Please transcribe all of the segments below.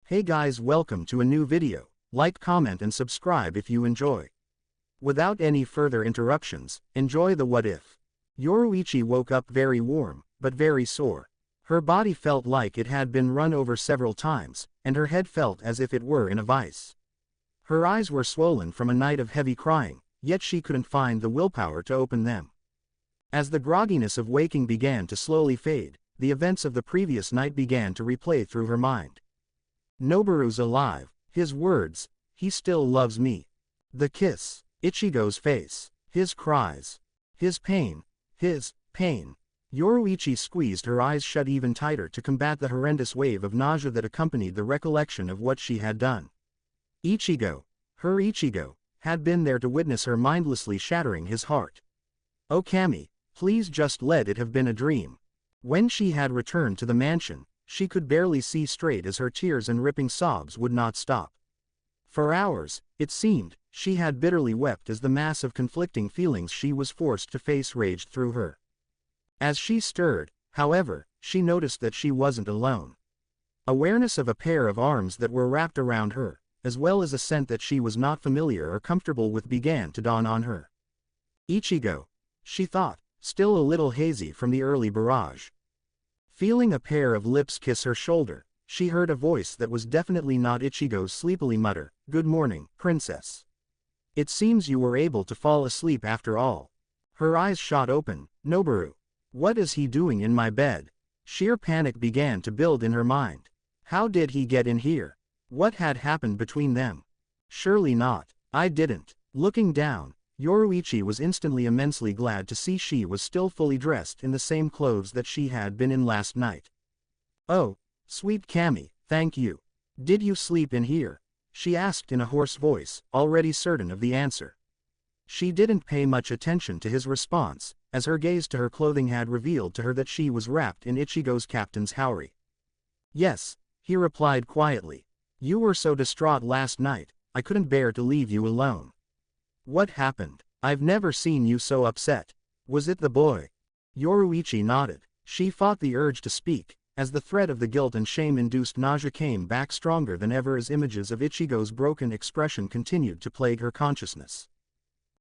Hey guys, welcome to a new video. Like, comment and subscribe if you enjoy. Without any further interruptions, enjoy the what if. Yoruichi woke up very warm, but very sore. Her body felt like it had been run over several times, and her head felt as if it were in a vice. Her eyes were swollen from a night of heavy crying, yet she couldn't find the willpower to open them. As the grogginess of waking began to slowly fade, the events of the previous night began to replay through her mind. Noboru's alive, his words, he still loves me. The kiss, Ichigo's face, his cries, his pain. Yoruichi squeezed her eyes shut even tighter to combat the horrendous wave of nausea that accompanied the recollection of what she had done. Ichigo, her Ichigo, had been there to witness her mindlessly shattering his heart. Oh Kami, please just let it have been a dream. When she had returned to the mansion, she could barely see straight as her tears and ripping sobs would not stop. For hours, it seemed, she had bitterly wept as the mass of conflicting feelings she was forced to face raged through her. As she stirred, however, she noticed that she wasn't alone. Awareness of a pair of arms that were wrapped around her, as well as a scent that she was not familiar or comfortable with began to dawn on her. Ichigo, she thought, still a little hazy from the early barrage. Feeling a pair of lips kiss her shoulder, she heard a voice that was definitely not Ichigo's sleepily mutter, "Good morning, princess. It seems you were able to fall asleep after all." Her eyes shot open. Noboru. What is he doing in my bed? Sheer panic began to build in her mind. How did he get in here? What had happened between them? Surely not. I didn't. Looking down, Yoruichi was instantly immensely glad to see she was still fully dressed in the same clothes that she had been in last night. Oh, sweet Kami, thank you. Did you sleep in here? She asked in a hoarse voice, already certain of the answer. She didn't pay much attention to his response, as her gaze to her clothing had revealed to her that she was wrapped in Ichigo's captain's haori. Yes, he replied quietly. You were so distraught last night, I couldn't bear to leave you alone. What happened? I've never seen you so upset. Was it the boy? Yoruichi nodded. She fought the urge to speak, as the threat of the guilt and shame-induced nausea came back stronger than ever as images of Ichigo's broken expression continued to plague her consciousness.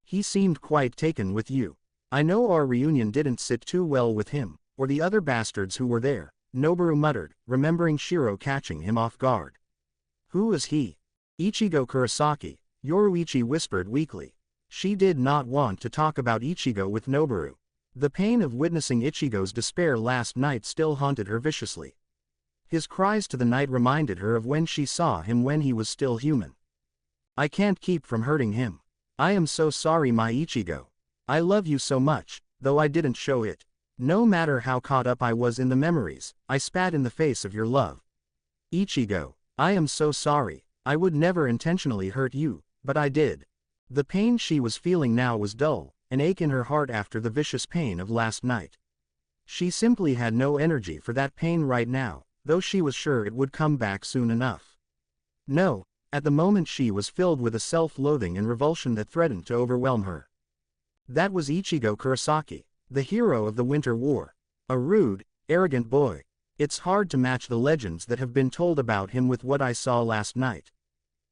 He seemed quite taken with you. I know our reunion didn't sit too well with him, or the other bastards who were there, Noboru muttered, remembering Shiro catching him off guard. Who is he? Ichigo Kurosaki, Yoruichi whispered weakly. She did not want to talk about Ichigo with Noboru. The pain of witnessing Ichigo's despair last night still haunted her viciously. His cries to the night reminded her of when she saw him when he was still human. I can't keep from hurting him. I am so sorry, my Ichigo. I love you so much, though I didn't show it. No matter how caught up I was in the memories, I spat in the face of your love. Ichigo, I am so sorry. I would never intentionally hurt you, but I did. The pain she was feeling now was dull, an ache in her heart after the vicious pain of last night. She simply had no energy for that pain right now, though she was sure it would come back soon enough. No, at the moment she was filled with a self-loathing and revulsion that threatened to overwhelm her. That was Ichigo Kurosaki, the hero of the Winter War. A rude, arrogant boy. It's hard to match the legends that have been told about him with what I saw last night.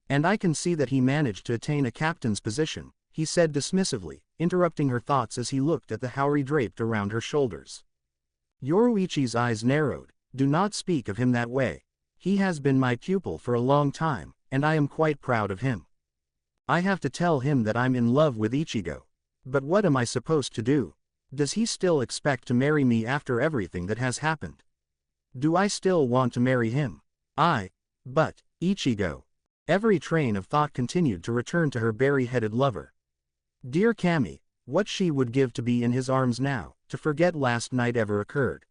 And I can see that he managed to attain a captain's position, he said dismissively, interrupting her thoughts as he looked at the haori draped around her shoulders. Yoruichi's eyes narrowed. Do not speak of him that way. He has been my pupil for a long time, and I am quite proud of him. I have to tell him that I'm in love with Ichigo. But what am I supposed to do? Does he still expect to marry me after everything that has happened? Do I still want to marry him? But, Ichigo. Every train of thought continued to return to her berry-headed lover. Dear Kami, what she would give to be in his arms now, to forget last night ever occurred.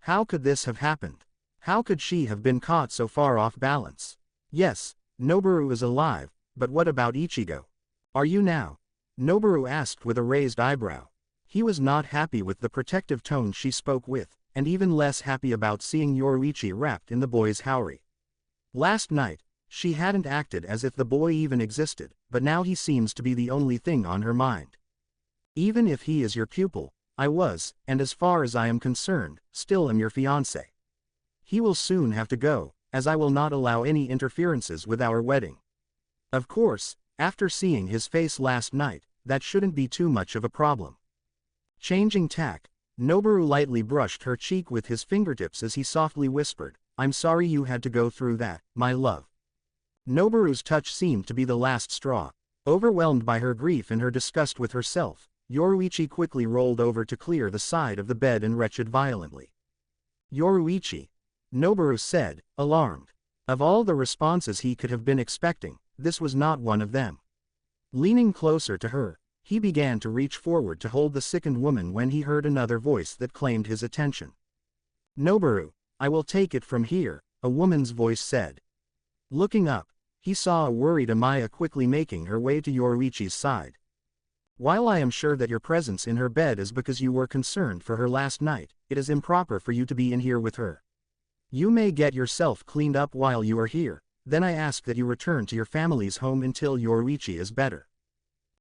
How could this have happened? How could she have been caught so far off balance? Yes, Noboru is alive, but what about Ichigo? Are you now? Noboru asked with a raised eyebrow. He was not happy with the protective tone she spoke with, and even less happy about seeing Yoruichi wrapped in the boy's haori. Last night, she hadn't acted as if the boy even existed, but now he seems to be the only thing on her mind. Even if he is your pupil, I was, and as far as I am concerned, still am your fiancé. He will soon have to go, as I will not allow any interferences with our wedding. Of course, after seeing his face last night, that shouldn't be too much of a problem. Changing tack, Noboru lightly brushed her cheek with his fingertips as he softly whispered, "I'm sorry you had to go through that, my love." Noboru's touch seemed to be the last straw. Overwhelmed by her grief and her disgust with herself, Yoruichi quickly rolled over to clear the side of the bed and retched violently. "Yoruichi," Noboru said, alarmed. Of all the responses he could have been expecting, this was not one of them. Leaning closer to her, he began to reach forward to hold the sickened woman when he heard another voice that claimed his attention. "Noboru, I will take it from here," a woman's voice said. Looking up, he saw a worried Amaya quickly making her way to Yoruichi's side. "While I am sure that your presence in her bed is because you were concerned for her last night, it is improper for you to be in here with her. You may get yourself cleaned up while you are here, then I ask that you return to your family's home until Yoruichi is better."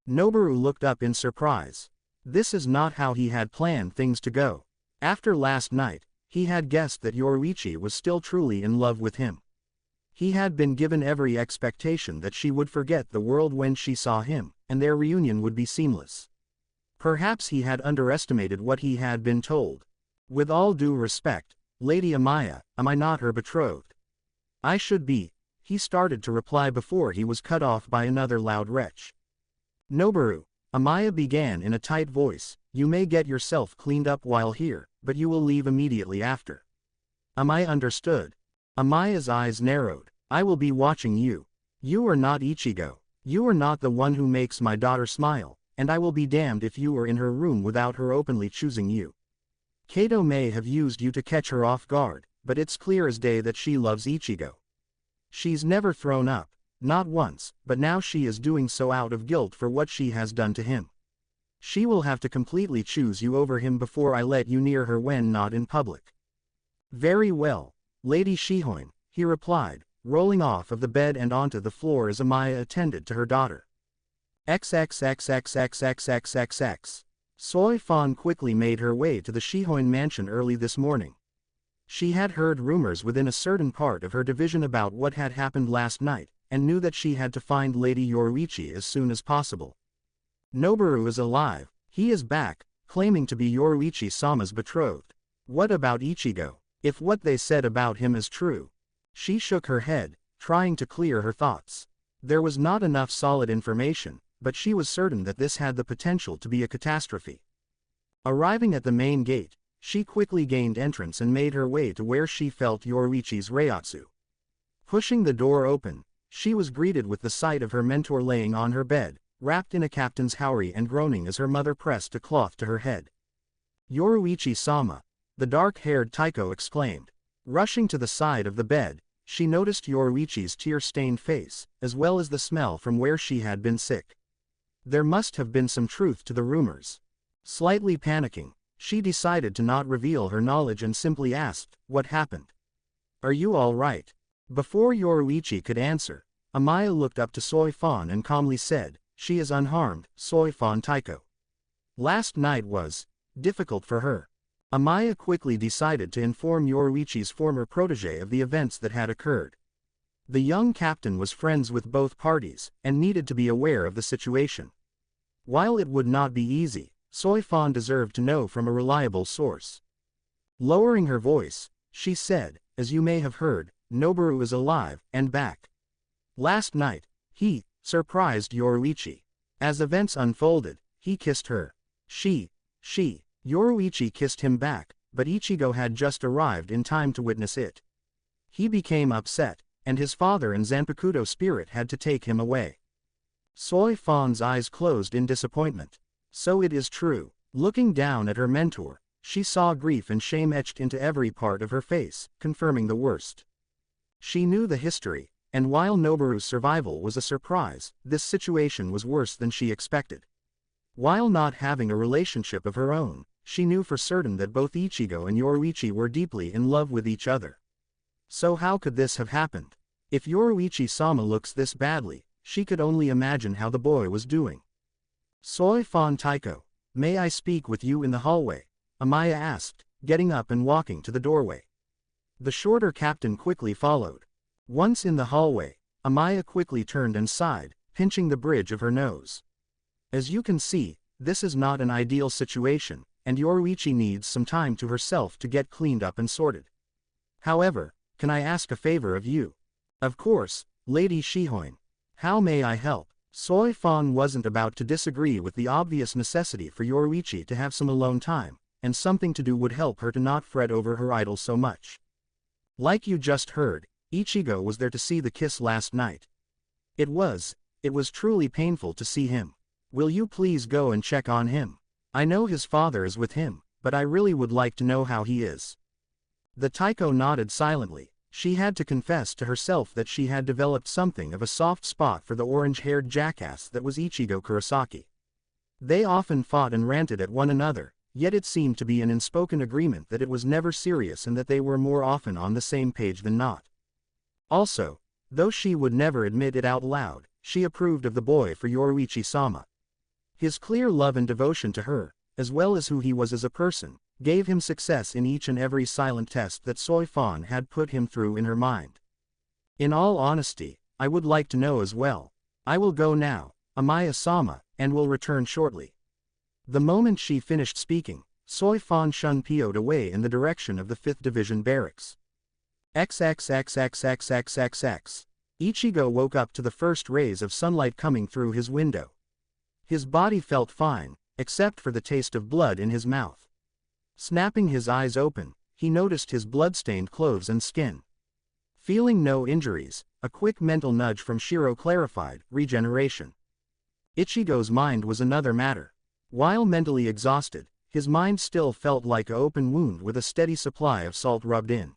Noboru looked up in surprise. This is not how he had planned things to go. After last night, he had guessed that Yoruichi was still truly in love with him. He had been given every expectation that she would forget the world when she saw him, and their reunion would be seamless. Perhaps he had underestimated what he had been told. "With all due respect, Lady Amaya, am I not her betrothed?" "I should be," he started to reply before he was cut off by another loud retch. "Noboru," Amaya began in a tight voice, "you may get yourself cleaned up while here, but you will leave immediately after." "Am I understood?" Amaya's eyes narrowed. "I will be watching you. You are not Ichigo. You are not the one who makes my daughter smile, and I will be damned if you are in her room without her openly choosing you. Kato may have used you to catch her off guard, but it's clear as day that she loves Ichigo. She's never thrown up, not once, but now she is doing so out of guilt for what she has done to him. She will have to completely choose you over him before I let you near her when not in public." "Very well, Lady Shihoin," he replied, rolling off of the bed and onto the floor as Amaya attended to her daughter. XXXXXXXXX. Soi Fan quickly made her way to the Shihoin mansion early this morning. She had heard rumors within a certain part of her division about what had happened last night, and knew that she had to find Lady Yoruichi as soon as possible. "Noboru is alive, he is back, claiming to be Yoruichi-sama's betrothed. What about Ichigo, if what they said about him is true?" She shook her head, trying to clear her thoughts. There was not enough solid information, but she was certain that this had the potential to be a catastrophe. Arriving at the main gate, she quickly gained entrance and made her way to where she felt Yoruichi's reiatsu. Pushing the door open, she was greeted with the sight of her mentor laying on her bed, wrapped in a captain's haori and groaning as her mother pressed a cloth to her head. "Yoruichi-sama," the dark-haired Taiko exclaimed. Rushing to the side of the bed, she noticed Yoruichi's tear-stained face, as well as the smell from where she had been sick. There must have been some truth to the rumors. Slightly panicking, she decided to not reveal her knowledge and simply asked, "What happened? Are you all right?" Before Yoruichi could answer, Amaya looked up to Soi Fan and calmly said, "She is unharmed, Soi Fan Taiko. Last night was difficult for her." Amaya quickly decided to inform Yoruichi's former protege of the events that had occurred. The young captain was friends with both parties, and needed to be aware of the situation. While it would not be easy, Soi Fan deserved to know from a reliable source. Lowering her voice, she said, "As you may have heard, Noboru is alive, and back. Last night, he surprised Yoruichi. As events unfolded, he kissed her. Yoruichi kissed him back, but Ichigo had just arrived in time to witness it. He became upset, and his father and Zanpakuto spirit had to take him away." Soi Fan's eyes closed in disappointment. So it is true. Looking down at her mentor, she saw grief and shame etched into every part of her face, confirming the worst. She knew the history, and while Noboru's survival was a surprise, this situation was worse than she expected. While not having a relationship of her own, she knew for certain that both Ichigo and Yoruichi were deeply in love with each other. So how could this have happened? If Yoruichi-sama looks this badly, she could only imagine how the boy was doing. "Soi Fan Taiko, may I speak with you in the hallway?" Amaya asked, getting up and walking to the doorway. The shorter captain quickly followed. Once in the hallway, Amaya quickly turned and sighed, pinching the bridge of her nose. As you can see, this is not an ideal situation, and Yoruichi needs some time to herself to get cleaned up and sorted. However, can I ask a favor of you? Of course, Lady Shihoin. How may I help? Soi Fan wasn't about to disagree with the obvious necessity for Yoruichi to have some alone time, and something to do would help her to not fret over her idol so much. Like you just heard, Ichigo was there to see the kiss last night. It was truly painful to see him. Will you please go and check on him? I know his father is with him, but I really would like to know how he is. The Taiko nodded silently. She had to confess to herself that she had developed something of a soft spot for the orange-haired jackass that was Ichigo Kurosaki. They often fought and ranted at one another, yet it seemed to be an unspoken agreement that it was never serious and that they were more often on the same page than not. Also, though she would never admit it out loud, she approved of the boy for Yoruichi-sama. His clear love and devotion to her, as well as who he was as a person, gave him success in each and every silent test that Soi Fan had put him through in her mind. In all honesty, I would like to know as well. I will go now, Amaya-sama, and will return shortly. The moment she finished speaking, Soi Fan shun-pioed away in the direction of the 5th Division barracks. XXXXXXXX. Ichigo woke up to the first rays of sunlight coming through his window. His body felt fine, except for the taste of blood in his mouth. Snapping his eyes open, he noticed his blood-stained clothes and skin. Feeling no injuries, a quick mental nudge from Shiro clarified, regeneration. Ichigo's mind was another matter. While mentally exhausted, his mind still felt like an open wound with a steady supply of salt rubbed in.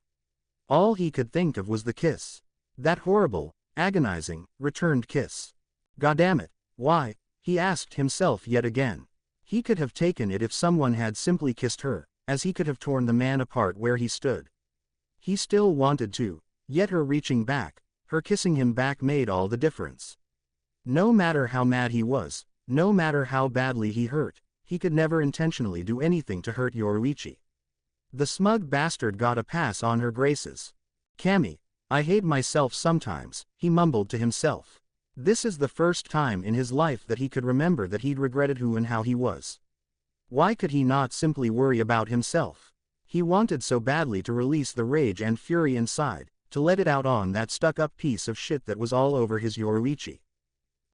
All he could think of was the kiss. That horrible, agonizing, returned kiss. Goddammit, why? He asked himself yet again. He could have taken it if someone had simply kissed her, as he could have torn the man apart where he stood. He still wanted to, yet her reaching back, her kissing him back made all the difference. No matter how mad he was, no matter how badly he hurt, he could never intentionally do anything to hurt Yoruichi. The smug bastard got a pass on her graces. Kami, I hate myself sometimes, he mumbled to himself. This is the first time in his life that he could remember that he'd regretted who and how he was. Why could he not simply worry about himself? He wanted so badly to release the rage and fury inside, to let it out on that stuck-up piece of shit that was all over his Yoruichi.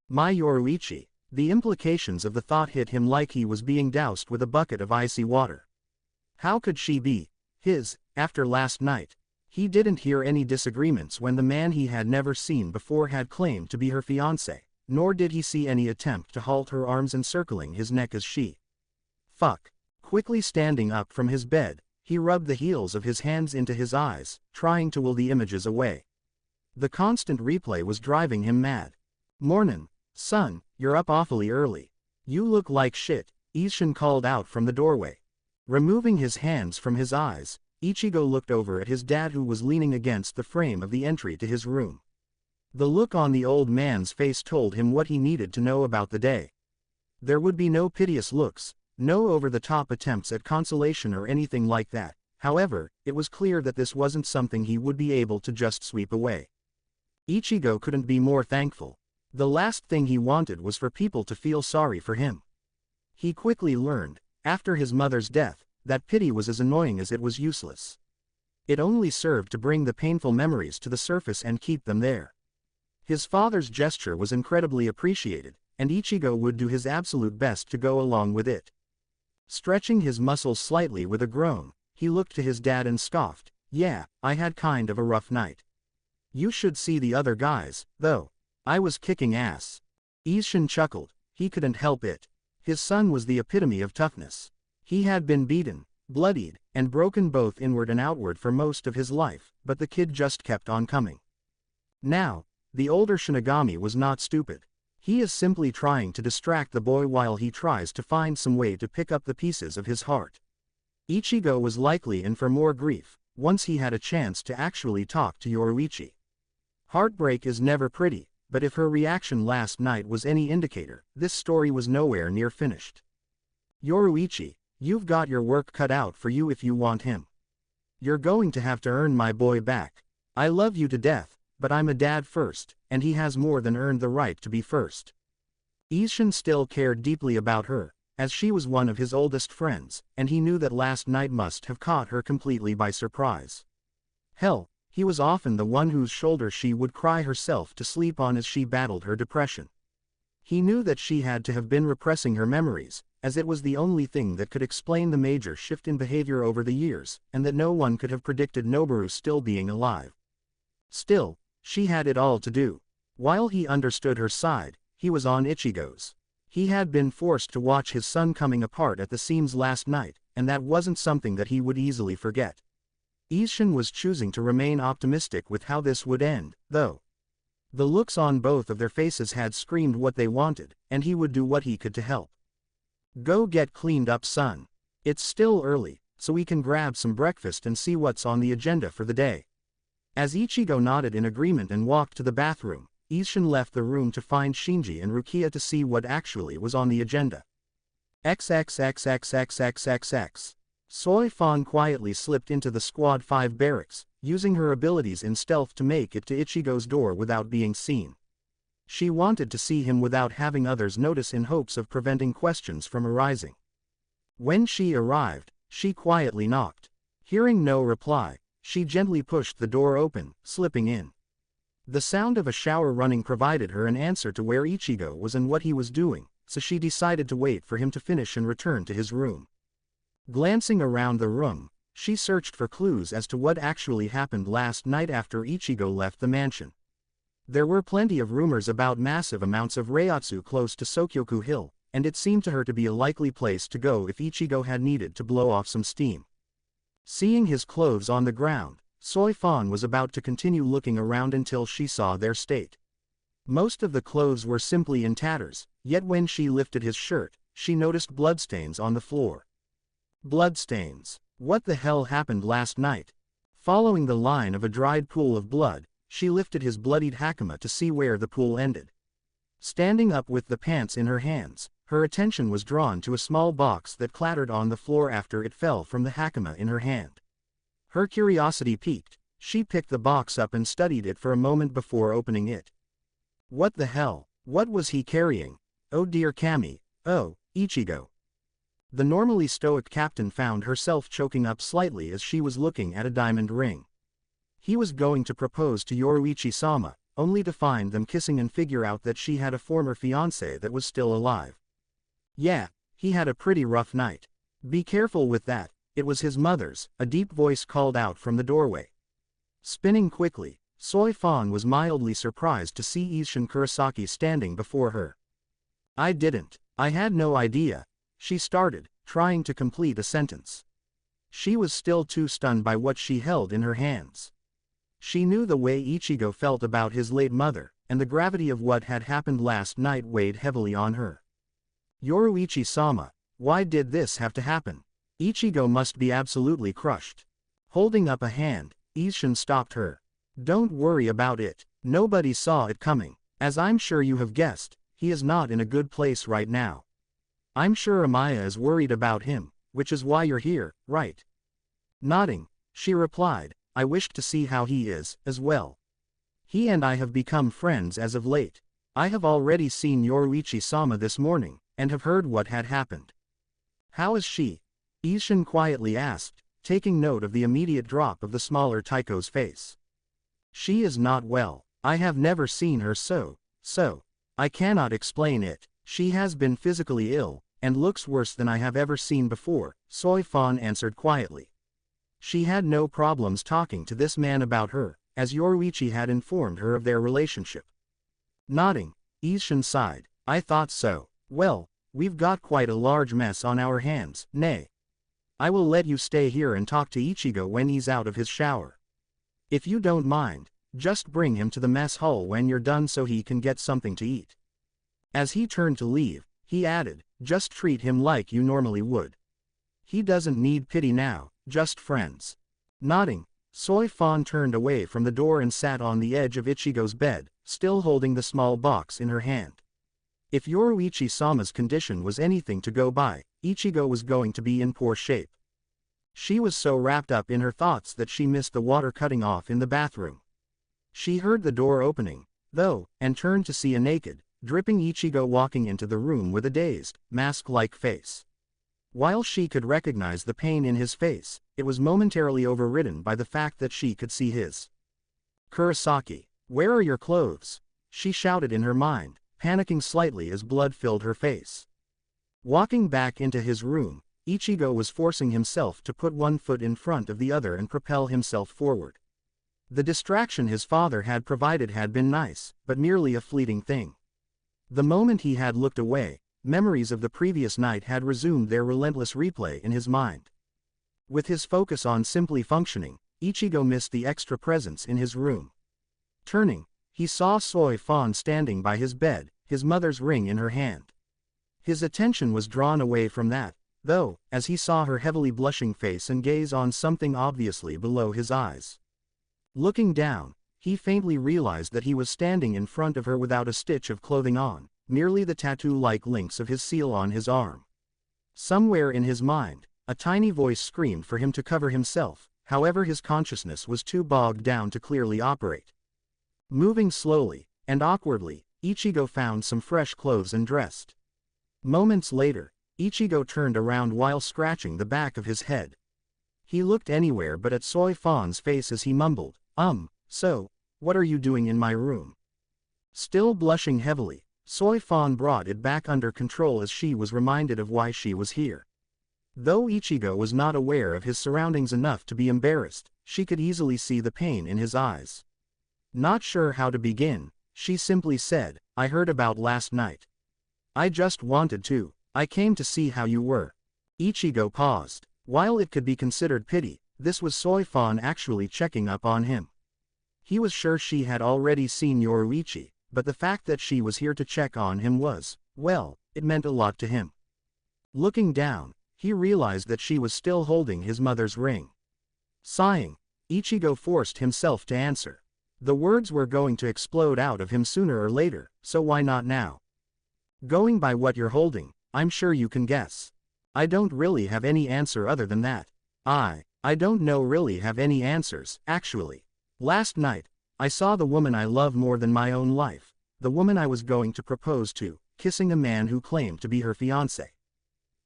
My Yoruichi, the implications of the thought hit him like he was being doused with a bucket of icy water. How could she be his, after last night? He didn't hear any disagreements when the man he had never seen before had claimed to be her fiancé, nor did he see any attempt to halt her arms encircling his neck as she. Fuck. Quickly standing up from his bed, he rubbed the heels of his hands into his eyes, trying to will the images away. The constant replay was driving him mad. Mornin', son, you're up awfully early. You look like shit, Isshin called out from the doorway. Removing his hands from his eyes, Ichigo looked over at his dad who was leaning against the frame of the entry to his room. The look on the old man's face told him what he needed to know about the day. There would be no piteous looks, no over-the-top attempts at consolation or anything like that. However, it was clear that this wasn't something he would be able to just sweep away. Ichigo couldn't be more thankful. The last thing he wanted was for people to feel sorry for him. He quickly learned, after his mother's death, that pity was as annoying as it was useless. It only served to bring the painful memories to the surface and keep them there. His father's gesture was incredibly appreciated, and Ichigo would do his absolute best to go along with it. Stretching his muscles slightly with a groan, he looked to his dad and scoffed, "Yeah, I had kind of a rough night. You should see the other guys, though. I was kicking ass." Isshin chuckled. He couldn't help it. His son was the epitome of toughness. He had been beaten, bloodied, and broken both inward and outward for most of his life, but the kid just kept on coming. Now, the older Shinigami was not stupid. He is simply trying to distract the boy while he tries to find some way to pick up the pieces of his heart. Ichigo was likely in for more grief, once he had a chance to actually talk to Yoruichi. Heartbreak is never pretty, but if her reaction last night was any indicator, this story was nowhere near finished. Yoruichi, you've got your work cut out for you if you want him. You're going to have to earn my boy back. I love you to death, but I'm a dad first, and he has more than earned the right to be first. Isshin still cared deeply about her, as she was one of his oldest friends, and he knew that last night must have caught her completely by surprise. Hell, he was often the one whose shoulder she would cry herself to sleep on as she battled her depression. He knew that she had to have been repressing her memories, as it was the only thing that could explain the major shift in behavior over the years, and that no one could have predicted Noboru still being alive. Still, she had it all to do. While he understood her side, he was on Ichigo's. He had been forced to watch his son coming apart at the seams last night, and that wasn't something that he would easily forget. Isshin was choosing to remain optimistic with how this would end, though. The looks on both of their faces had screamed what they wanted, and he would do what he could to help. Go get cleaned up, son. It's still early, so we can grab some breakfast and see what's on the agenda for the day. As Ichigo nodded in agreement and walked to the bathroom, Isshin left the room to find Shinji and Rukia to see what actually was on the agenda. XXXXXXXX. Soy Fan quietly slipped into the Squad 5 barracks, using her abilities in stealth to make it to Ichigo's door without being seen. She wanted to see him without having others notice in hopes of preventing questions from arising. When she arrived, she quietly knocked. Hearing no reply, she gently pushed the door open, slipping in. The sound of a shower running provided her an answer to where Ichigo was and what he was doing, so she decided to wait for him to finish and return to his room. Glancing around the room, she searched for clues as to what actually happened last night after Ichigo left the mansion. There were plenty of rumors about massive amounts of Reiatsu close to Sokyoku Hill, and it seemed to her to be a likely place to go if Ichigo had needed to blow off some steam. Seeing his clothes on the ground, Soy Fan was about to continue looking around until she saw their state. Most of the clothes were simply in tatters, yet when she lifted his shirt, she noticed bloodstains on the floor. Bloodstains. What the hell happened last night? Following the line of a dried pool of blood, she lifted his bloodied hakama to see where the pool ended. Standing up with the pants in her hands, her attention was drawn to a small box that clattered on the floor after it fell from the hakama in her hand. Her curiosity piqued. She picked the box up and studied it for a moment before opening it. What the hell? What was he carrying? Oh dear Kami, oh, Ichigo. The normally stoic captain found herself choking up slightly as she was looking at a diamond ring. He was going to propose to Yoruichi-sama, only to find them kissing and figure out that she had a former fiancé that was still alive. Yeah, he had a pretty rough night. Be careful with that, it was his mother's, a deep voice called out from the doorway. Spinning quickly, Soy Fan was mildly surprised to see Isshin Kurosaki standing before her. I had no idea. She started, trying to complete a sentence. She was still too stunned by what she held in her hands. She knew the way Ichigo felt about his late mother, and the gravity of what had happened last night weighed heavily on her. Yoruichi-sama, why did this have to happen? Ichigo must be absolutely crushed. Holding up a hand, Isshin stopped her. Don't worry about it, nobody saw it coming. As I'm sure you have guessed, he is not in a good place right now. I'm sure Amaya is worried about him, which is why you're here, right? Nodding, she replied, I wished to see how he is, as well. He and I have become friends as of late. I have already seen Yoruichi-sama this morning, and have heard what had happened. How is she? Isshin quietly asked, taking note of the immediate drop of the smaller Taiko's face. She is not well. I have never seen her so. I cannot explain it. She has been physically ill, and looks worse than I have ever seen before, Soy Fan answered quietly. She had no problems talking to this man about her, as Yoruichi had informed her of their relationship. Nodding, Isshin sighed, I thought so. Well, we've got quite a large mess on our hands, nay. I will let you stay here and talk to Ichigo when he's out of his shower. If you don't mind, just bring him to the mess hall when you're done so he can get something to eat. As he turned to leave, he added, just treat him like you normally would. He doesn't need pity now, just friends. Nodding, Soy Fan turned away from the door and sat on the edge of Ichigo's bed, still holding the small box in her hand. If Yoruichi-sama's condition was anything to go by, Ichigo was going to be in poor shape. She was so wrapped up in her thoughts that she missed the water cutting off in the bathroom. She heard the door opening, though, and turned to see a naked, dripping Ichigo walking into the room with a dazed, mask-like face. While she could recognize the pain in his face, it was momentarily overridden by the fact that she could see his. "Kurosaki, where are your clothes?" she shouted in her mind, panicking slightly as blood filled her face. Walking back into his room, Ichigo was forcing himself to put one foot in front of the other and propel himself forward. The distraction his father had provided had been nice, but merely a fleeting thing. The moment he had looked away, memories of the previous night had resumed their relentless replay in his mind. With his focus on simply functioning, Ichigo missed the extra presence in his room. Turning, he saw Soi Fan standing by his bed, his mother's ring in her hand. His attention was drawn away from that, though, as he saw her heavily blushing face and gaze on something obviously below his eyes. Looking down, he faintly realized that he was standing in front of her without a stitch of clothing on, merely the tattoo-like links of his seal on his arm. Somewhere in his mind, a tiny voice screamed for him to cover himself, however his consciousness was too bogged down to clearly operate. Moving slowly, and awkwardly, Ichigo found some fresh clothes and dressed. Moments later, Ichigo turned around while scratching the back of his head. He looked anywhere but at Soi Fan's face as he mumbled, "So, what are you doing in my room?" Still blushing heavily, Soi Fan brought it back under control as she was reminded of why she was here. Though Ichigo was not aware of his surroundings enough to be embarrassed, she could easily see the pain in his eyes. Not sure how to begin, she simply said, "I heard about last night. I just wanted to. I came to see how you were." Ichigo paused. While it could be considered pity, this was Soi Fan actually checking up on him. He was sure she had already seen Yoruichi, but the fact that she was here to check on him was, well, it meant a lot to him. Looking down, he realized that she was still holding his mother's ring. Sighing, Ichigo forced himself to answer. The words were going to explode out of him sooner or later, so why not now? "Going by what you're holding, I'm sure you can guess. I don't really have any answer other than that. I don't really have any answers, actually. Last night, I saw the woman I love more than my own life, the woman I was going to propose to, kissing a man who claimed to be her fiancé.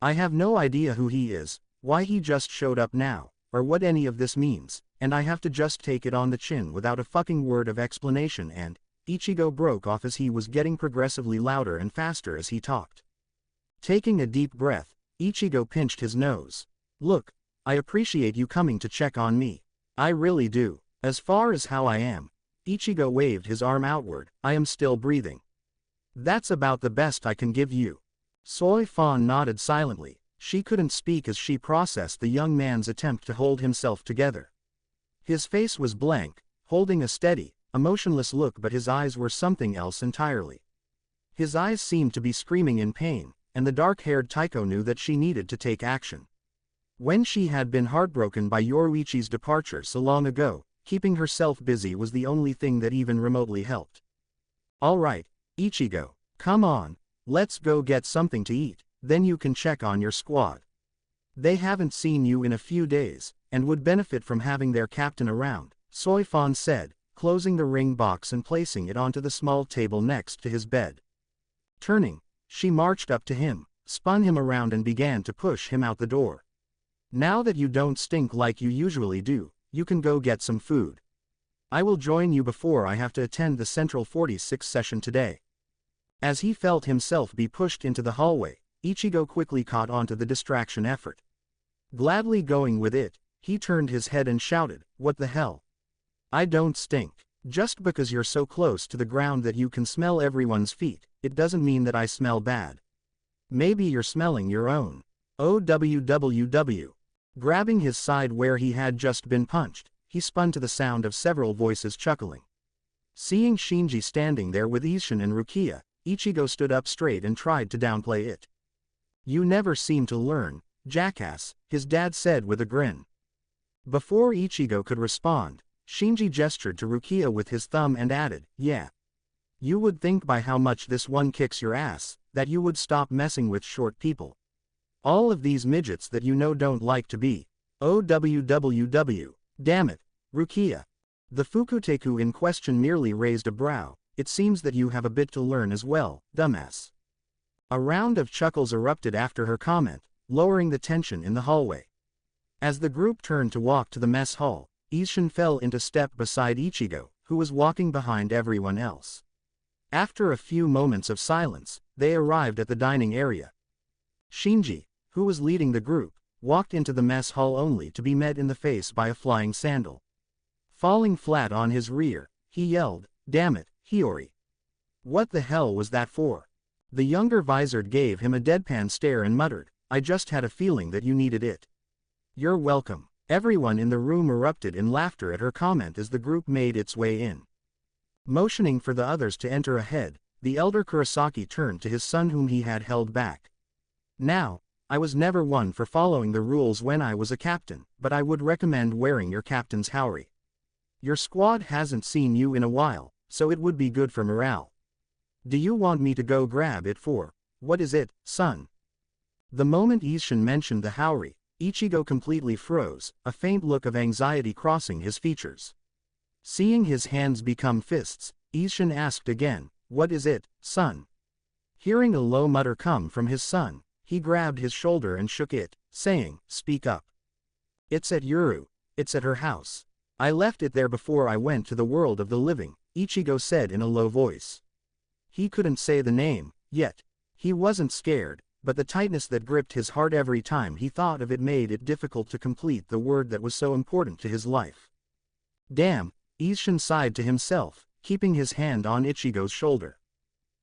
I have no idea who he is, why he just showed up now, or what any of this means, and I have to just take it on the chin without a fucking word of explanation and..." Ichigo broke off as he was getting progressively louder and faster as he talked. Taking a deep breath, Ichigo pinched his nose. "Look, I appreciate you coming to check on me. I really do. As far as how I am," Ichigo waved his arm outward, "I am still breathing. That's about the best I can give you." Soi Fan nodded silently. She couldn't speak as she processed the young man's attempt to hold himself together. His face was blank, holding a steady, emotionless look, but his eyes were something else entirely. His eyes seemed to be screaming in pain, and the dark-haired Taiko knew that she needed to take action. When she had been heartbroken by Yoruichi's departure so long ago, keeping herself busy was the only thing that even remotely helped. "All right, Ichigo, come on, let's go get something to eat, then you can check on your squad. They haven't seen you in a few days, and would benefit from having their captain around," Soi Fan said, closing the ring box and placing it onto the small table next to his bed. Turning, she marched up to him, spun him around and began to push him out the door. "Now that you don't stink like you usually do, you can go get some food. I will join you before I have to attend the Central 46 session today." As he felt himself be pushed into the hallway, Ichigo quickly caught onto the distraction effort. Gladly going with it, he turned his head and shouted, "What the hell? I don't stink. Just because you're so close to the ground that you can smell everyone's feet, it doesn't mean that I smell bad. Maybe you're smelling your own. OWWW. Grabbing his side where he had just been punched, he spun to the sound of several voices chuckling. Seeing Shinji standing there with Isshin and Rukia, Ichigo stood up straight and tried to downplay it. "You never seem to learn, jackass," his dad said with a grin. Before Ichigo could respond, Shinji gestured to Rukia with his thumb and added, "Yeah. You would think by how much this one kicks your ass, that you would stop messing with short people. All of these midgets that you know don't like to be. OWWW. Damn it, Rukia. The Fukuteku in question merely raised a brow. It seems that you have a bit to learn as well, dumbass. A round of chuckles erupted after her comment, lowering the tension in the hallway. As the group turned to walk to the mess hall, Isshin fell into step beside Ichigo, who was walking behind everyone else. After a few moments of silence, they arrived at the dining area. Shinji, who was leading the group, walked into the mess hall only to be met in the face by a flying sandal. Falling flat on his rear, he yelled, "Damn it, Hiyori. What the hell was that for?" The younger Vizard gave him a deadpan stare and muttered, "I just had a feeling that you needed it." "You're welcome." Everyone in the room erupted in laughter at her comment as the group made its way in. Motioning for the others to enter ahead, the elder Kurosaki turned to his son whom he had held back. "Now, I was never one for following the rules when I was a captain, but I would recommend wearing your captain's haori. Your squad hasn't seen you in a while, so it would be good for morale. Do you want me to go grab it for, what is it, son?" The moment Isshin mentioned the haori, Ichigo completely froze, a faint look of anxiety crossing his features. Seeing his hands become fists, Isshin asked again, "What is it, son?" Hearing a low mutter come from his son, he grabbed his shoulder and shook it, saying, "Speak up." "It's at Yuru. It's at her house. I left it there before I went to the world of the living," Ichigo said in a low voice. He couldn't say the name, yet. He wasn't scared, but the tightness that gripped his heart every time he thought of it made it difficult to complete the word that was so important to his life. "Damn," Isshin sighed to himself, keeping his hand on Ichigo's shoulder.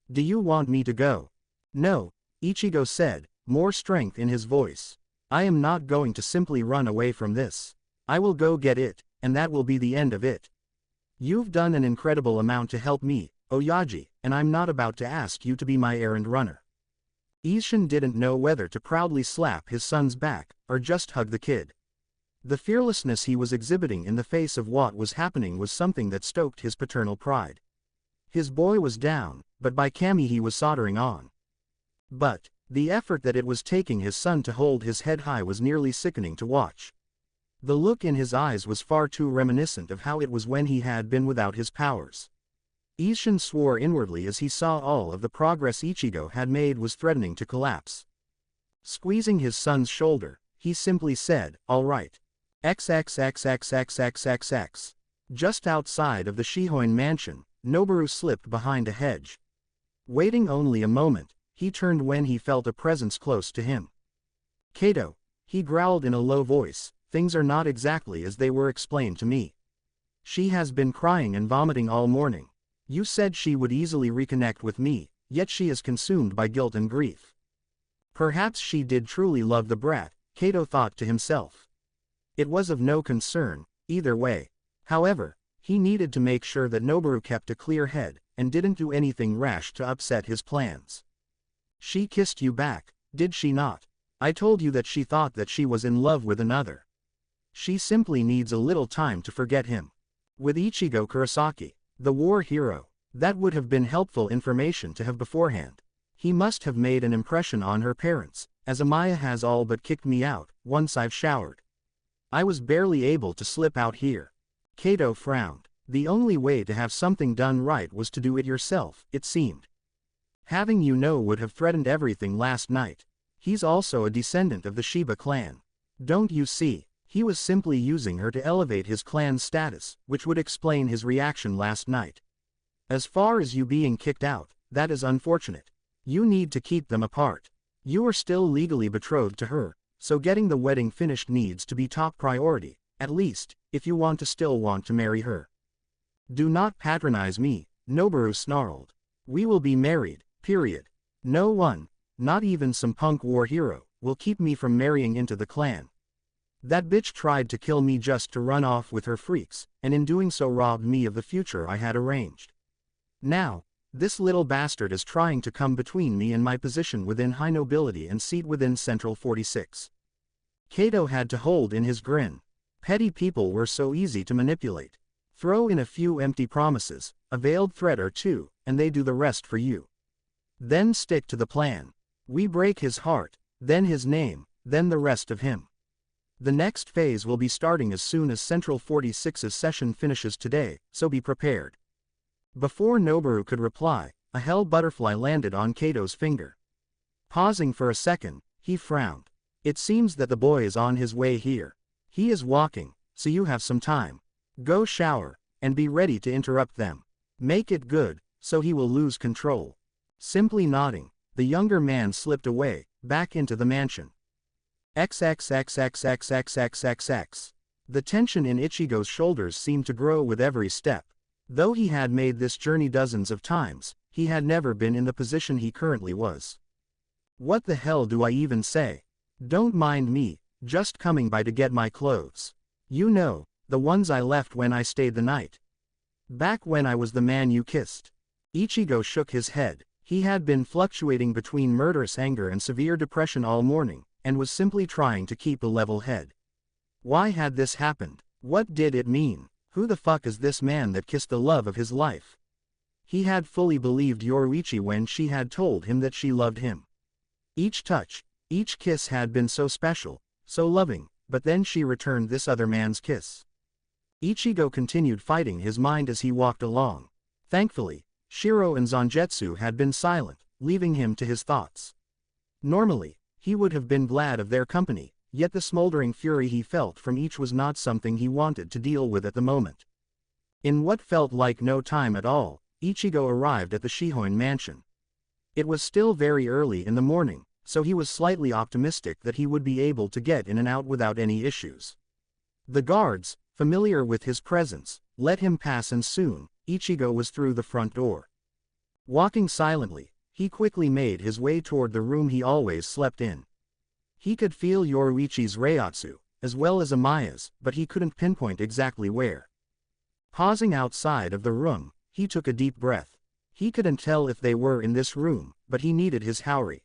"Do you want me to go?" "No," Ichigo said, more strength in his voice. "I am not going to simply run away from this. I will go get it, and that will be the end of it. You've done an incredible amount to help me, Oyaji, and I'm not about to ask you to be my errand runner." Isshin didn't know whether to proudly slap his son's back, or just hug the kid. The fearlessness he was exhibiting in the face of what was happening was something that stoked his paternal pride. His boy was down, but by Kami he was soldering on. But, the effort that it was taking his son to hold his head high was nearly sickening to watch. The look in his eyes was far too reminiscent of how it was when he had been without his powers. Isshin swore inwardly as he saw all of the progress Ichigo had made was threatening to collapse. Squeezing his son's shoulder, he simply said, "All right. XXXXXXXX. Just outside of the Shihoin mansion, Noboru slipped behind a hedge. Waiting only a moment, he turned when he felt a presence close to him. "Kato," he growled in a low voice, "things are not exactly as they were explained to me. She has been crying and vomiting all morning. You said she would easily reconnect with me, yet she is consumed by guilt and grief." Perhaps she did truly love the brat, Kato thought to himself. It was of no concern, either way. However, he needed to make sure that Noboru kept a clear head, and didn't do anything rash to upset his plans. "She kissed you back, did she not? I told you that she thought that she was in love with another. She simply needs a little time to forget him." With Ichigo Kurosaki, the war hero, that would have been helpful information to have beforehand. He must have made an impression on her parents, as Amaya has all but kicked me out, once I've showered. I was barely able to slip out here. Kato frowned. The only way to have something done right was to do it yourself, it seemed. Having you know would have threatened everything last night. He's also a descendant of the Shiba clan. Don't you see? He was simply using her to elevate his clan's status, which would explain his reaction last night. As far as you being kicked out, that is unfortunate. You need to keep them apart. You are still legally betrothed to her, so getting the wedding finished needs to be top priority, at least, if you want to still want to marry her. Do not patronize me, Noboru snarled. We will be married, period. No one, not even some punk war hero, will keep me from marrying into the clan. That bitch tried to kill me just to run off with her freaks, and in doing so robbed me of the future I had arranged. Now, this little bastard is trying to come between me and my position within high nobility and seat within Central 46. Kato had to hold in his grin. Petty people were so easy to manipulate. Throw in a few empty promises, a veiled threat or two, and they do the rest for you. Then stick to the plan. We break his heart, then his name, then the rest of him. The next phase will be starting as soon as Central 46's session finishes today, so be prepared. Before Noboru could reply, a hell butterfly landed on Kato's finger. Pausing for a second, he frowned. It seems that the boy is on his way here. He is walking, so you have some time. Go shower, and be ready to interrupt them. Make it good, so he will lose control. Simply nodding, the younger man slipped away, back into the mansion. XXXXXXXXX. The tension in Ichigo's shoulders seemed to grow with every step. Though he had made this journey dozens of times, he had never been in the position he currently was. What the hell do I even say? Don't mind me, just coming by to get my clothes. You know, the ones I left when I stayed the night. Back when I was the man you kissed. Ichigo shook his head. He had been fluctuating between murderous anger and severe depression all morning, and was simply trying to keep a level head. Why had this happened? What did it mean? Who the fuck is this man that kissed the love of his life? He had fully believed Yoruichi when she had told him that she loved him. Each touch, each kiss had been so special, so loving, but then she returned this other man's kiss. Ichigo continued fighting his mind as he walked along. Thankfully, Shiro and Zangetsu had been silent, leaving him to his thoughts. Normally, he would have been glad of their company, yet the smoldering fury he felt from each was not something he wanted to deal with at the moment. In what felt like no time at all, Ichigo arrived at the Shihoin mansion. It was still very early in the morning, so he was slightly optimistic that he would be able to get in and out without any issues. The guards, familiar with his presence, let him pass, and soon, Ichigo was through the front door. Walking silently, he quickly made his way toward the room he always slept in. He could feel Yoruichi's reiatsu, as well as Amaya's, but he couldn't pinpoint exactly where. Pausing outside of the room, he took a deep breath. He couldn't tell if they were in this room, but he needed his Haori.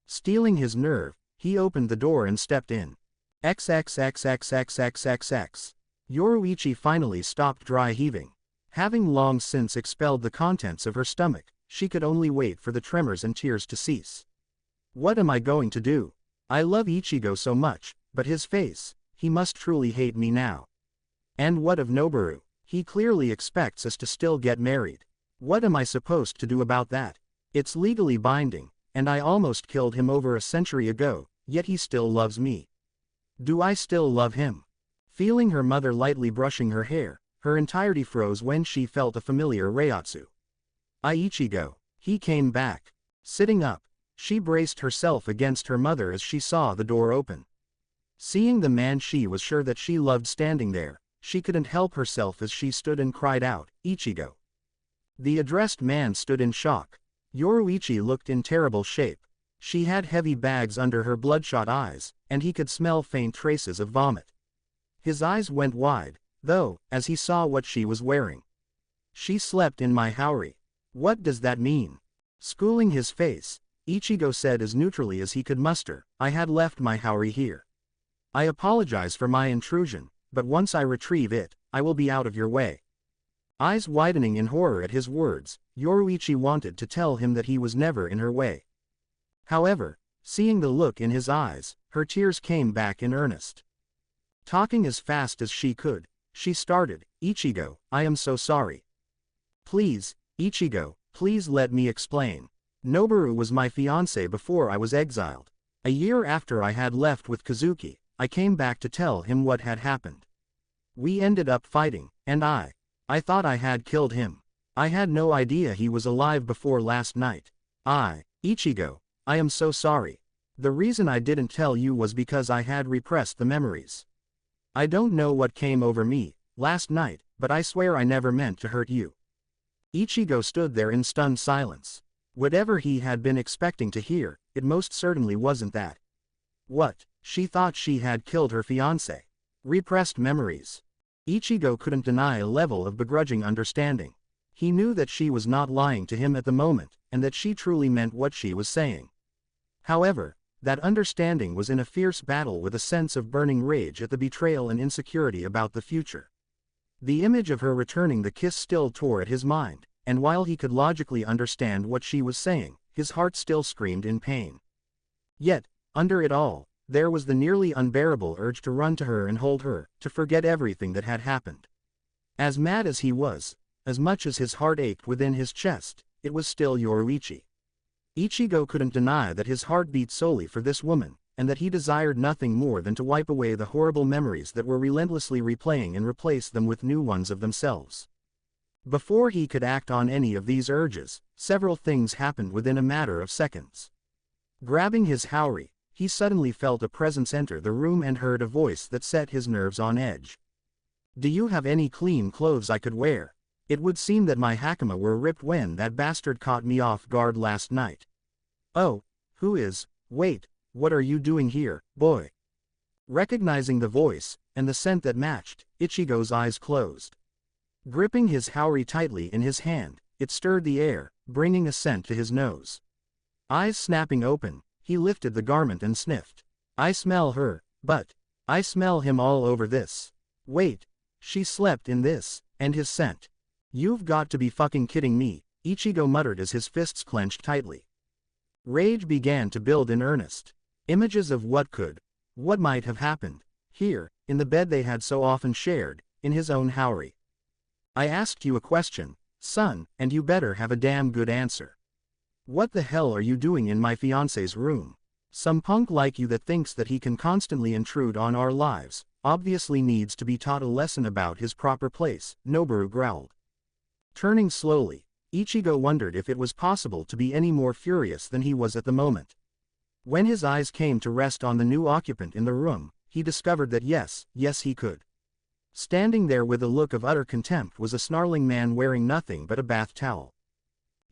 Stealing his nerve, he opened the door and stepped in. XXXXXXXX. Yoruichi finally stopped dry heaving. Having long since expelled the contents of her stomach, she could only wait for the tremors and tears to cease. What am I going to do? I love Ichigo so much, but his face, he must truly hate me now. And what of Noboru? He clearly expects us to still get married. What am I supposed to do about that? It's legally binding, and I almost killed him over a century ago, yet he still loves me. Do I still love him? Feeling her mother lightly brushing her hair, her entirety froze when she felt a familiar reiatsu. Ichigo. He came back. Sitting up, she braced herself against her mother as she saw the door open. Seeing the man she was sure that she loved standing there, she couldn't help herself as she stood and cried out, "Ichigo." The addressed man stood in shock. Yoruichi looked in terrible shape. She had heavy bags under her bloodshot eyes, and he could smell faint traces of vomit. His eyes went wide, though, as he saw what she was wearing. She slept in my Haori. What does that mean? Schooling his face, Ichigo said as neutrally as he could muster, I had left my Haori here. I apologize for my intrusion, but once I retrieve it, I will be out of your way. Eyes widening in horror at his words, Yoruichi wanted to tell him that he was never in her way. However, seeing the look in his eyes, her tears came back in earnest. Talking as fast as she could, she started, Ichigo, I am so sorry. Please, Ichigo, please let me explain. Noboru was my fiancé before I was exiled. A year after I had left with Kazuki, I came back to tell him what had happened. We ended up fighting, and I thought I had killed him. I had no idea he was alive before last night. Ichigo, I am so sorry. The reason I didn't tell you was because I had repressed the memories. I don't know what came over me last night, but I swear I never meant to hurt you. Ichigo stood there in stunned silence. Whatever he had been expecting to hear, it most certainly wasn't that. What? She thought she had killed her fiancé. Repressed memories. Ichigo couldn't deny a level of begrudging understanding. He knew that she was not lying to him at the moment, and that she truly meant what she was saying. However, that understanding was in a fierce battle with a sense of burning rage at the betrayal and insecurity about the future. The image of her returning the kiss still tore at his mind, and while he could logically understand what she was saying, his heart still screamed in pain. Yet, under it all, there was the nearly unbearable urge to run to her and hold her, to forget everything that had happened. As mad as he was, as much as his heart ached within his chest, it was still Yoruichi. Ichigo couldn't deny that his heart beat solely for this woman, and that he desired nothing more than to wipe away the horrible memories that were relentlessly replaying and replace them with new ones of themselves. Before he could act on any of these urges, several things happened within a matter of seconds. Grabbing his haori, he suddenly felt a presence enter the room and heard a voice that set his nerves on edge. "Do you have any clean clothes I could wear? It would seem that my hakama were ripped when that bastard caught me off guard last night." "Oh, who is, wait, what are you doing here, boy?" Recognizing the voice, and the scent that matched, Ichigo's eyes closed. Gripping his haori tightly in his hand, it stirred the air, bringing a scent to his nose. Eyes snapping open, he lifted the garment and sniffed. "I smell her, but I smell him all over this. Wait, she slept in this, and his scent. You've got to be fucking kidding me," Ichigo muttered as his fists clenched tightly. Rage began to build in earnest. Images of what might have happened, here, in the bed they had so often shared, in his own haori. "I asked you a question, son, and you better have a damn good answer. What the hell are you doing in my fiance's room? Some punk like you that thinks that he can constantly intrude on our lives, obviously needs to be taught a lesson about his proper place," Noboru growled. Turning slowly, Ichigo wondered if it was possible to be any more furious than he was at the moment. When his eyes came to rest on the new occupant in the room, he discovered that yes he could. Standing there with a look of utter contempt was a snarling man wearing nothing but a bath towel.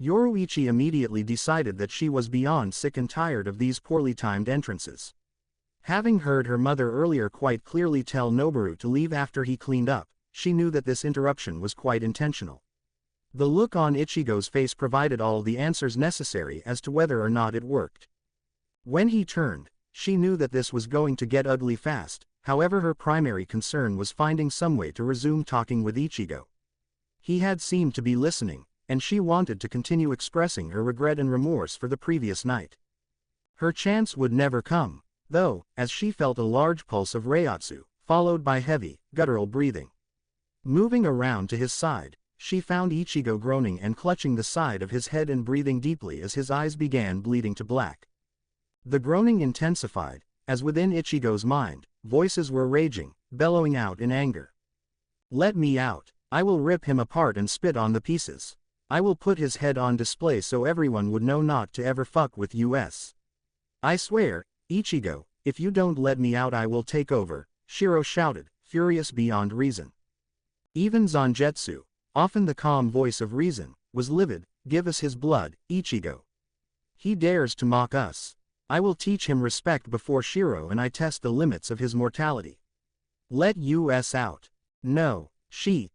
Yoruichi immediately decided that she was beyond sick and tired of these poorly timed entrances. Having heard her mother earlier quite clearly tell Noboru to leave after he cleaned up, she knew that this interruption was quite intentional. The look on Ichigo's face provided all the answers necessary as to whether or not it worked. When he turned, she knew that this was going to get ugly fast, however her primary concern was finding some way to resume talking with Ichigo. He had seemed to be listening, and she wanted to continue expressing her regret and remorse for the previous night. Her chance would never come, though, as she felt a large pulse of reiatsu, followed by heavy, guttural breathing. Moving around to his side, she found Ichigo groaning and clutching the side of his head and breathing deeply as his eyes began bleeding to black. The groaning intensified, as within Ichigo's mind, voices were raging, bellowing out in anger. "Let me out, I will rip him apart and spit on the pieces. I will put his head on display so everyone would know not to ever fuck with us. I swear, Ichigo, if you don't let me out I will take over," Shiro shouted, furious beyond reason. Even Zangetsu, often the calm voice of reason, was livid. "Give us his blood, Ichigo. He dares to mock us. I will teach him respect before Shiro and I test the limits of his mortality. Let us out." No, she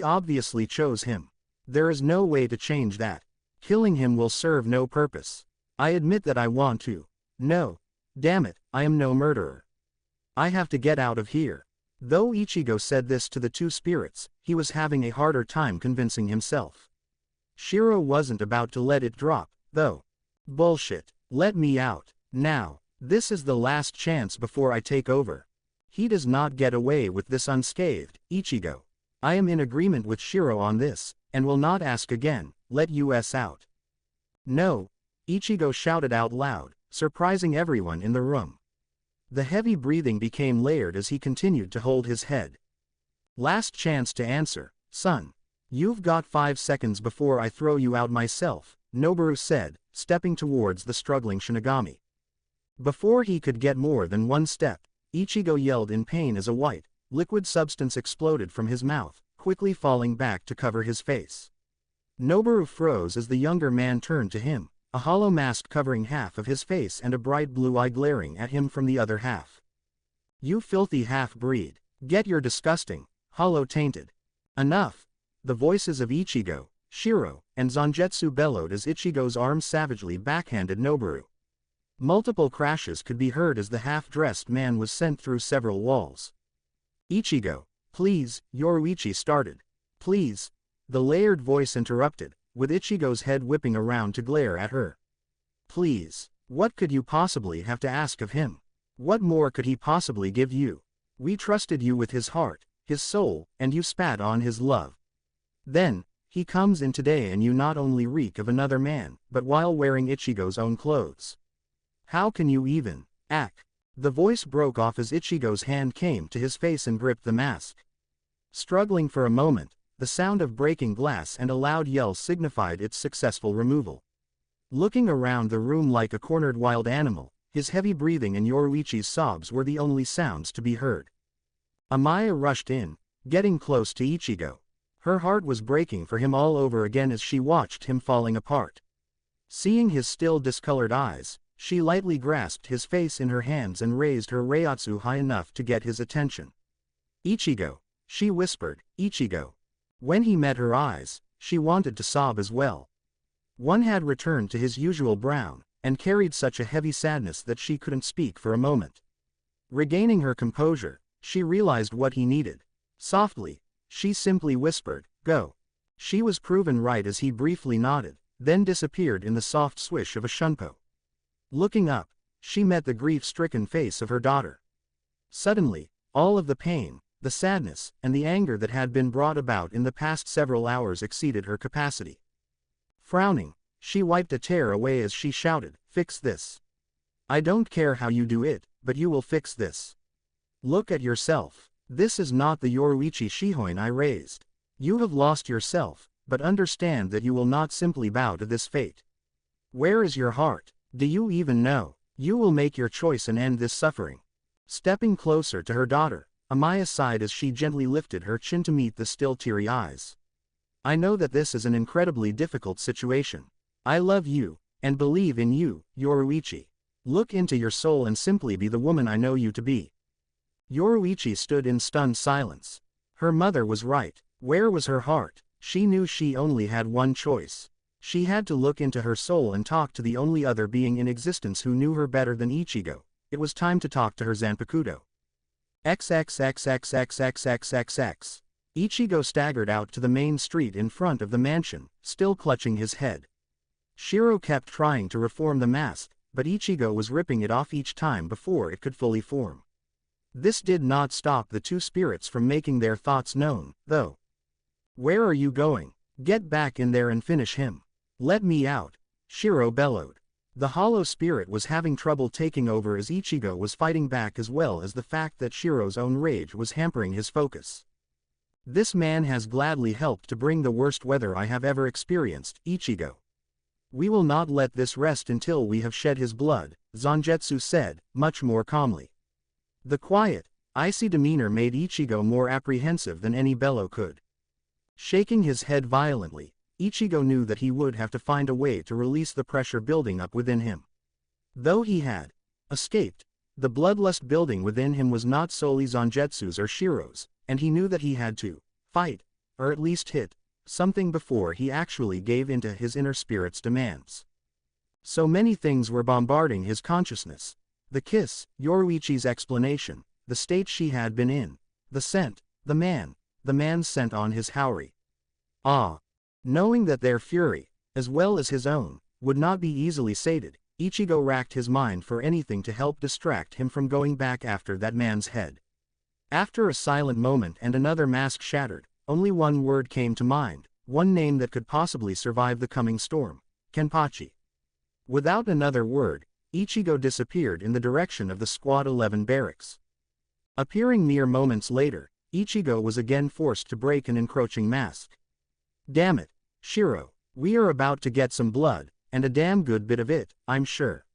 obviously chose him. There is no way to change that. Killing him will serve no purpose. I admit that I want to. No. Damn it, I am no murderer. I have to get out of here. Though Ichigo said this to the two spirits, he was having a harder time convincing himself. Shiro wasn't about to let it drop, though. Bullshit. Let me out, now. This is the last chance before I take over. He does not get away with this unscathed, Ichigo. I am in agreement with Shiro on this, and will not ask again. Let us out. No, Ichigo shouted out loud, surprising everyone in the room. The heavy breathing became layered as he continued to hold his head. "Last chance to answer, son. You've got 5 seconds before I throw you out myself," Noboru said, stepping towards the struggling Shinigami. Before he could get more than one step, Ichigo yelled in pain as a white, liquid substance exploded from his mouth, quickly falling back to cover his face. Noboru froze as the younger man turned to him, a hollow mask covering half of his face and a bright blue eye glaring at him from the other half. "You filthy half-breed, get your disgusting, hollow-tainted. Enough!" The voices of Ichigo, Shiro, and Zangetsu bellowed as Ichigo's arms savagely backhanded Noboru. Multiple crashes could be heard as the half-dressed man was sent through several walls. "Ichigo, please," Yoruichi started. "Please," the layered voice interrupted, with Ichigo's head whipping around to glare at her. "Please, what could you possibly have to ask of him? What more could he possibly give you? We trusted you with his heart, his soul, and you spat on his love. Then, he comes in today and you not only reek of another man, but while wearing Ichigo's own clothes. How can you even act? The voice broke off as Ichigo's hand came to his face and gripped the mask. Struggling for a moment, the sound of breaking glass and a loud yell signified its successful removal. Looking around the room like a cornered wild animal, his heavy breathing and Yoruichi's sobs were the only sounds to be heard. Amaya rushed in, getting close to Ichigo. Her heart was breaking for him all over again as she watched him falling apart. Seeing his still discolored eyes, she lightly grasped his face in her hands and raised her reiatsu high enough to get his attention. "Ichigo," she whispered, "Ichigo." When he met her eyes, she wanted to sob as well. One had returned to his usual brown, and carried such a heavy sadness that she couldn't speak for a moment. Regaining her composure, she realized what he needed. Softly, she simply whispered, "Go." She was proven right as he briefly nodded, then disappeared in the soft swish of a shunpo. Looking up, she met the grief-stricken face of her daughter. Suddenly, all of the pain, the sadness, and the anger that had been brought about in the past several hours exceeded her capacity. Frowning, she wiped a tear away as she shouted, "Fix this. I don't care how you do it, but you will fix this. Look at yourself. This is not the Yoruichi Shihoin I raised. You have lost yourself, but understand that you will not simply bow to this fate. Where is your heart? Do you even know? You will make your choice and end this suffering." Stepping closer to her daughter, Amaya sighed as she gently lifted her chin to meet the still teary eyes. "I know that this is an incredibly difficult situation. I love you, and believe in you, Yoruichi. Look into your soul and simply be the woman I know you to be." Yoruichi stood in stunned silence. Her mother was right. Where was her heart? She knew she only had one choice. She had to look into her soul and talk to the only other being in existence who knew her better than Ichigo. It was time to talk to her Zanpakuto. XXXXXXXXX. Ichigo staggered out to the main street in front of the mansion, still clutching his head. Shiro kept trying to reform the mask, but Ichigo was ripping it off each time before it could fully form. This did not stop the two spirits from making their thoughts known, though. "Where are you going? Get back in there and finish him. Let me out," Shiro bellowed. The hollow spirit was having trouble taking over as Ichigo was fighting back, as well as the fact that Shiro's own rage was hampering his focus. "This man has gladly helped to bring the worst weather I have ever experienced, Ichigo. We will not let this rest until we have shed his blood," Zangetsu said, much more calmly. The quiet, icy demeanor made Ichigo more apprehensive than any bellow could. Shaking his head violently, Ichigo knew that he would have to find a way to release the pressure building up within him. Though he had escaped, the bloodlust building within him was not solely Zangetsu's or Shiro's, and he knew that he had to fight, or at least hit, something before he actually gave in to his inner spirit's demands. So many things were bombarding his consciousness. The kiss, Yoruichi's explanation, the state she had been in, the scent, the man's scent on his haori. Knowing that their fury, as well as his own, would not be easily sated, Ichigo racked his mind for anything to help distract him from going back after that man's head. After a silent moment and another mask shattered, only one word came to mind, one name that could possibly survive the coming storm: Kenpachi. Without another word, Ichigo disappeared in the direction of the Squad 11 barracks. Appearing mere moments later, Ichigo was again forced to break an encroaching mask. "Damn it, Shiro, we are about to get some blood, and a damn good bit of it, I'm sure.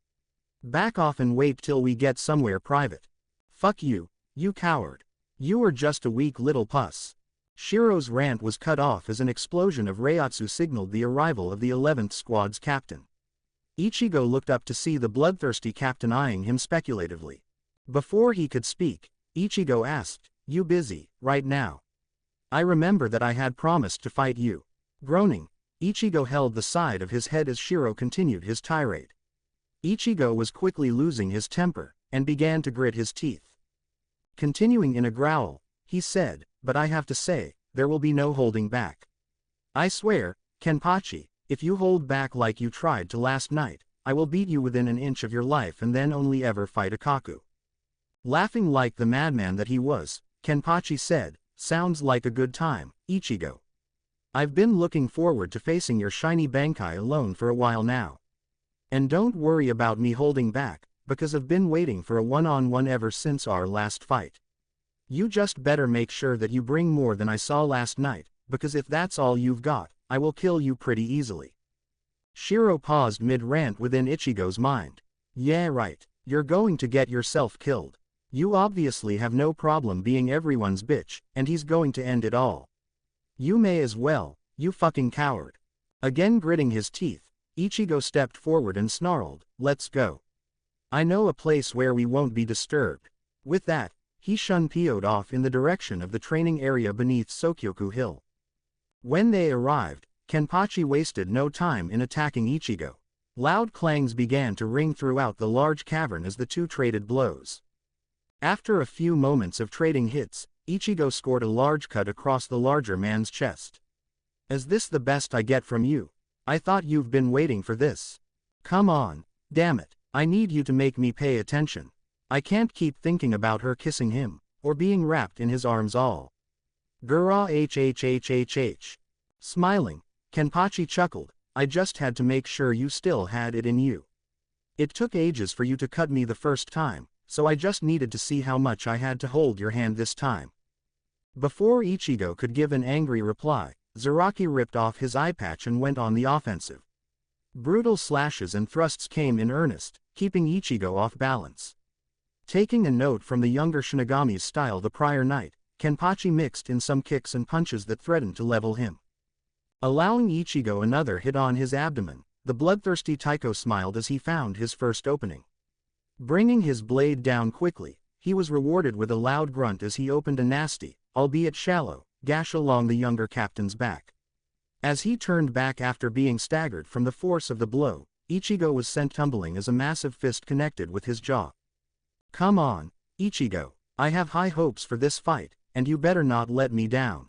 Back off and wait till we get somewhere private. Fuck you, you coward. You are just a weak little puss." Shiro's rant was cut off as an explosion of reiatsu signaled the arrival of the 11th Squad's captain. Ichigo looked up to see the bloodthirsty captain eyeing him speculatively. Before he could speak, Ichigo asked, "You busy, right now? I remember that I had promised to fight you." Groaning, Ichigo held the side of his head as Shiro continued his tirade. Ichigo was quickly losing his temper, and began to grit his teeth. Continuing in a growl, he said, "But I have to say, there will be no holding back. I swear, Kenpachi, if you hold back like you tried to last night, I will beat you within an inch of your life and then only ever fight Akaku." Laughing like the madman that he was, Kenpachi said, "Sounds like a good time, Ichigo. I've been looking forward to facing your shiny Bankai alone for a while now. And don't worry about me holding back, because I've been waiting for a one-on-one ever since our last fight. You just better make sure that you bring more than I saw last night, because if that's all you've got, I will kill you pretty easily." Shiro paused mid-rant within Ichigo's mind. Yeah right, you're going to get yourself killed. You obviously have no problem being everyone's bitch, and he's going to end it all. You may as well, you fucking coward. Again gritting his teeth, Ichigo stepped forward and snarled, "Let's go. I know a place where we won't be disturbed." With that, he shun-pioed off in the direction of the training area beneath Sokyoku Hill. When they arrived, Kenpachi wasted no time in attacking Ichigo. Loud clangs began to ring throughout the large cavern as the two traded blows. After a few moments of trading hits, Ichigo scored a large cut across the larger man's chest. "Is this the best I get from you? I thought you've been waiting for this. Come on, damn it, I need you to make me pay attention. I can't keep thinking about her kissing him, or being wrapped in his arms all." Gura hhhhh. Smiling, Kenpachi chuckled, "I just had to make sure you still had it in you. It took ages for you to cut me the first time, so I just needed to see how much I had to hold your hand this time." Before Ichigo could give an angry reply, Zaraki ripped off his eye patch and went on the offensive. Brutal slashes and thrusts came in earnest, keeping Ichigo off balance. Taking a note from the younger Shinigami's style the prior night, Kenpachi mixed in some kicks and punches that threatened to level him. Allowing Ichigo another hit on his abdomen, the bloodthirsty Taiko smiled as he found his first opening. Bringing his blade down quickly, he was rewarded with a loud grunt as he opened a nasty, albeit shallow, gash along the younger captain's back. As he turned back after being staggered from the force of the blow, Ichigo was sent tumbling as a massive fist connected with his jaw. "Come on, Ichigo, I have high hopes for this fight, and you better not let me down.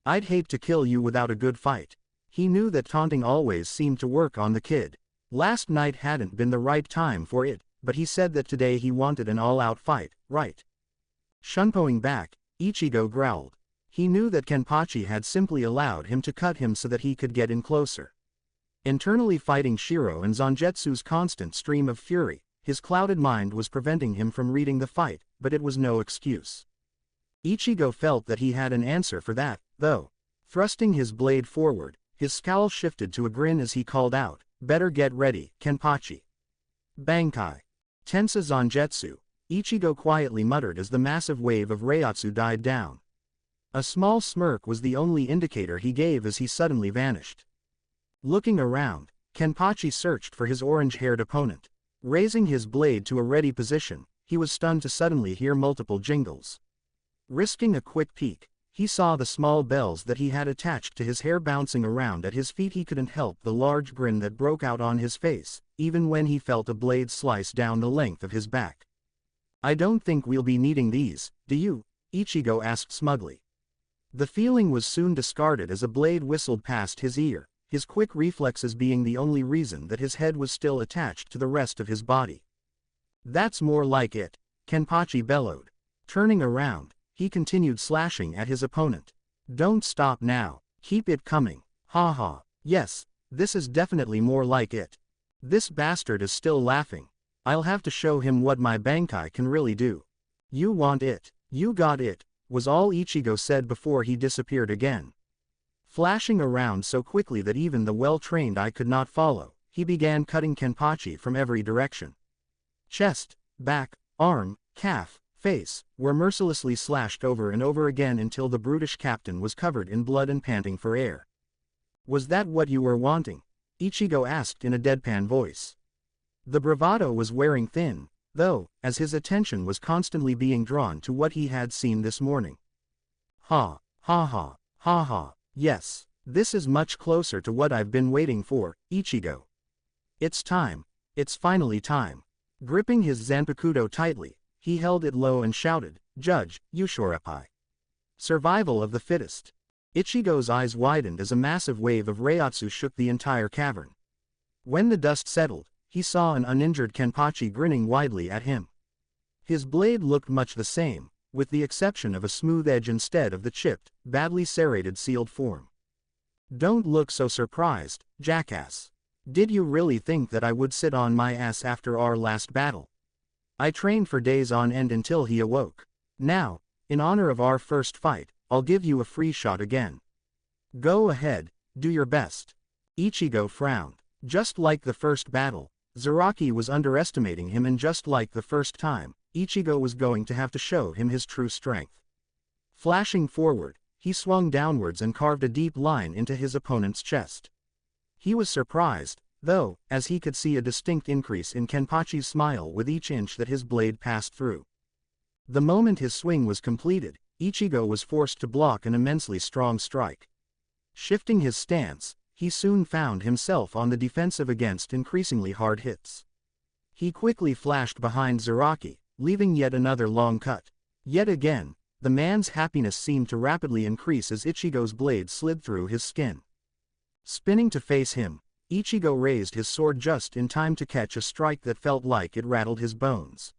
I'd hate to kill you without a good fight." He knew that taunting always seemed to work on the kid. Last night hadn't been the right time for it, but he said that today he wanted an all-out fight, right? Shunpoing back, Ichigo growled. He knew that Kenpachi had simply allowed him to cut him so that he could get in closer. Internally fighting Shiro and Zangetsu's constant stream of fury, his clouded mind was preventing him from reading the fight, but it was no excuse. Ichigo felt that he had an answer for that, though. Thrusting his blade forward, his scowl shifted to a grin as he called out, "Better get ready, Kenpachi." Bankai. Tensa Zangetsu, Ichigo quietly muttered as the massive wave of Reiatsu died down. A small smirk was the only indicator he gave as he suddenly vanished. Looking around, Kenpachi searched for his orange-haired opponent. Raising his blade to a ready position, he was stunned to suddenly hear multiple jingles. Risking a quick peek, he saw the small bells that he had attached to his hair bouncing around at his feet. He couldn't help the large grin that broke out on his face, even when he felt a blade slice down the length of his back. "I don't think we'll be needing these, do you?" Ichigo asked smugly. The feeling was soon discarded as a blade whistled past his ear, his quick reflexes being the only reason that his head was still attached to the rest of his body. "That's more like it," Kenpachi bellowed. Turning around, he continued slashing at his opponent. "Don't stop now, keep it coming, ha ha, yes, this is definitely more like it. This bastard is still laughing. I'll have to show him what my Bankai can really do." "You want it, you got it," was all Ichigo said before he disappeared again. Flashing around so quickly that even the well-trained eye could not follow, he began cutting Kenpachi from every direction. Chest, back, arm, calf, face, were mercilessly slashed over and over again until the brutish captain was covered in blood and panting for air. "Was that what you were wanting?" Ichigo asked in a deadpan voice. The bravado was wearing thin, though, as his attention was constantly being drawn to what he had seen this morning. Ha, ha ha, ha ha, yes, this is much closer to what I've been waiting for, Ichigo. It's time, it's finally time. Gripping his Zanpakuto tightly, he held it low and shouted, "Judge, Yushorepai. Survival of the fittest." Ichigo's eyes widened as a massive wave of Reiatsu shook the entire cavern. When the dust settled, he saw an uninjured Kenpachi grinning widely at him. His blade looked much the same, with the exception of a smooth edge instead of the chipped, badly serrated sealed form. Don't look so surprised, jackass. Did you really think that I would sit on my ass after our last battle? I trained for days on end until he awoke. Now, in honor of our first fight, I'll give you a free shot again. Go ahead, do your best. Ichigo frowned. Just like the first battle, Zaraki was underestimating him, and just like the first time, Ichigo was going to have to show him his true strength. Flashing forward, he swung downwards and carved a deep line into his opponent's chest. He was surprised, though, as he could see a distinct increase in Kenpachi's smile with each inch that his blade passed through. The moment his swing was completed, Ichigo was forced to block an immensely strong strike. Shifting his stance, he soon found himself on the defensive against increasingly hard hits. He quickly flashed behind Zaraki, leaving yet another long cut. Yet again, the man's happiness seemed to rapidly increase as Ichigo's blade slid through his skin. Spinning to face him, Ichigo raised his sword just in time to catch a strike that felt like it rattled his bones.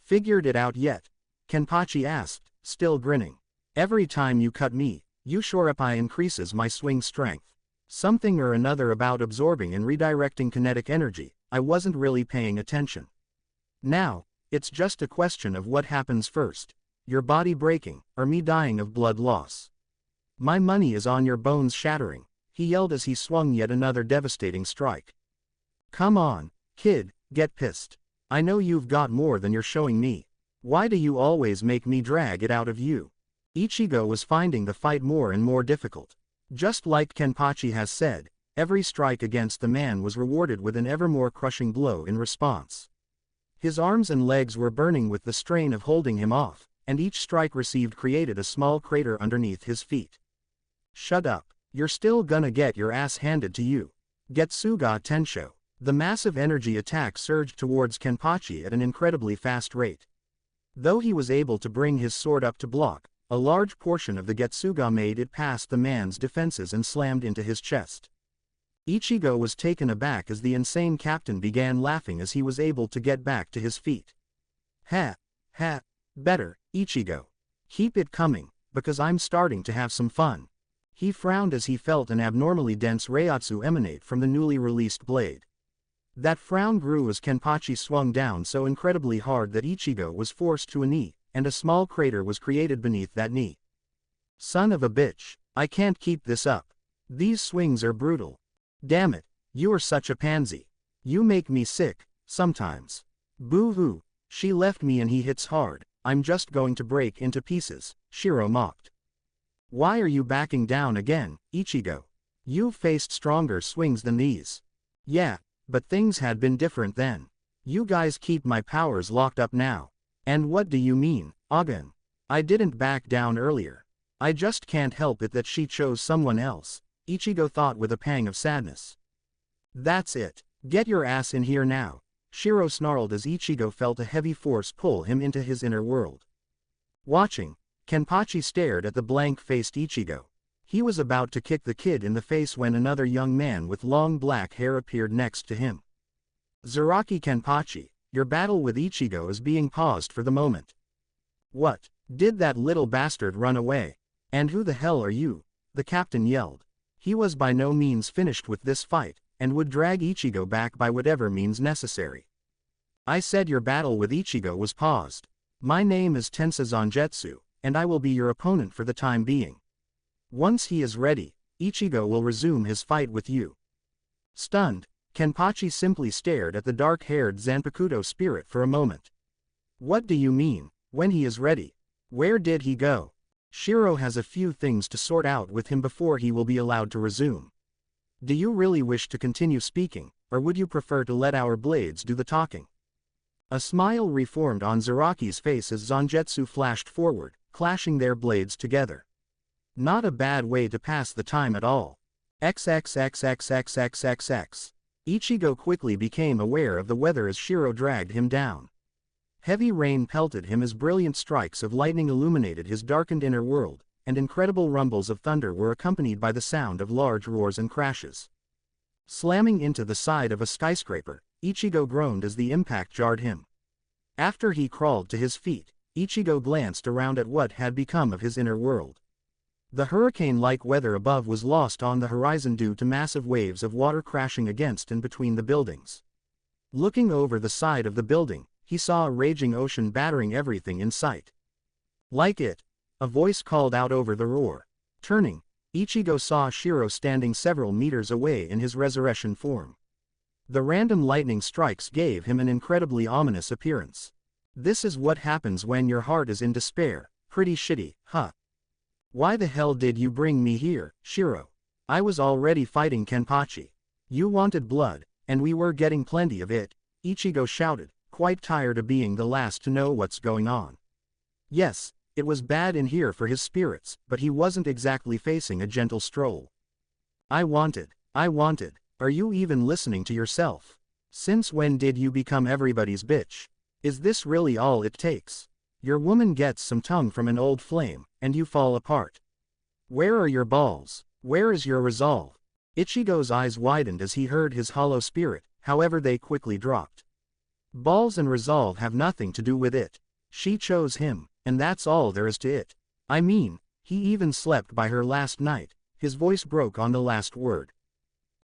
Figured it out yet? Kenpachi asked, still grinning. Every time you cut me, you shore up increases my swing strength. Something or another about absorbing and redirecting kinetic energy, I wasn't really paying attention. Now, it's just a question of what happens first, your body breaking, or me dying of blood loss. My money is on your bones shattering, he yelled as he swung yet another devastating strike. Come on, kid, get pissed. I know you've got more than you're showing me. Why do you always make me drag it out of you? Ichigo was finding the fight more and more difficult. Just like Kenpachi has said, every strike against the man was rewarded with an ever more crushing blow in response. His arms and legs were burning with the strain of holding him off, and each strike received created a small crater underneath his feet. Shut up, you're still gonna get your ass handed to you. Getsuga Tensho. The massive energy attack surged towards Kenpachi at an incredibly fast rate. Though he was able to bring his sword up to block, a large portion of the Getsuga made it past the man's defenses and slammed into his chest. Ichigo was taken aback as the insane captain began laughing as he was able to get back to his feet. Ha, better, Ichigo. Keep it coming, because I'm starting to have some fun. He frowned as he felt an abnormally dense reiatsu emanate from the newly released blade. That frown grew as Kenpachi swung down so incredibly hard that Ichigo was forced to a knee, and a small crater was created beneath that knee. Son of a bitch, I can't keep this up. These swings are brutal. Damn it, you are such a pansy. You make me sick, sometimes. Boo-hoo, she left me and he hits hard, I'm just going to break into pieces, Shiro mocked. Why are you backing down again, Ichigo? You've faced stronger swings than these. Yeah, but things had been different then. You guys keep my powers locked up now. And what do you mean, Agen? I didn't back down earlier. I just can't help it that she chose someone else, Ichigo thought with a pang of sadness. That's it. Get your ass in here now, Shiro snarled as Ichigo felt a heavy force pull him into his inner world. Watching, Kenpachi stared at the blank-faced Ichigo. He was about to kick the kid in the face when another young man with long black hair appeared next to him. Zaraki Kenpachi, your battle with Ichigo is being paused for the moment. What? Did that little bastard run away? And who the hell are you? The captain yelled. He was by no means finished with this fight, and would drag Ichigo back by whatever means necessary. I said your battle with Ichigo was paused. My name is Tensa Zangetsu, and I will be your opponent for the time being. Once he is ready, Ichigo will resume his fight with you. Stunned, Kenpachi simply stared at the dark-haired Zanpakuto spirit for a moment. What do you mean, when he is ready? Where did he go? Shiro has a few things to sort out with him before he will be allowed to resume. Do you really wish to continue speaking, or would you prefer to let our blades do the talking? A smile reformed on Zaraki's face as Zangetsu flashed forward, clashing their blades together. Not a bad way to pass the time at all. XXXXXXXX. Ichigo quickly became aware of the weather as Shiro dragged him down. Heavy rain pelted him as brilliant strikes of lightning illuminated his darkened inner world, and incredible rumbles of thunder were accompanied by the sound of large roars and crashes. Slamming into the side of a skyscraper, Ichigo groaned as the impact jarred him. After he crawled to his feet, Ichigo glanced around at what had become of his inner world. The hurricane-like weather above was lost on the horizon due to massive waves of water crashing against and between the buildings. Looking over the side of the building, he saw a raging ocean battering everything in sight. Like it, a voice called out over the roar. Turning, Ichigo saw Shiro standing several meters away in his resurrection form. The random lightning strikes gave him an incredibly ominous appearance. This is what happens when your heart is in despair. Pretty shitty, huh? Why the hell did you bring me here, Shiro? I was already fighting Kenpachi. You wanted blood, and we were getting plenty of it, Ichigo shouted, quite tired of being the last to know what's going on. Yes, it was bad in here for his spirits, but he wasn't exactly facing a gentle stroll. I wanted. Are you even listening to yourself? Since when did you become everybody's bitch? Is this really all it takes? Your woman gets some tongue from an old flame, and you fall apart. Where are your balls? Where is your resolve? Ichigo's eyes widened as he heard his hollow spirit, however they quickly dropped. Balls and resolve have nothing to do with it. She chose him, and that's all there is to it. I mean, he even slept by her last night. His voice broke on the last word.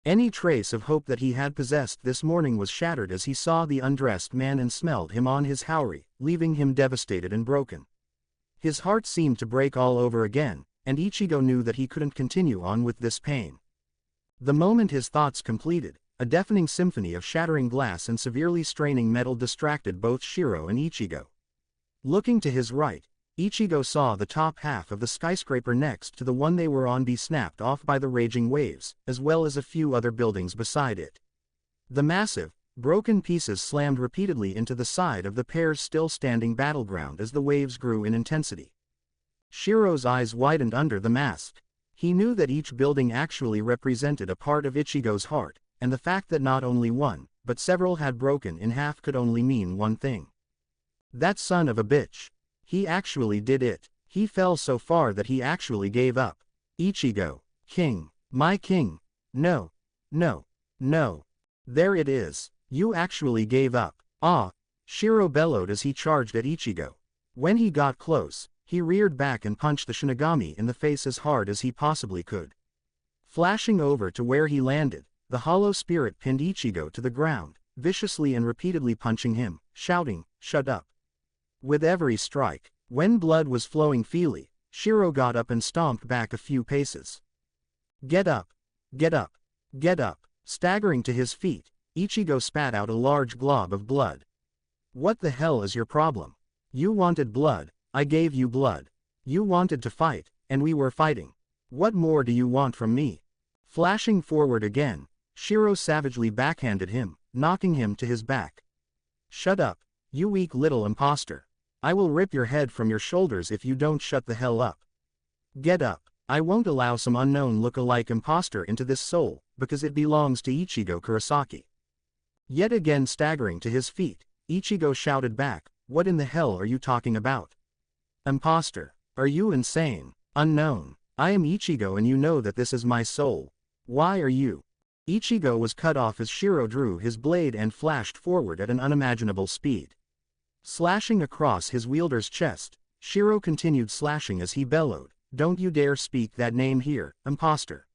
Any trace of hope that he had possessed this morning was shattered as he saw the undressed man and smelled him on his haori, leaving him devastated and broken. His heart seemed to break all over again, and Ichigo knew that he couldn't continue on with this pain. The moment his thoughts completed, a deafening symphony of shattering glass and severely straining metal distracted both Shiro and Ichigo. Looking to his right, Ichigo saw the top half of the skyscraper next to the one they were on be snapped off by the raging waves, as well as a few other buildings beside it. The massive, broken pieces slammed repeatedly into the side of the pair's still-standing battleground as the waves grew in intensity. Shiro's eyes widened under the mask. He knew that each building actually represented a part of Ichigo's heart, and the fact that not only one, but several had broken in half could only mean one thing. That son of a bitch. He actually did it. He fell so far that he actually gave up. Ichigo. King. My king. No. No. No. There it is. You actually gave up. Ah! Shiro bellowed as he charged at Ichigo. When he got close, he reared back and punched the Shinigami in the face as hard as he possibly could. Flashing over to where he landed, the hollow spirit pinned Ichigo to the ground, viciously and repeatedly punching him, shouting, "Shut up." With every strike, when blood was flowing freely, Shiro got up and stomped back a few paces. Get up! Get up! Get up! Staggering to his feet, Ichigo spat out a large glob of blood. What the hell is your problem? You wanted blood, I gave you blood. You wanted to fight, and we were fighting. What more do you want from me? Flashing forward again, Shiro savagely backhanded him, knocking him to his back. Shut up, you weak little imposter. I will rip your head from your shoulders if you don't shut the hell up. Get up. I won't allow some unknown look-alike imposter into this soul, because it belongs to Ichigo Kurosaki. Yet again staggering to his feet, Ichigo shouted back, what in the hell are you talking about? Imposter. Are you insane? Unknown. I am Ichigo and you know that this is my soul. Why are you? Ichigo was cut off as Shiro drew his blade and flashed forward at an unimaginable speed. Slashing across his wielder's chest, Shiro continued slashing as he bellowed, don't you dare speak that name here, imposter.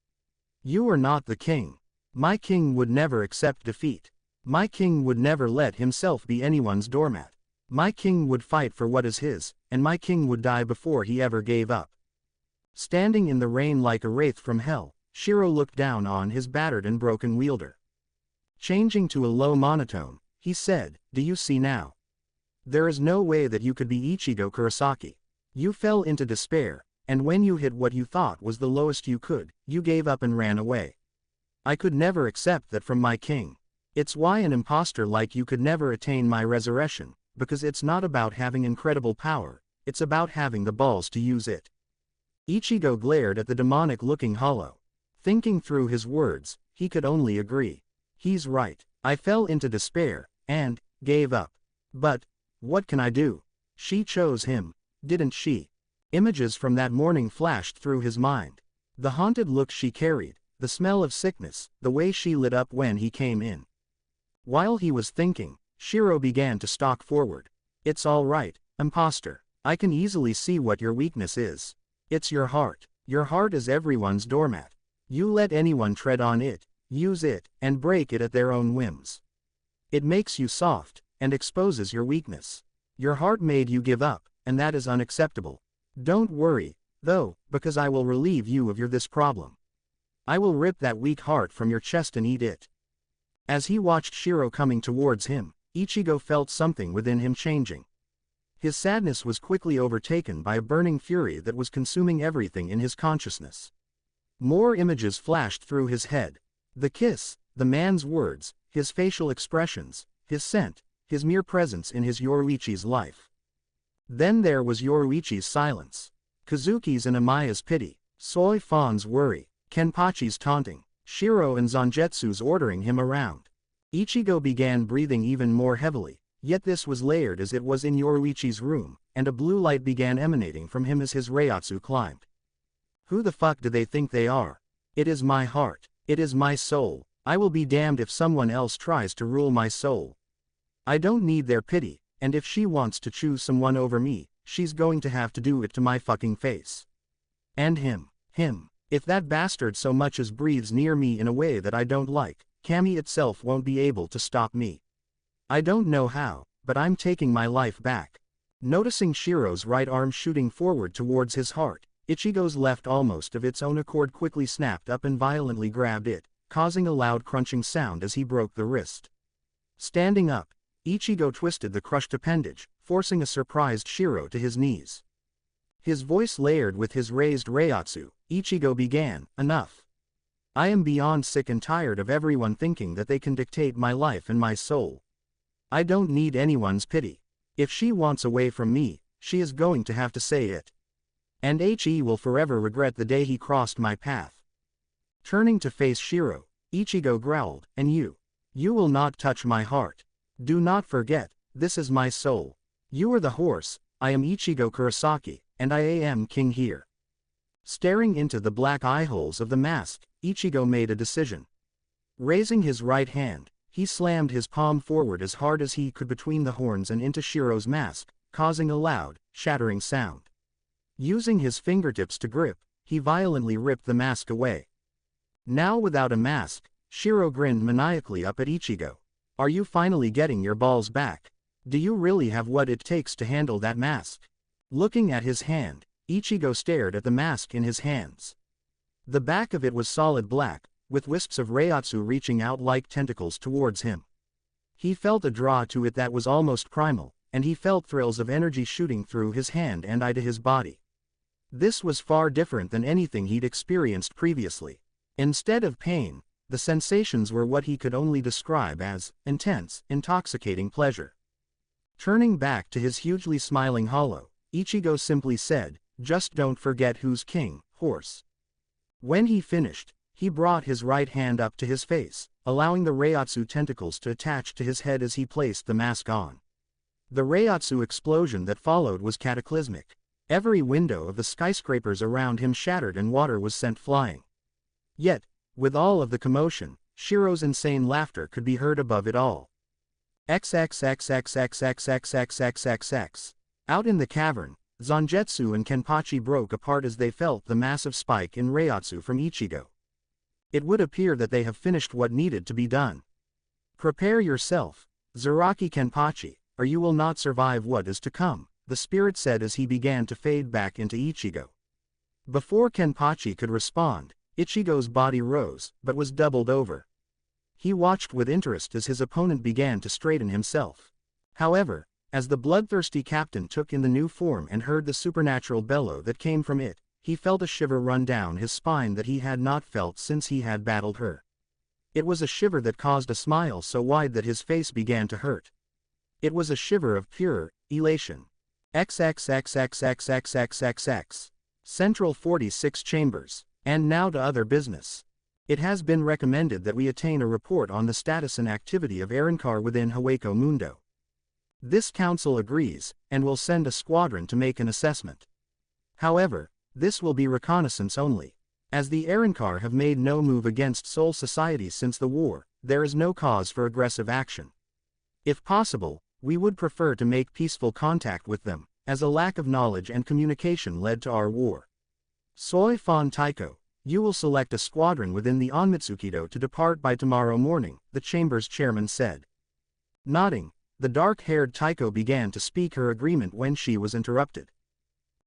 You are not the king. My king would never accept defeat. My king would never let himself be anyone's doormat. My king would fight for what is his, and my king would die before he ever gave up. Standing in the rain like a wraith from hell, Shiro looked down on his battered and broken wielder. Changing to a low monotone, he said, do you see now? There is no way that you could be Ichigo Kurosaki. You fell into despair, and when you hit what you thought was the lowest you could, you gave up and ran away. I could never accept that from my king. It's why an imposter like you could never attain my resurrection, because it's not about having incredible power, it's about having the balls to use it. Ichigo glared at the demonic-looking hollow. Thinking through his words, he could only agree. He's right. I fell into despair, and gave up. But what can I do? She chose him, didn't she? Images from that morning flashed through his mind. The haunted look she carried, the smell of sickness, the way she lit up when he came in. While he was thinking, Shiro began to stalk forward. It's all right, imposter. I can easily see what your weakness is. It's your heart. Your heart is everyone's doormat. You let anyone tread on it, use it, and break it at their own whims. It makes you soft, and exposes your weakness. Your heart made you give up, and that is unacceptable. Don't worry, though, because I will relieve you of this problem. I will rip that weak heart from your chest and eat it. As he watched Shiro coming towards him, Ichigo felt something within him changing. His sadness was quickly overtaken by a burning fury that was consuming everything in his consciousness. More images flashed through his head. The kiss, the man's words, his facial expressions, his scent, his mere presence in his Yoruichi's life. Then there was Yoruichi's silence. Kazuki's and Amaya's pity, Soi Fon's worry, Kenpachi's taunting, Shiro and Zangetsu's ordering him around. Ichigo began breathing even more heavily, yet this was layered as it was in Yoruichi's room, and a blue light began emanating from him as his Reiatsu climbed. Who the fuck do they think they are? It is my heart. It is my soul. I will be damned if someone else tries to rule my soul. I don't need their pity, and if she wants to choose someone over me, she's going to have to do it to my fucking face. And him. If that bastard so much as breathes near me in a way that I don't like, Kami itself won't be able to stop me. I don't know how, but I'm taking my life back. Noticing Shiro's right arm shooting forward towards his heart, Ichigo's left almost of its own accord quickly snapped up and violently grabbed it, causing a loud crunching sound as he broke the wrist. Standing up, Ichigo twisted the crushed appendage, forcing a surprised Shiro to his knees. His voice layered with his raised Reiatsu, Ichigo began, "Enough. I am beyond sick and tired of everyone thinking that they can dictate my life and my soul. I don't need anyone's pity. If she wants away from me, she is going to have to say it. And he will forever regret the day he crossed my path." Turning to face Shiro, Ichigo growled, "And you will not touch my heart. Do not forget, this is my soul. You are the horse, I am Ichigo Kurosaki, and I am king here." Staring into the black eyeholes of the mask, Ichigo made a decision. Raising his right hand, he slammed his palm forward as hard as he could between the horns and into Shiro's mask, causing a loud, shattering sound. Using his fingertips to grip, he violently ripped the mask away. Now without a mask, Shiro grinned maniacally up at Ichigo. "Are you finally getting your balls back? Do you really have what it takes to handle that mask?" Looking at his hand, Ichigo stared at the mask in his hands. The back of it was solid black, with wisps of Reiatsu reaching out like tentacles towards him. He felt a draw to it that was almost primal, and he felt thrills of energy shooting through his hand and eye to his body. This was far different than anything he'd experienced previously. Instead of pain, the sensations were what he could only describe as intense, intoxicating pleasure. Turning back to his hugely smiling hollow, Ichigo simply said, "Just don't forget who's king, horse." When he finished, he brought his right hand up to his face, allowing the Reiatsu tentacles to attach to his head as he placed the mask on. The Reiatsu explosion that followed was cataclysmic. Every window of the skyscrapers around him shattered and water was sent flying. Yet, with all of the commotion, Shiro's insane laughter could be heard above it all. XXXXXXXXXXXX. Out in the cavern, Zangetsu and Kenpachi broke apart as they felt the massive spike in Reiatsu from Ichigo. It would appear that they have finished what needed to be done. "Prepare yourself, Zaraki Kenpachi, or you will not survive what is to come," the spirit said as he began to fade back into Ichigo. Before Kenpachi could respond, Ichigo's body rose, but was doubled over. He watched with interest as his opponent began to straighten himself. However, as the bloodthirsty captain took in the new form and heard the supernatural bellow that came from it, he felt a shiver run down his spine that he had not felt since he had battled her. It was a shiver that caused a smile so wide that his face began to hurt. It was a shiver of pure elation. XXXXXXXXX. Central 46 Chambers. And now to other business. It has been recommended that we attain a report on the status and activity of Arrancar within Hueco Mundo. This council agrees, and will send a squadron to make an assessment. However, this will be reconnaissance only. As the Arrancar have made no move against Soul Society since the war, there is no cause for aggressive action. If possible, We would prefer to make peaceful contact with them, as a lack of knowledge and communication led to our war. Soi Fon Taiko, you will select a squadron within the Onmitsukido to depart by tomorrow morning, the chamber's chairman said. Nodding, the dark-haired Taiko began to speak her agreement when she was interrupted.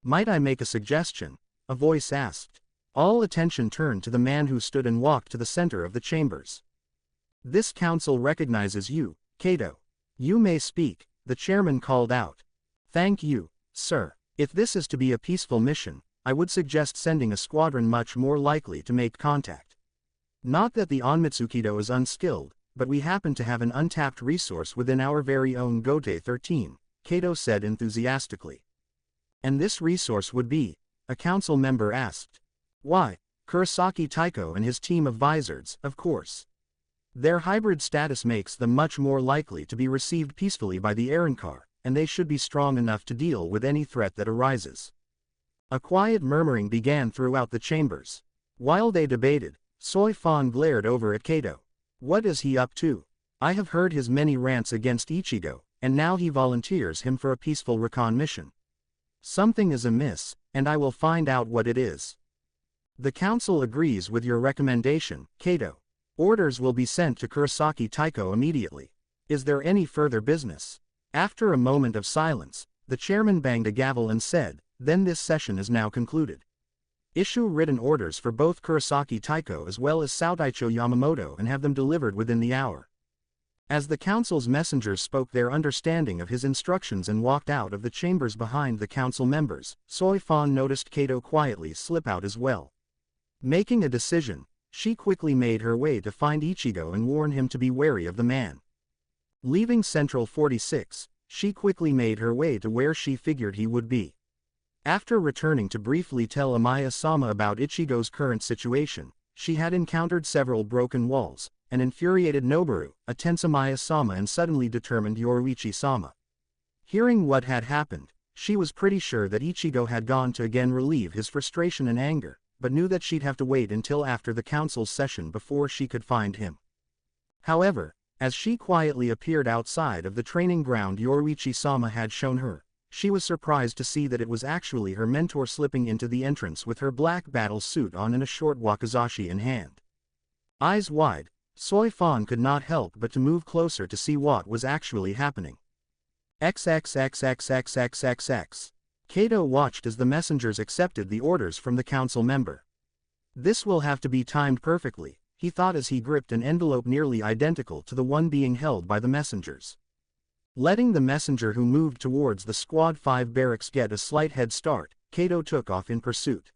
Might I make a suggestion? A voice asked. All attention turned to the man who stood and walked to the center of the chambers. This council recognizes you, Kato. You may speak, the chairman called out. Thank you, sir. If this is to be a peaceful mission, I would suggest sending a squadron much more likely to make contact. Not that the Onmitsukido is unskilled, but we happen to have an untapped resource within our very own Gote 13, Kato said enthusiastically. And this resource would be? A council member asked. Why, Kurosaki Taiko and his team of vizards, of course. Their hybrid status makes them much more likely to be received peacefully by the Arrancar, and they should be strong enough to deal with any threat that arises. A quiet murmuring began throughout the chambers. While they debated, Soi Fon glared over at Kato. What is he up to? I have heard his many rants against Ichigo, and now he volunteers him for a peaceful recon mission. Something is amiss, and I will find out what it is. The council agrees with your recommendation, Kato. Orders will be sent to Kurosaki Taiko immediately. Is there any further business? After a moment of silence, the chairman banged a gavel and said, then this session is now concluded. Issue written orders for both Kurosaki Taiko as well as Saodaicho Yamamoto and have them delivered within the hour. As the council's messengers spoke their understanding of his instructions and walked out of the chambers behind the council members, Soi Fon noticed Kato quietly slip out as well. Making a decision, she quickly made her way to find Ichigo and warn him to be wary of the man. Leaving Central 46, she quickly made her way to where she figured he would be. After returning to briefly tell Amaya-sama about Ichigo's current situation, she had encountered several broken walls, an infuriated Noboru, a tense Amaya-sama and suddenly determined Yoruichi-sama. Hearing what had happened, she was pretty sure that Ichigo had gone to again relieve his frustration and anger, but knew that she'd have to wait until after the council's session before she could find him. However, as she quietly appeared outside of the training ground Yoruichi-sama had shown her, she was surprised to see that it was actually her mentor slipping into the entrance with her black battle suit on and a short wakizashi in hand. Eyes wide, Soi Fon could not help but to move closer to see what was actually happening. XXXXXXXX. Kato watched as the messengers accepted the orders from the council member. This will have to be timed perfectly, he thought as he gripped an envelope nearly identical to the one being held by the messengers. Letting the messenger who moved towards the Squad 5 barracks get a slight head start, Kato took off in pursuit.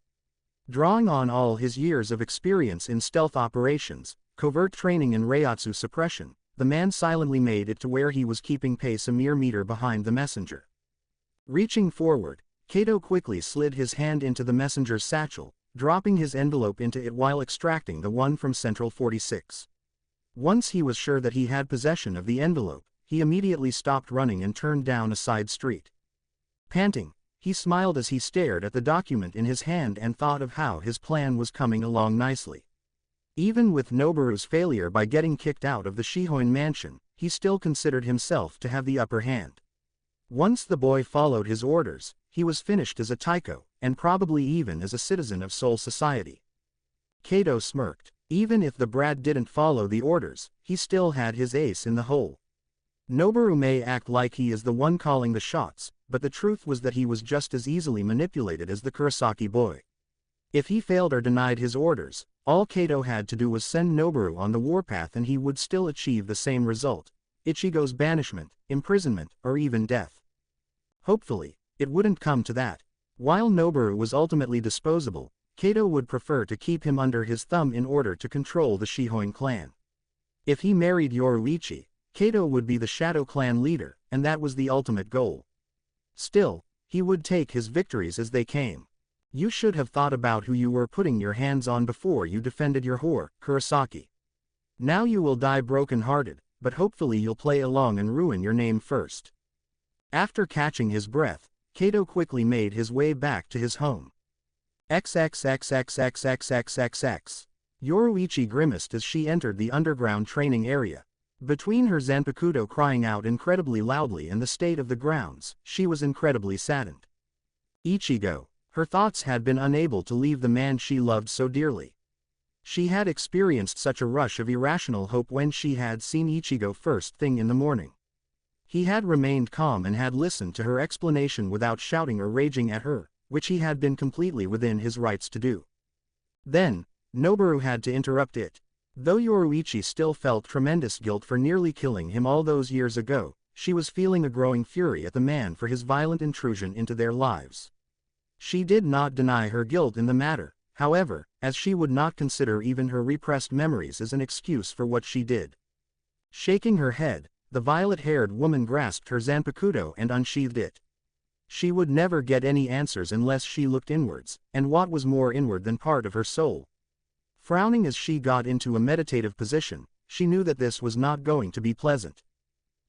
Drawing on all his years of experience in stealth operations, covert training and Reiatsu suppression, the man silently made it to where he was keeping pace a mere meter behind the messenger. Reaching forward, Kato quickly slid his hand into the messenger's satchel, dropping his envelope into it while extracting the one from Central 46. Once he was sure that he had possession of the envelope, he immediately stopped running and turned down a side street. Panting, he smiled as he stared at the document in his hand and thought of how his plan was coming along nicely. Even with Noboru's failure by getting kicked out of the Shihoin mansion, he still considered himself to have the upper hand. Once the boy followed his orders, he was finished as a Taiko, and probably even as a citizen of Soul Society. Kato smirked. Even if the brat didn't follow the orders, he still had his ace in the hole. Noboru may act like he is the one calling the shots, but the truth was that he was just as easily manipulated as the Kurosaki boy. If he failed or denied his orders, all Kato had to do was send Noboru on the warpath and he would still achieve the same result: Ichigo's banishment, imprisonment, or even death. Hopefully, it wouldn't come to that. While Noboru was ultimately disposable, Kato would prefer to keep him under his thumb in order to control the Shihoin clan. If he married Yoruichi, Kato would be the Shadow Clan leader, and that was the ultimate goal. Still, he would take his victories as they came. You should have thought about who you were putting your hands on before you defended your whore, Kurosaki. Now you will die broken-hearted, but hopefully you'll play along and ruin your name first. After catching his breath, Kato quickly made his way back to his home. XXXXXXXXX. Yoruichi grimaced as she entered the underground training area. Between her Zanpakuto crying out incredibly loudly and the state of the grounds, she was incredibly saddened. Ichigo. Her thoughts had been unable to leave the man she loved so dearly. She had experienced such a rush of irrational hope when she had seen Ichigo first thing in the morning. He had remained calm and had listened to her explanation without shouting or raging at her, which he had been completely within his rights to do. Then, Noboru had to interrupt it. Though Yoruichi still felt tremendous guilt for nearly killing him all those years ago, she was feeling a growing fury at the man for his violent intrusion into their lives. She did not deny her guilt in the matter, however, as she would not consider even her repressed memories as an excuse for what she did. Shaking her head, the violet-haired woman grasped her Zanpakuto and unsheathed it. She would never get any answers unless she looked inwards, and what was more inward than part of her soul? Frowning as she got into a meditative position, she knew that this was not going to be pleasant.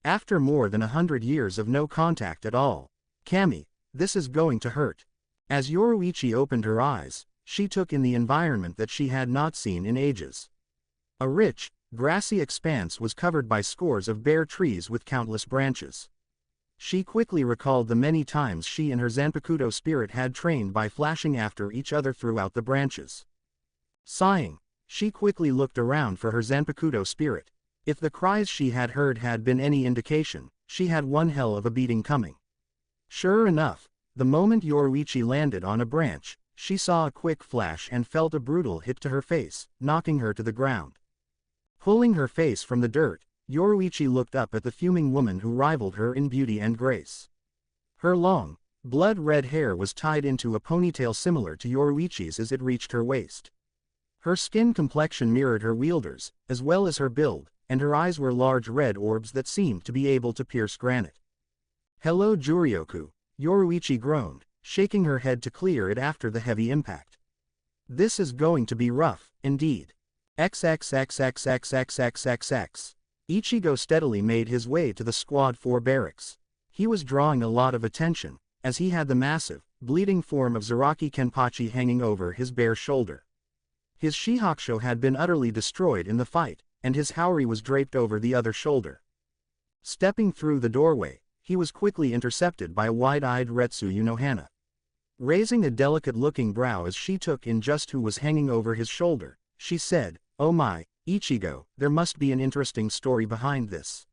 After more than 100 years of no contact at all, Kami, this is going to hurt. As Yoruichi opened her eyes, she took in the environment that she had not seen in ages. A rich, grassy expanse was covered by scores of bare trees with countless branches. She quickly recalled the many times she and her Zanpakuto spirit had trained by flashing after each other throughout the branches. Sighing, she quickly looked around for her Zanpakuto spirit. If the cries she had heard had been any indication, she had one hell of a beating coming. Sure enough, the moment Yoruichi landed on a branch, she saw a quick flash and felt a brutal hit to her face, knocking her to the ground. Pulling her face from the dirt, Yoruichi looked up at the fuming woman who rivaled her in beauty and grace. Her long, blood-red hair was tied into a ponytail similar to Yoruichi's as it reached her waist. Her skin complexion mirrored her wielder's, as well as her build, and her eyes were large red orbs that seemed to be able to pierce granite. "Hello Jurioku," Yoruichi groaned, shaking her head to clear it after the heavy impact. "This is going to be rough, indeed." XXXXXXXXX. Ichigo steadily made his way to the Squad 4 barracks. He was drawing a lot of attention, as he had the massive, bleeding form of Zaraki Kenpachi hanging over his bare shoulder. His Shihakusho had been utterly destroyed in the fight, and his Haori was draped over the other shoulder. Stepping through the doorway, he was quickly intercepted by a wide-eyed Retsu Unohana. Raising a delicate-looking brow as she took in just who was hanging over his shoulder, she said, "Oh my, Ichigo, there must be an interesting story behind this."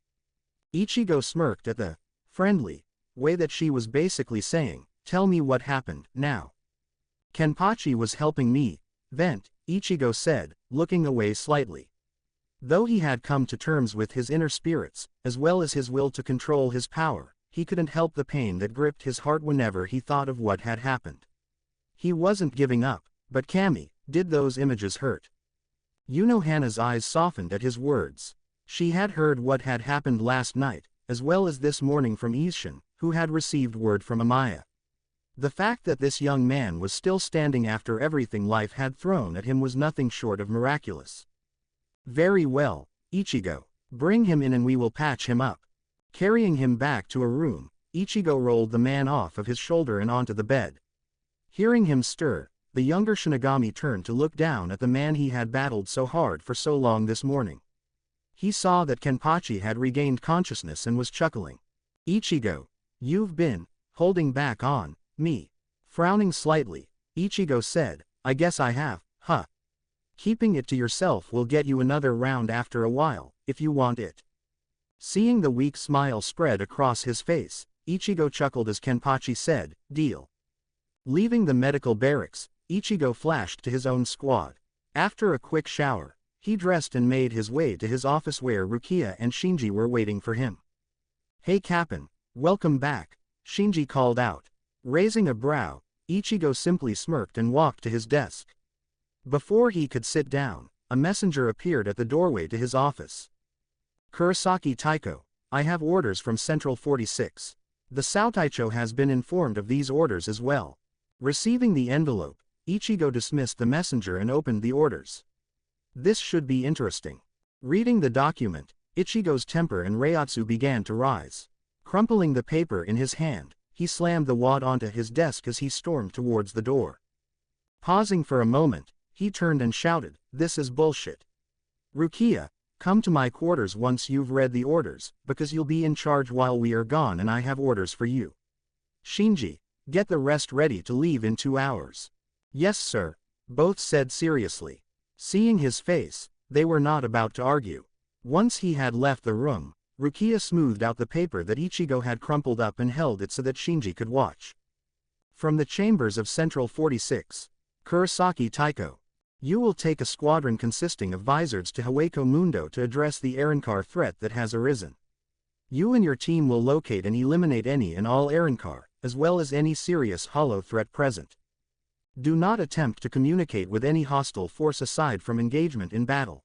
Ichigo smirked at the friendly way that she was basically saying, "Tell me what happened, now." "Kenpachi was helping me vent," Ichigo said, looking away slightly. Though he had come to terms with his inner spirits, as well as his will to control his power, he couldn't help the pain that gripped his heart whenever he thought of what had happened. He wasn't giving up, but Kami, did those images hurt? Unohana's eyes softened at his words. She had heard what had happened last night, as well as this morning from Isshin, who had received word from Amaya. The fact that this young man was still standing after everything life had thrown at him was nothing short of miraculous. "Very well, Ichigo. Bring him in and we will patch him up." Carrying him back to a room, Ichigo rolled the man off of his shoulder and onto the bed. Hearing him stir, the younger Shinigami turned to look down at the man he had battled so hard for so long this morning. He saw that Kenpachi had regained consciousness and was chuckling. "Ichigo, you've been holding back on me." Frowning slightly, Ichigo said, "I guess I have, huh? Keeping it to yourself will get you another round after a while, if you want it." Seeing the weak smile spread across his face, Ichigo chuckled as Kenpachi said, "Deal." Leaving the medical barracks, Ichigo flashed to his own squad. After a quick shower, he dressed and made his way to his office where Rukia and Shinji were waiting for him. "Hey Cap'n, welcome back," Shinji called out. Raising a brow, Ichigo simply smirked and walked to his desk. Before he could sit down, a messenger appeared at the doorway to his office. "Kurosaki Taiko, I have orders from Central 46. The Saotaicho has been informed of these orders as well." Receiving the envelope, Ichigo dismissed the messenger and opened the orders. This should be interesting. Reading the document, Ichigo's temper and Reiatsu began to rise. Crumpling the paper in his hand, he slammed the wad onto his desk as he stormed towards the door. Pausing for a moment, he turned and shouted, "This is bullshit. Rukia, Come to my quarters once you've read the orders, because you'll be in charge while we are gone and I have orders for you. Shinji, get the rest ready to leave in 2 hours. Yes sir, both said seriously. Seeing his face, they were not about to argue. Once he had left the room, Rukia smoothed out the paper that Ichigo had crumpled up and held it so that Shinji could watch. From the chambers of Central 46, Kurosaki Taiko. You will take a squadron consisting of Vizards to Hueco Mundo to address the Arrancar threat that has arisen. You and your team will locate and eliminate any and all Arrancar, as well as any serious hollow threat present. Do not attempt to communicate with any hostile force aside from engagement in battle.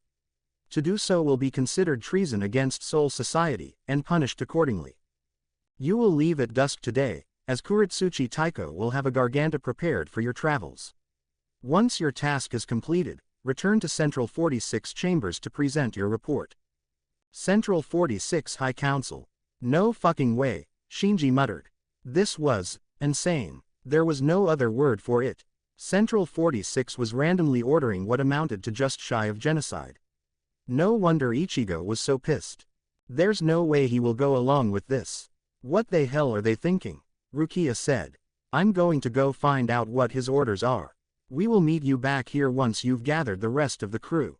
To do so will be considered treason against Soul Society, and punished accordingly. You will leave at dusk today, as Kuritsuchi Taiko will have a Garganta prepared for your travels. Once your task is completed, return to Central 46 chambers to present your report. Central 46 High Council. No fucking way, Shinji muttered. This was insane. There was no other word for it. Central 46 was randomly ordering what amounted to just shy of genocide. No wonder Ichigo was so pissed. There's no way he will go along with this. What the hell are they thinking? Rukia said. I'm going to go find out what his orders are. We will meet you back here once you've gathered the rest of the crew.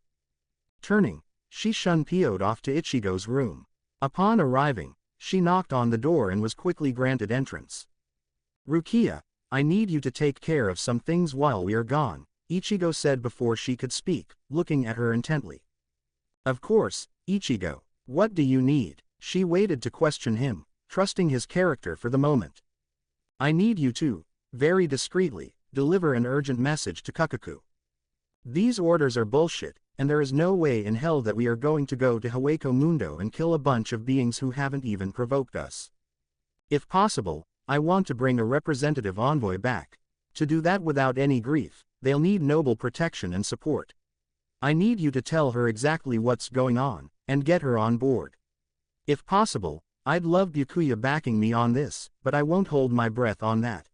Turning, she shunpioed off to Ichigo's room. Upon arriving, she knocked on the door and was quickly granted entrance. Rukia, I need you to take care of some things while we are gone, Ichigo said before she could speak, looking at her intently. Of course, Ichigo, what do you need? She waited to question him, trusting his character for the moment. I need you to, very discreetly, deliver an urgent message to Kakaku. These orders are bullshit, and there is no way in hell that we are going to go to Hueco Mundo and kill a bunch of beings who haven't even provoked us. If possible, I want to bring a representative envoy back. To do that without any grief, they'll need noble protection and support. I need you to tell her exactly what's going on, and get her on board. If possible, I'd love Byakuya backing me on this, but I won't hold my breath on that.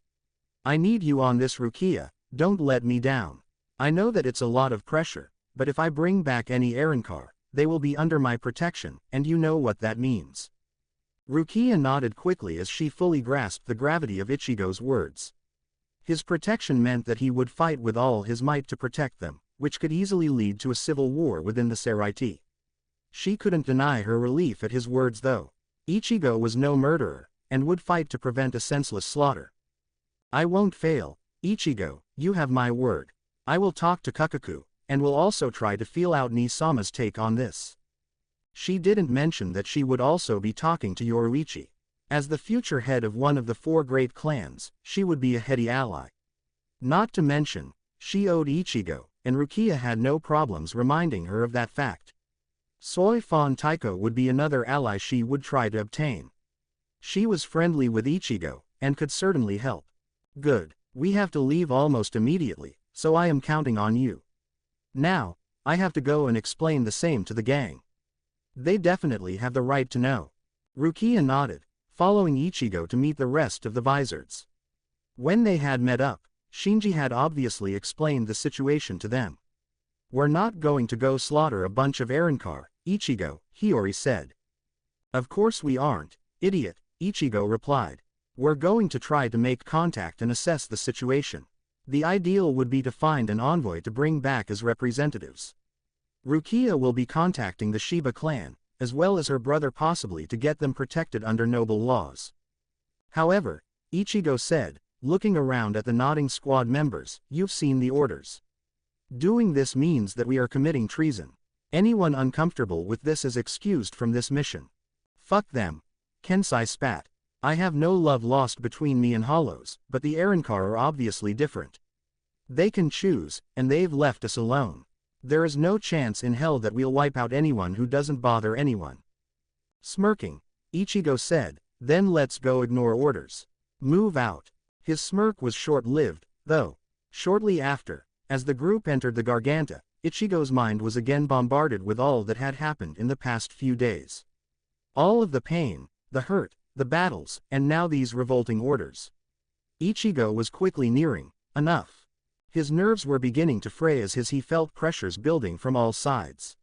I need you on this Rukia, don't let me down. I know that it's a lot of pressure, but if I bring back any Arrancar, they will be under my protection, and you know what that means. Rukia nodded quickly as she fully grasped the gravity of Ichigo's words. His protection meant that he would fight with all his might to protect them, which could easily lead to a civil war within the Seraiti. She couldn't deny her relief at his words though. Ichigo was no murderer, and would fight to prevent a senseless slaughter. I won't fail, Ichigo, you have my word. I will talk to Kakaku, and will also try to feel out Nisama's take on this. She didn't mention that she would also be talking to Yoruichi. As the future head of one of the 4 great clans, she would be a heady ally. Not to mention, she owed Ichigo, and Rukia had no problems reminding her of that fact. Soi Fon Taiko would be another ally she would try to obtain. She was friendly with Ichigo, and could certainly help. Good, we have to leave almost immediately, so I am counting on you. Now, I have to go and explain the same to the gang. They definitely have the right to know. Rukia nodded, following Ichigo to meet the rest of the Vizards. When they had met up, Shinji had obviously explained the situation to them. We're not going to go slaughter a bunch of Arrancar, Ichigo, Hiyori said. Of course we aren't, idiot, Ichigo replied. We're going to try to make contact and assess the situation. The ideal would be to find an envoy to bring back as representatives. Rukia will be contacting the Shiba clan, as well as her brother possibly to get them protected under noble laws. However, Ichigo said, looking around at the nodding squad members, you've seen the orders. Doing this means that we are committing treason. Anyone uncomfortable with this is excused from this mission. Fuck them. Kensai spat. I have no love lost between me and Hollows, but the Arrancar are obviously different. They can choose, and they've left us alone. There is no chance in hell that we'll wipe out anyone who doesn't bother anyone. Smirking, Ichigo said, then let's go ignore orders. Move out. His smirk was short-lived, though. Shortly after, as the group entered the Garganta, Ichigo's mind was again bombarded with all that had happened in the past few days. All of the pain, the hurt, the battles, and now these revolting orders. Ichigo was quickly nearing enough. His nerves were beginning to fray as he felt pressures building from all sides.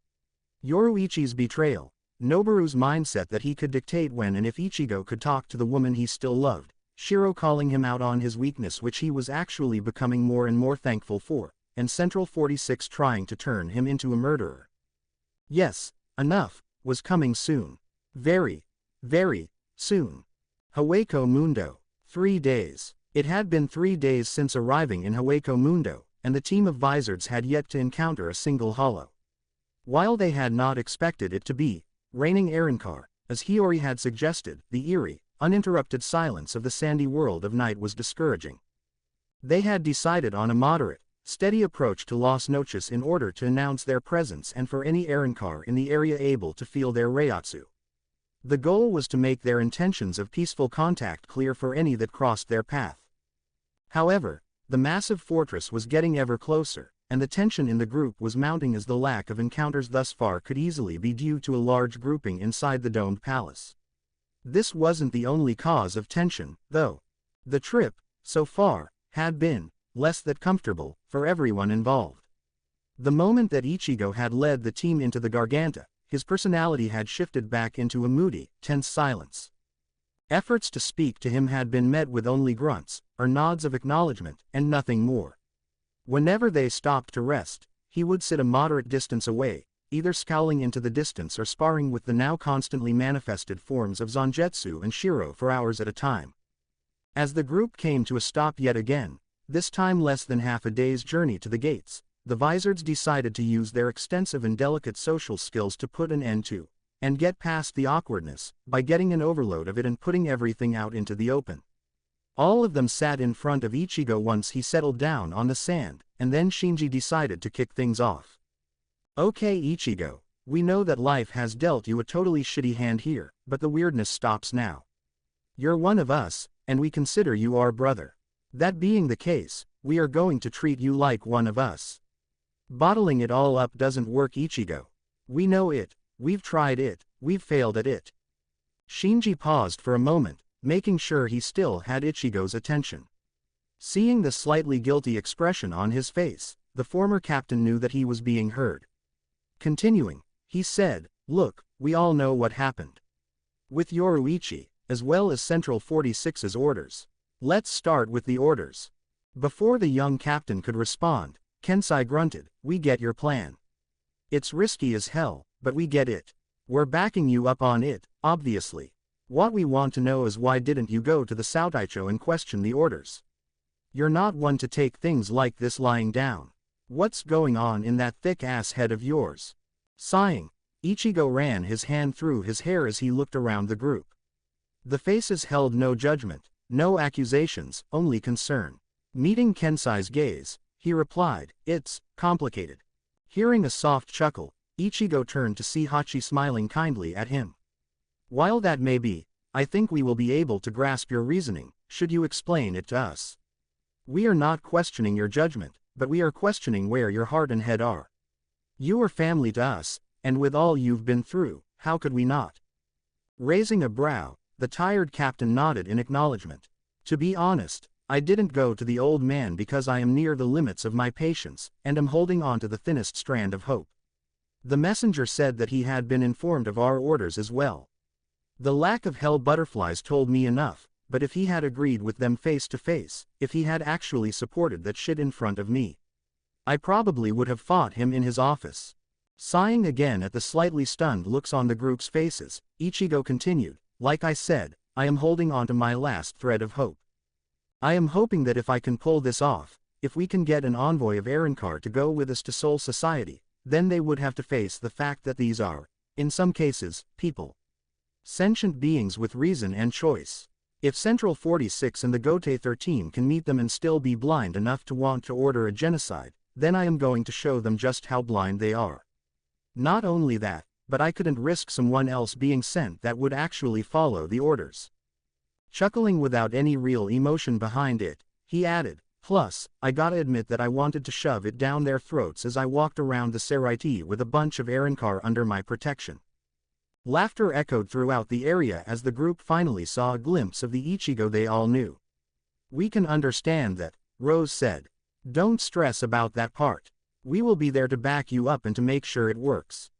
Yoruichi's betrayal. Noboru's mindset that he could dictate when and if Ichigo could talk to the woman he still loved, Shiro calling him out on his weakness which he was actually becoming more and more thankful for, and Central 46 trying to turn him into a murderer. Yes, enough, was coming soon. Very, very, soon. Hueco Mundo. 3 days. It had been 3 days since arriving in Hueco Mundo, and the team of Vizards had yet to encounter a single hollow. While they had not expected it to be raining Arrancar, as Hiyori had suggested, the eerie, uninterrupted silence of the sandy world of night was discouraging. They had decided on a moderate, steady approach to Las Noches in order to announce their presence and for any Arrancar in the area able to feel their Reiatsu. The goal was to make their intentions of peaceful contact clear for any that crossed their path. However, the massive fortress was getting ever closer, and the tension in the group was mounting as the lack of encounters thus far could easily be due to a large grouping inside the domed palace. This wasn't the only cause of tension, though. The trip, so far, had been less than comfortable for everyone involved. The moment that Ichigo had led the team into the Garganta, his personality had shifted back into a moody, tense silence. Efforts to speak to him had been met with only grunts, or nods of acknowledgement, and nothing more. Whenever they stopped to rest, he would sit a moderate distance away, either scowling into the distance or sparring with the now constantly manifested forms of Zangetsu and Shiro for hours at a time. As the group came to a stop yet again, this time less than half a day's journey to the gates, the Vizards decided to use their extensive and delicate social skills to put an end to, and get past the awkwardness, by getting an overload of it and putting everything out into the open. All of them sat in front of Ichigo once he settled down on the sand, and then Shinji decided to kick things off. Okay Ichigo, we know that life has dealt you a totally shitty hand here, but the weirdness stops now. You're one of us, and we consider you our brother. That being the case, we are going to treat you like one of us. Bottling it all up doesn't work Ichigo. We know it, we've tried it, we've failed at it. Shinji paused for a moment, making sure he still had Ichigo's attention. Seeing the slightly guilty expression on his face, the former captain knew that he was being heard. Continuing, he said, look, we all know what happened. With Yoruichi, as well as Central 46's orders. Let's start with the orders. Before the young captain could respond, Kensai grunted, we get your plan. It's risky as hell, but we get it. We're backing you up on it, obviously. What we want to know is why didn't you go to the Saotaicho and question the orders? You're not one to take things like this lying down. What's going on in that thick-ass head of yours? Sighing, Ichigo ran his hand through his hair as he looked around the group. The faces held no judgment, no accusations, only concern. Meeting Kensai's gaze, he replied, it's complicated. Hearing a soft chuckle, Ichigo turned to see Hachi smiling kindly at him. While that may be, I think we will be able to grasp your reasoning, should you explain it to us. We are not questioning your judgment, but we are questioning where your heart and head are. You are family to us, and with all you've been through, how could we not? Raising a brow, the tired captain nodded in acknowledgement. To be honest, I didn't go to the old man because I am near the limits of my patience, and am holding on to the thinnest strand of hope. The messenger said that he had been informed of our orders as well. The lack of hell butterflies told me enough, but if he had agreed with them face to face, if he had actually supported that shit in front of me, I probably would have fought him in his office. Sighing again at the slightly stunned looks on the group's faces, Ichigo continued, like I said, I am holding on to my last thread of hope. I am hoping that if I can pull this off, if we can get an envoy of Arrancar to go with us to Soul Society, then they would have to face the fact that these are, in some cases, people. Sentient beings with reason and choice. If Central 46 and the Gote 13 can meet them and still be blind enough to want to order a genocide, then I am going to show them just how blind they are. Not only that, but I couldn't risk someone else being sent that would actually follow the orders. Chuckling without any real emotion behind it, he added, plus, I gotta admit that I wanted to shove it down their throats as I walked around the Seraiti with a bunch of Arrancar under my protection. Laughter echoed throughout the area as the group finally saw a glimpse of the Ichigo they all knew. We can understand that, Rose said. Don't stress about that part. We will be there to back you up and to make sure it works.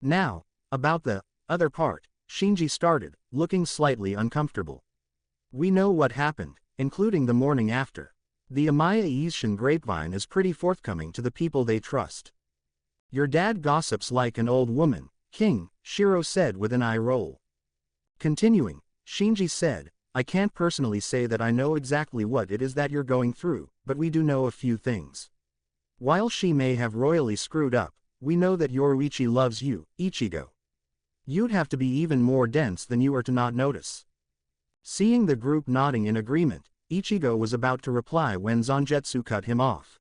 Now, about the other part, Shinji started, looking slightly uncomfortable. We know what happened, including the morning after. The Amaya Ishin grapevine is pretty forthcoming to the people they trust. Your dad gossips like an old woman, King, Shiro said with an eye roll. Continuing, Shinji said, I can't personally say that I know exactly what it is that you're going through, but we do know a few things. While she may have royally screwed up, we know that Yoruichi loves you, Ichigo. You'd have to be even more dense than you are to not notice. Seeing the group nodding in agreement, Ichigo was about to reply when Zangetsu cut him off.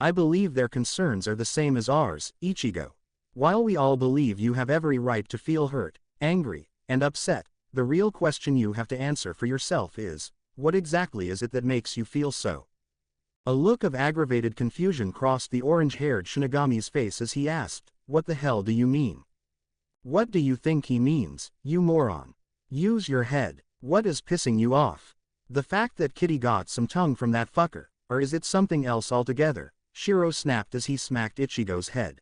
I believe their concerns are the same as ours, Ichigo. While we all believe you have every right to feel hurt, angry, and upset, the real question you have to answer for yourself is, what exactly is it that makes you feel so? A look of aggravated confusion crossed the orange-haired Shinigami's face as he asked, what the hell do you mean? What do you think he means, you moron? Use your head. What is pissing you off? The fact that Kitty got some tongue from that fucker, or is it something else altogether? Shiro snapped as he smacked Ichigo's head.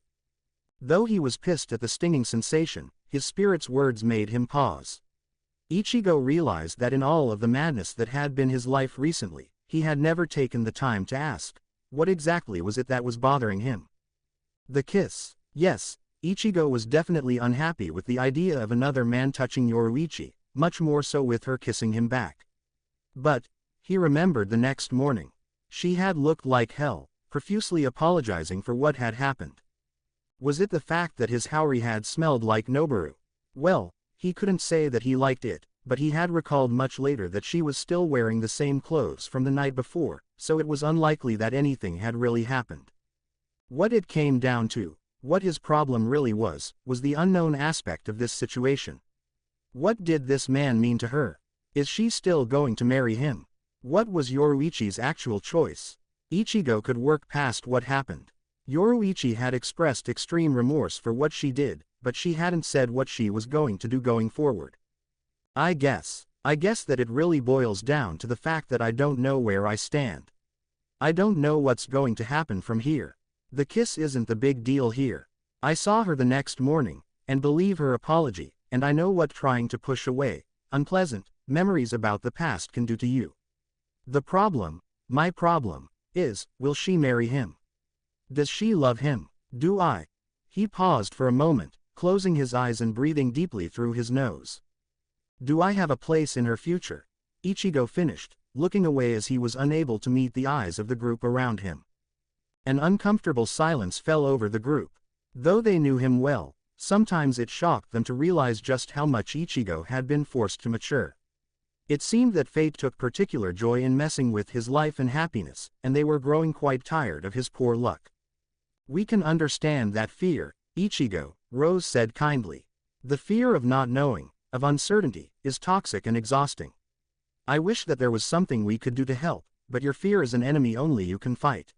Though he was pissed at the stinging sensation, his spirit's words made him pause. Ichigo realized that in all of the madness that had been his life recently, he had never taken the time to ask, what exactly was it that was bothering him? The kiss. Yes, Ichigo was definitely unhappy with the idea of another man touching Yoruichi, much more so with her kissing him back. But, he remembered the next morning. She had looked like hell, profusely apologizing for what had happened. Was it the fact that his Haori had smelled like Noboru? Well, he couldn't say that he liked it, but he had recalled much later that she was still wearing the same clothes from the night before, so it was unlikely that anything had really happened. What it came down to, what his problem really was the unknown aspect of this situation. What did this man mean to her? Is she still going to marry him? What was Yoruichi's actual choice? Ichigo could work past what happened. Yoruichi had expressed extreme remorse for what she did, but she hadn't said what she was going to do going forward. I guess that it really boils down to the fact that I don't know where I stand. I don't know what's going to happen from here. The kiss isn't the big deal here. I saw her the next morning, and believe her apology, and I know what trying to push away unpleasant memories about the past can do to you. The problem, my problem, is, will she marry him? Does she love him? Do I? He paused for a moment, closing his eyes and breathing deeply through his nose. Do I have a place in her future? Ichigo finished, looking away as he was unable to meet the eyes of the group around him. An uncomfortable silence fell over the group. Though they knew him well, sometimes it shocked them to realize just how much Ichigo had been forced to mature. It seemed that fate took particular joy in messing with his life and happiness, and they were growing quite tired of his poor luck. We can understand that fear, Ichigo, Rose said kindly. The fear of not knowing, of uncertainty, is toxic and exhausting. I wish that there was something we could do to help, but your fear is an enemy only you can fight.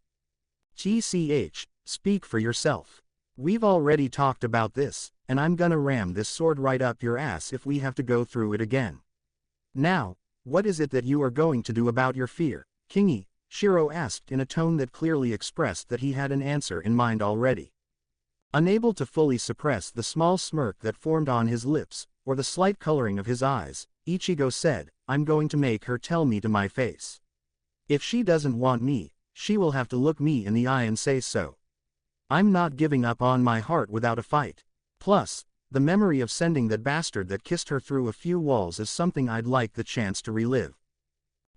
TCH, speak for yourself. We've already talked about this, and I'm gonna ram this sword right up your ass if we have to go through it again. Now, what is it that you are going to do about your fear, Kingi? Shiro asked in a tone that clearly expressed that he had an answer in mind already. Unable to fully suppress the small smirk that formed on his lips, or the slight coloring of his eyes, Ichigo said, I'm going to make her tell me to my face. If she doesn't want me, she will have to look me in the eye and say so. I'm not giving up on my heart without a fight. Plus, the memory of sending that bastard that kissed her through a few walls is something I'd like the chance to relive.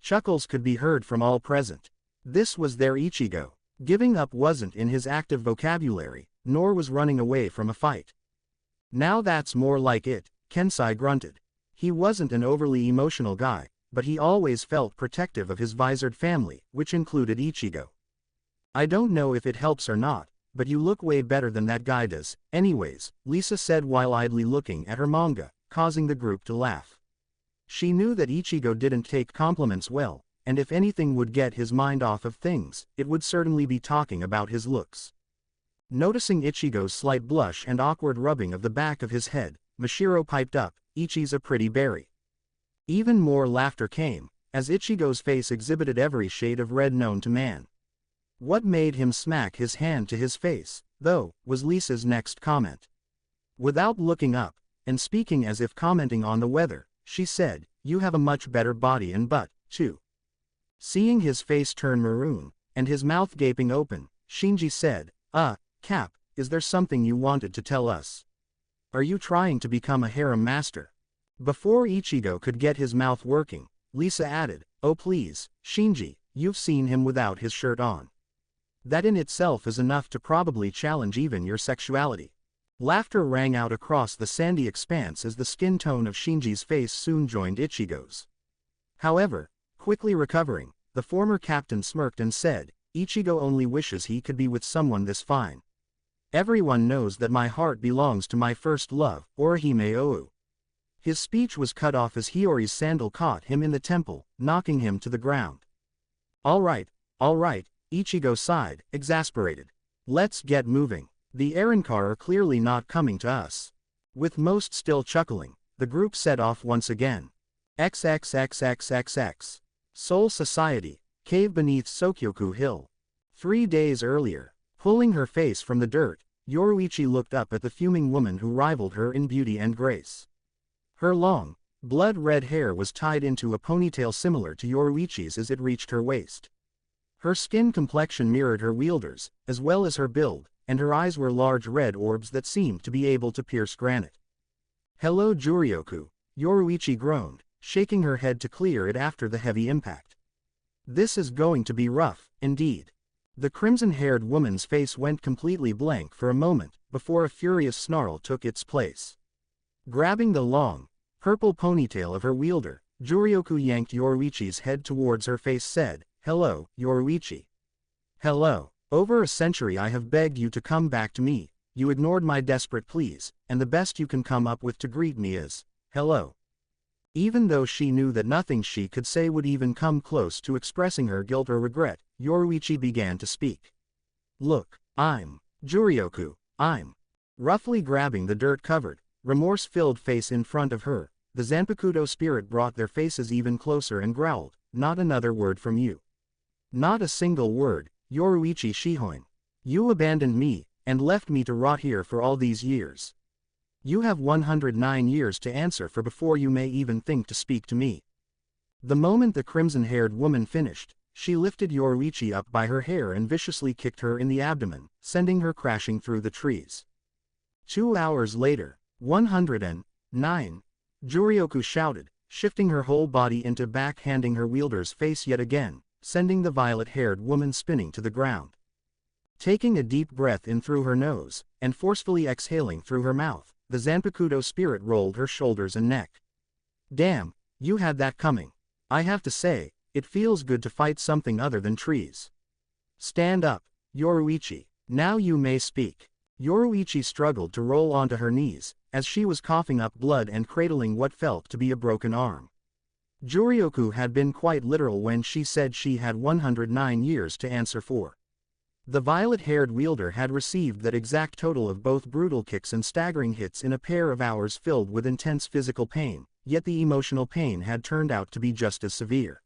Chuckles could be heard from all present. This was their Ichigo. Giving up wasn't in his active vocabulary, nor was running away from a fight. Now that's more like it, Kensai grunted. He wasn't an overly emotional guy, but he always felt protective of his visored family, which included Ichigo. I don't know if it helps or not, but you look way better than that guy does. Anyways, Lisa said while idly looking at her manga, causing the group to laugh. She knew that Ichigo didn't take compliments well, and if anything would get his mind off of things, it would certainly be talking about his looks. Noticing Ichigo's slight blush and awkward rubbing of the back of his head, Mashiro piped up, Ichi's a pretty berry. Even more laughter came, as Ichigo's face exhibited every shade of red known to man. What made him smack his hand to his face, though, was Lisa's next comment. Without looking up, and speaking as if commenting on the weather, she said, "You have a much better body and butt, too." Seeing his face turn maroon, and his mouth gaping open, Shinji said, Cap, is there something you wanted to tell us? Are you trying to become a harem master?" Before Ichigo could get his mouth working, Lisa added, "Oh please, Shinji, you've seen him without his shirt on. That in itself is enough to probably challenge even your sexuality." Laughter rang out across the sandy expanse as the skin tone of Shinji's face soon joined Ichigo's. However, quickly recovering, the former captain smirked and said, "Ichigo only wishes he could be with someone this fine. Everyone knows that my heart belongs to my first love, Orihime Ou." His speech was cut off as Hiyori's sandal caught him in the temple, knocking him to the ground. All right, Ichigo sighed, exasperated. "Let's get moving. The Arrancar are clearly not coming to us." With most still chuckling, the group set off once again. XXXXXX. Soul Society, cave beneath Sokyoku Hill. 3 days earlier, pulling her face from the dirt, Yoruichi looked up at the fuming woman who rivaled her in beauty and grace. Her long, blood-red hair was tied into a ponytail similar to Yoruichi's as it reached her waist. Her skin complexion mirrored her wielder's, as well as her build, and her eyes were large red orbs that seemed to be able to pierce granite. "Hello Jurioku," Yoruichi groaned, shaking her head to clear it after the heavy impact. "This is going to be rough, indeed." The crimson-haired woman's face went completely blank for a moment, before a furious snarl took its place. Grabbing the long, purple ponytail of her wielder, Jurioku yanked Yoruichi's head towards her face said, "Hello, Yoruichi. Hello. Over a century I have begged you to come back to me, you ignored my desperate pleas, and the best you can come up with to greet me is, hello." Even though she knew that nothing she could say would even come close to expressing her guilt or regret, Yoruichi began to speak. "Look, I'm Jurioku, I'm." Roughly grabbing the dirt-covered, remorse-filled face in front of her, the Zanpakuto spirit brought their faces even closer and growled, "Not another word from you. Not a single word, Yoruichi Shihoin. You abandoned me, and left me to rot here for all these years. You have 109 years to answer for before you may even think to speak to me." The moment the crimson-haired woman finished, she lifted Yoruichi up by her hair and viciously kicked her in the abdomen, sending her crashing through the trees. 2 hours later, 109, Jurioku shouted, shifting her whole body into backhanding her wielder's face yet again, sending the violet-haired woman spinning to the ground. Taking a deep breath in through her nose, and forcefully exhaling through her mouth, the Zanpakuto spirit rolled her shoulders and neck. "Damn, you had that coming. I have to say, it feels good to fight something other than trees. Stand up, Yoruichi, now you may speak." Yoruichi struggled to roll onto her knees, as she was coughing up blood and cradling what felt to be a broken arm. Jurioku had been quite literal when she said she had 109 years to answer for. The violet-haired wielder had received that exact total of both brutal kicks and staggering hits in a pair of hours filled with intense physical pain, yet the emotional pain had turned out to be just as severe.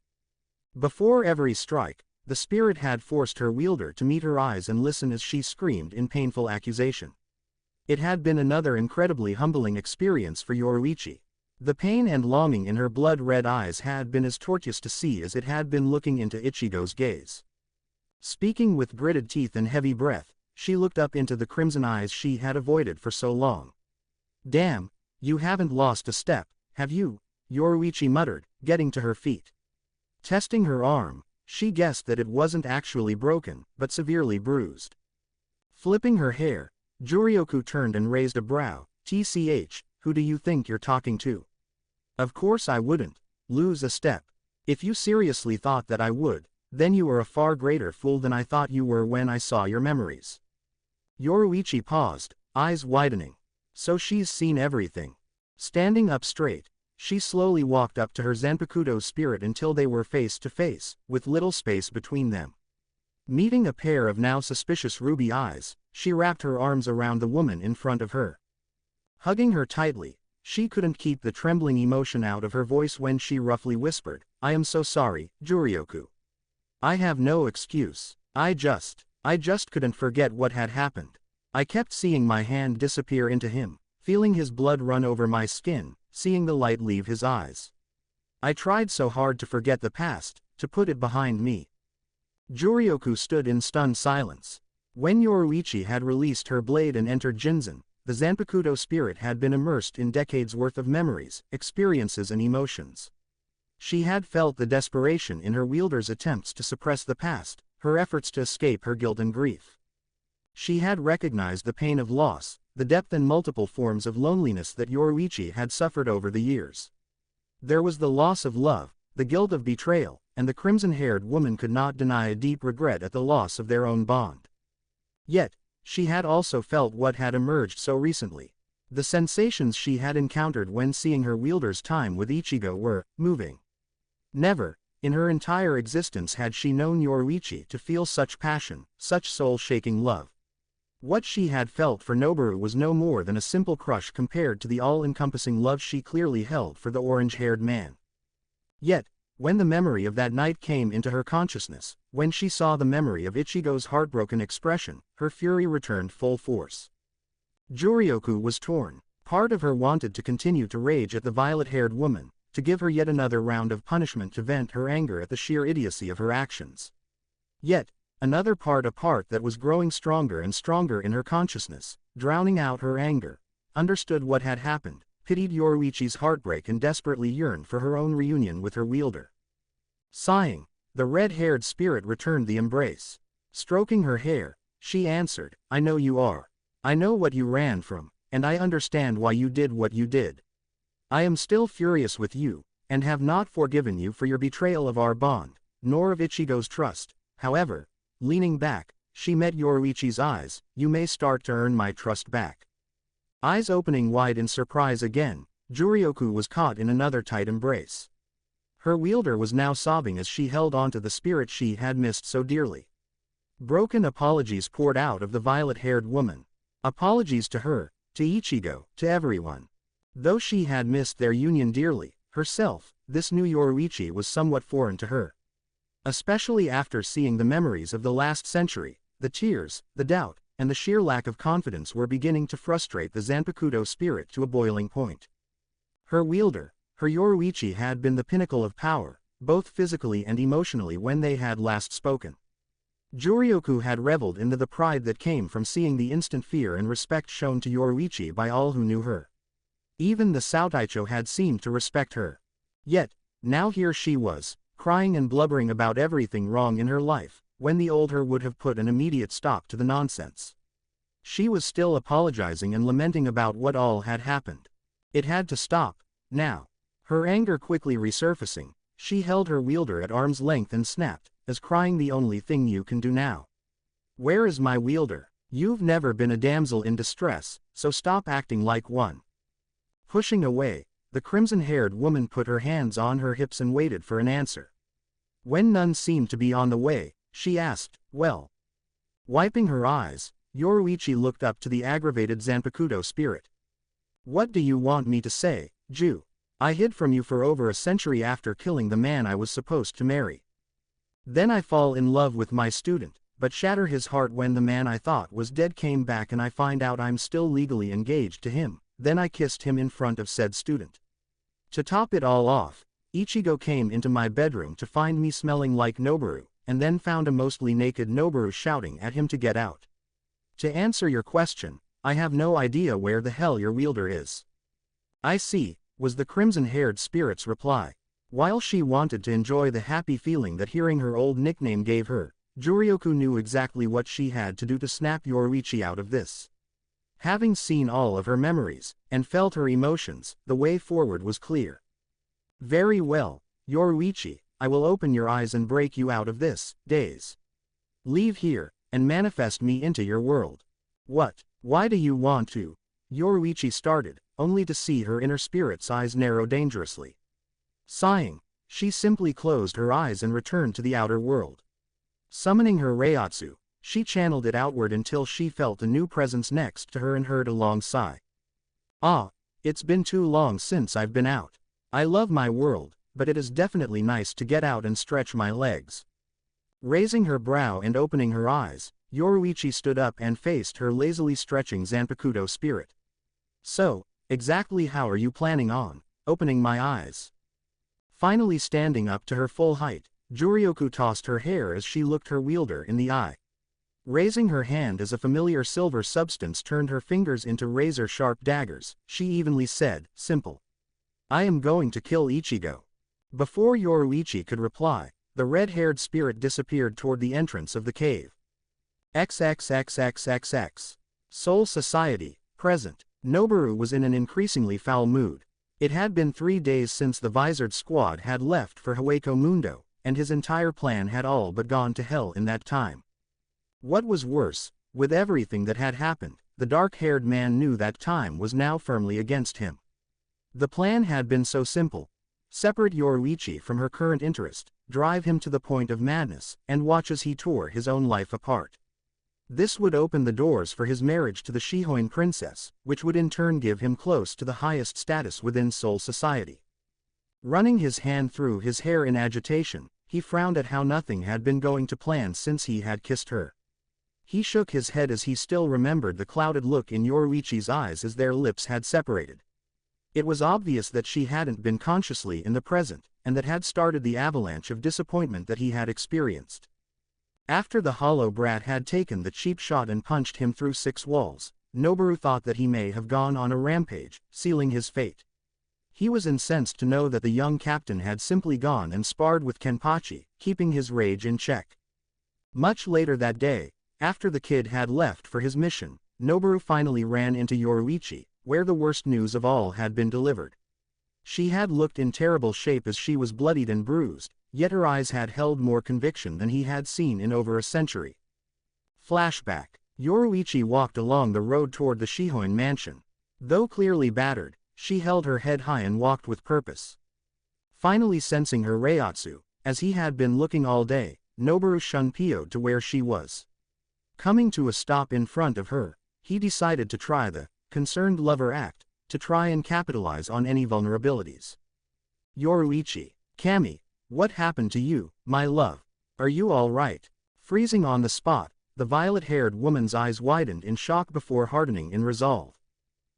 Before every strike, the spirit had forced her wielder to meet her eyes and listen as she screamed in painful accusation. It had been another incredibly humbling experience for Yoruichi. The pain and longing in her blood-red eyes had been as tortuous to see as it had been looking into Ichigo's gaze. Speaking with gritted teeth and heavy breath, she looked up into the crimson eyes she had avoided for so long. "Damn, you haven't lost a step, have you?" Yoruichi muttered, getting to her feet. Testing her arm, she guessed that it wasn't actually broken, but severely bruised. Flipping her hair, Jurioku turned and raised a brow. "Tch, who do you think you're talking to? Of course I wouldn't lose a step. If you seriously thought that I would, then you are a far greater fool than I thought you were when I saw your memories." Yoruichi paused, eyes widening. So she's seen everything. Standing up straight, she slowly walked up to her Zanpakuto spirit until they were face to face, with little space between them. Meeting a pair of now suspicious ruby eyes, she wrapped her arms around the woman in front of her. Hugging her tightly, she couldn't keep the trembling emotion out of her voice when she roughly whispered, "I am so sorry, Jurioku. I have no excuse. I just couldn't forget what had happened. I kept seeing my hand disappear into him, feeling his blood run over my skin, seeing the light leave his eyes. I tried so hard to forget the past, to put it behind me. Jurioku stood in stunned silence. When Yoruichi had released her blade and entered Jinzen, the Zanpakuto spirit had been immersed in decades worth of memories, experiences and emotions. She had felt the desperation in her wielder's attempts to suppress the past, her efforts to escape her guilt and grief. She had recognized the pain of loss, the depth and multiple forms of loneliness that Yoruichi had suffered over the years. There was the loss of love, the guilt of betrayal, and the crimson-haired woman could not deny a deep regret at the loss of their own bond. Yet, she had also felt what had emerged so recently. The sensations she had encountered when seeing her wielder's time with Ichigo were moving. Never, in her entire existence, had she known Yoruichi to feel such passion, such soul-shaking love. What she had felt for Noboru was no more than a simple crush compared to the all-encompassing love she clearly held for the orange-haired man. Yet, when the memory of that night came into her consciousness, when she saw the memory of Ichigo's heartbroken expression, her fury returned full force. Jurioku was torn. Part of her wanted to continue to rage at the violet-haired woman, to give her yet another round of punishment to vent her anger at the sheer idiocy of her actions. Yet, another part, a part that was growing stronger and stronger in her consciousness, drowning out her anger, understood what had happened, pitied Yoruichi's heartbreak and desperately yearned for her own reunion with her wielder. Sighing, the red-haired spirit returned the embrace. Stroking her hair, she answered, "I know you are. I know what you ran from, and I understand why you did what you did. I am still furious with you, and have not forgiven you for your betrayal of our bond, nor of Ichigo's trust. However," leaning back, she met Yoruichi's eyes, "you may start to earn my trust back." Eyes opening wide in surprise again, Jurioku was caught in another tight embrace. Her wielder was now sobbing as she held onto the spirit she had missed so dearly. Broken apologies poured out of the violet-haired woman. Apologies to her, to Ichigo, to everyone. Though she had missed their union dearly, herself, this new Yoruichi was somewhat foreign to her. Especially after seeing the memories of the last century, the tears, the doubt, and the sheer lack of confidence were beginning to frustrate the Zanpakuto spirit to a boiling point. Her wielder, her Yoruichi, had been the pinnacle of power, both physically and emotionally when they had last spoken. Jurioku had reveled in the pride that came from seeing the instant fear and respect shown to Yoruichi by all who knew her. Even the Saotaicho had seemed to respect her. Yet, now here she was, crying and blubbering about everything wrong in her life, when the old her would have put an immediate stop to the nonsense. She was still apologizing and lamenting about what all had happened. It had to stop, now. Her anger quickly resurfacing, she held her wielder at arm's length and snapped, as crying, "The only thing you can do now. Where is my wielder? You've never been a damsel in distress, so stop acting like one." Pushing away, the crimson-haired woman put her hands on her hips and waited for an answer. When none seemed to be on the way, she asked, "Well?" Wiping her eyes, Yoruichi looked up to the aggravated Zanpakuto spirit. "What do you want me to say, Ju? I hid from you for over a century after killing the man I was supposed to marry. Then I fall in love with my student, but shatter his heart when the man I thought was dead came back and I find out I'm still legally engaged to him. Then I kissed him in front of said student. To top it all off, Ichigo came into my bedroom to find me smelling like Noboru, and then found a mostly naked Noboru shouting at him to get out. To answer your question, I have no idea where the hell your wielder is." "I see," was the crimson-haired spirit's reply. While she wanted to enjoy the happy feeling that hearing her old nickname gave her, Jurioku knew exactly what she had to do to snap Yoruichi out of this. Having seen all of her memories, and felt her emotions, the way forward was clear. "Very well, Yoruichi, I will open your eyes and break you out of this daze. Leave here, and manifest me into your world." "What? Why do you want to?" Yoruichi started, only to see her inner spirit's eyes narrow dangerously. Sighing, she simply closed her eyes and returned to the outer world. Summoning her Reiatsu, she channeled it outward until she felt a new presence next to her and heard a long sigh. "Ah, it's been too long since I've been out. I love my world, but it is definitely nice to get out and stretch my legs." Raising her brow and opening her eyes, Yoruichi stood up and faced her lazily stretching Zanpakuto spirit. So, exactly how are you planning on opening my eyes? Finally standing up to her full height, Jurioku tossed her hair as she looked her wielder in the eye. Raising her hand as a familiar silver substance turned her fingers into razor-sharp daggers, she evenly said, simple. I am going to kill Ichigo. Before Yoruichi could reply, the red-haired spirit disappeared toward the entrance of the cave. XXXXXX. Soul Society, present. Noboru was in an increasingly foul mood. It had been 3 days since the Visored squad had left for Hueco Mundo, and his entire plan had all but gone to hell in that time. What was worse, with everything that had happened, the dark-haired man knew that time was now firmly against him. The plan had been so simple. Separate Yoruichi from her current interest, drive him to the point of madness, and watch as he tore his own life apart. This would open the doors for his marriage to the Shihoin princess, which would in turn give him close to the highest status within Soul Society. Running his hand through his hair in agitation, he frowned at how nothing had been going to plan since he had kissed her. He shook his head as he still remembered the clouded look in Yoruichi's eyes as their lips had separated. It was obvious that she hadn't been consciously in the present, and that had started the avalanche of disappointment that he had experienced. After the hollow brat had taken the cheap shot and punched him through 6 walls, Noboru thought that he may have gone on a rampage, sealing his fate. He was incensed to know that the young captain had simply gone and sparred with Kenpachi, keeping his rage in check. Much later that day, after the kid had left for his mission, Noboru finally ran into Yoruichi, where the worst news of all had been delivered. She had looked in terrible shape as she was bloodied and bruised, yet her eyes had held more conviction than he had seen in over a century. Flashback. Yoruichi walked along the road toward the Shihoin mansion. Though clearly battered, she held her head high and walked with purpose. Finally sensing her Reiatsu, as he had been looking all day, Noboru shunpioed to where she was. Coming to a stop in front of her, he decided to try the concerned lover act, to try and capitalize on any vulnerabilities. Yoruichi. Kami, what happened to you, my love? Are you all right? Freezing on the spot, the violet-haired woman's eyes widened in shock before hardening in resolve.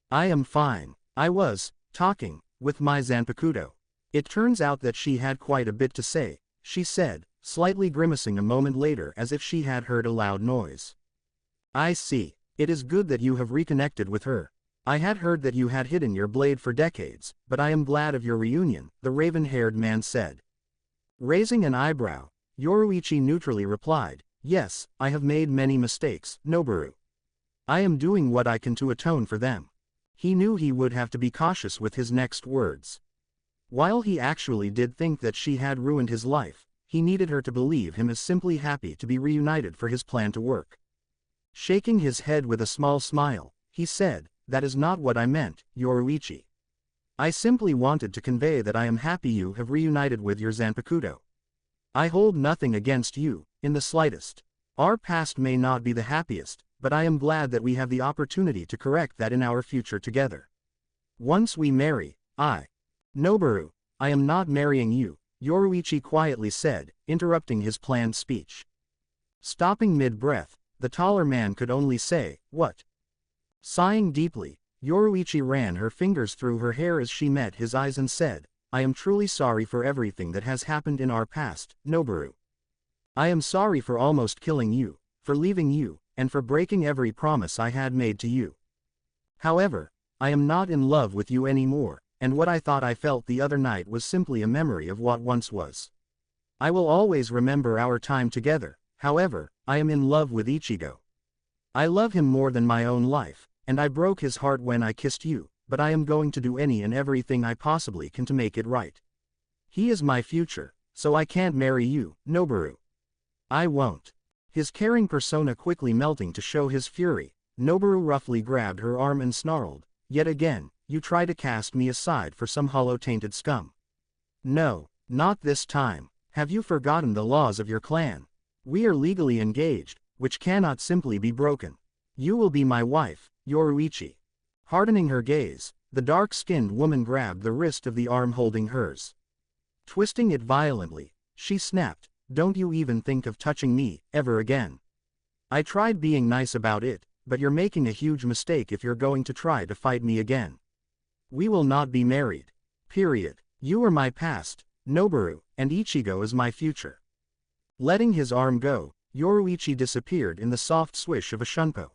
I am fine. I was talking with my Zanpakuto. It turns out that she had quite a bit to say, she said, slightly grimacing a moment later as if she had heard a loud noise. I see. It is good that you have reconnected with her. I had heard that you had hidden your blade for decades, but I am glad of your reunion, the raven-haired man said. Raising an eyebrow, Yoruichi neutrally replied, yes, I have made many mistakes, Noboru. I am doing what I can to atone for them. He knew he would have to be cautious with his next words. While he actually did think that she had ruined his life, he needed her to believe him as simply happy to be reunited for his plan to work. Shaking his head with a small smile, he said, that is not what I meant, Yoruichi. I simply wanted to convey that I am happy you have reunited with your Zanpakuto. I hold nothing against you, in the slightest. Our past may not be the happiest, but I am glad that we have the opportunity to correct that in our future together. Once we marry, Noboru, I am not marrying you, Yoruichi quietly said, interrupting his planned speech. Stopping mid-breath, the taller man could only say, what? Sighing deeply, Yoruichi ran her fingers through her hair as she met his eyes and said, I am truly sorry for everything that has happened in our past, Noboru. I am sorry for almost killing you, for leaving you, and for breaking every promise I had made to you. However, I am not in love with you anymore, and what I thought I felt the other night was simply a memory of what once was. I will always remember our time together, however, I am in love with Ichigo. I love him more than my own life, and I broke his heart when I kissed you, but I am going to do any and everything I possibly can to make it right. He is my future, so I can't marry you, Noboru. I won't. His caring persona quickly melting to show his fury, Noboru roughly grabbed her arm and snarled, yet again, you try to cast me aside for some hollow-tainted scum. No, not this time. Have you forgotten the laws of your clan? We are legally engaged, which cannot simply be broken. You will be my wife, Yoruichi. Hardening her gaze, the dark-skinned woman grabbed the wrist of the arm holding hers. Twisting it violently, she snapped, don't you even think of touching me, ever again. I tried being nice about it, but you're making a huge mistake if you're going to try to fight me again. We will not be married. Period. You are my past, Noboru, and Ichigo is my future." Letting his arm go, Yoruichi disappeared in the soft swish of a shunpo.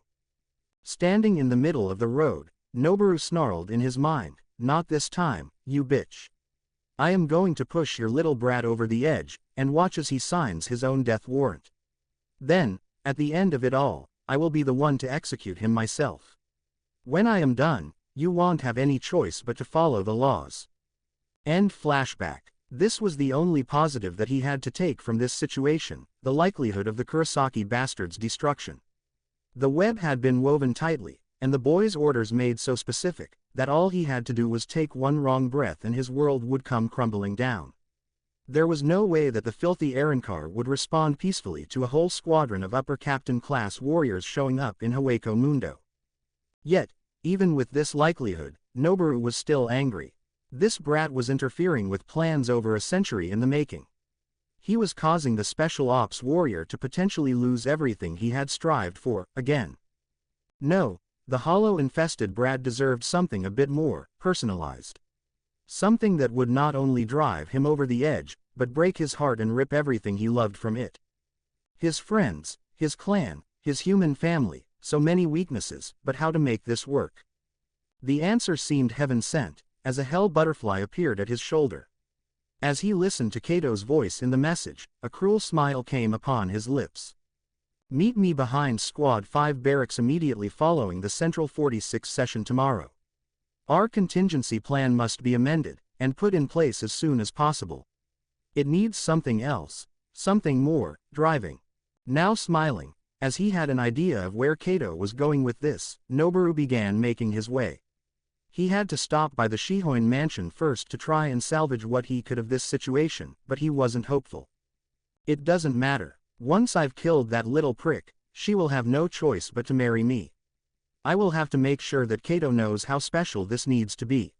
Standing in the middle of the road, Noboru snarled in his mind, "Not this time, you bitch. I am going to push your little brat over the edge, and watch as he signs his own death warrant. Then, at the end of it all, I will be the one to execute him myself. When I am done, you won't have any choice but to follow the laws." End flashback. This was the only positive that he had to take from this situation, the likelihood of the Kurosaki bastard's destruction. The web had been woven tightly, and the boy's orders made so specific, that all he had to do was take one wrong breath and his world would come crumbling down. There was no way that the filthy Arrancar would respond peacefully to a whole squadron of upper captain-class warriors showing up in Hueco Mundo. Yet, even with this likelihood, Noboru was still angry. This brat was interfering with plans over a century in the making. He was causing the Special Ops warrior to potentially lose everything he had strived for, again. No, the hollow-infested brat deserved something a bit more personalized. Something that would not only drive him over the edge, but break his heart and rip everything he loved from it. His friends, his clan, his human family, so many weaknesses, but how to make this work? The answer seemed heaven-sent, as a hell butterfly appeared at his shoulder. As he listened to Kato's voice in the message, a cruel smile came upon his lips. "Meet me behind Squad 5 barracks immediately following the Central 46 session tomorrow. Our contingency plan must be amended, and put in place as soon as possible. It needs something else, something more driving." Now smiling, as he had an idea of where Kato was going with this, Noboru began making his way. He had to stop by the Shihoin mansion first to try and salvage what he could of this situation, but he wasn't hopeful. "It doesn't matter. Once I've killed that little prick, she will have no choice but to marry me. I will have to make sure that Kato knows how special this needs to be."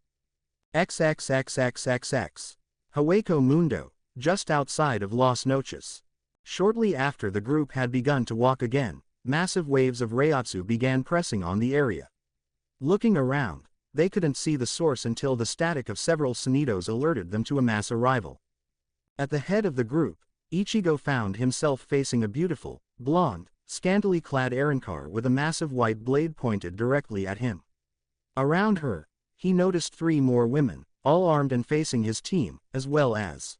XXXXXX. Hueco Mundo, just outside of Las Noches. Shortly after the group had begun to walk again, massive waves of Reiatsu began pressing on the area. Looking around, they couldn't see the source until the static of several sonidos alerted them to a mass arrival. At the head of the group, Ichigo found himself facing a beautiful, blonde, scantily clad Arrancar with a massive white blade pointed directly at him. Around her, he noticed 3 more women, all armed and facing his team, as well as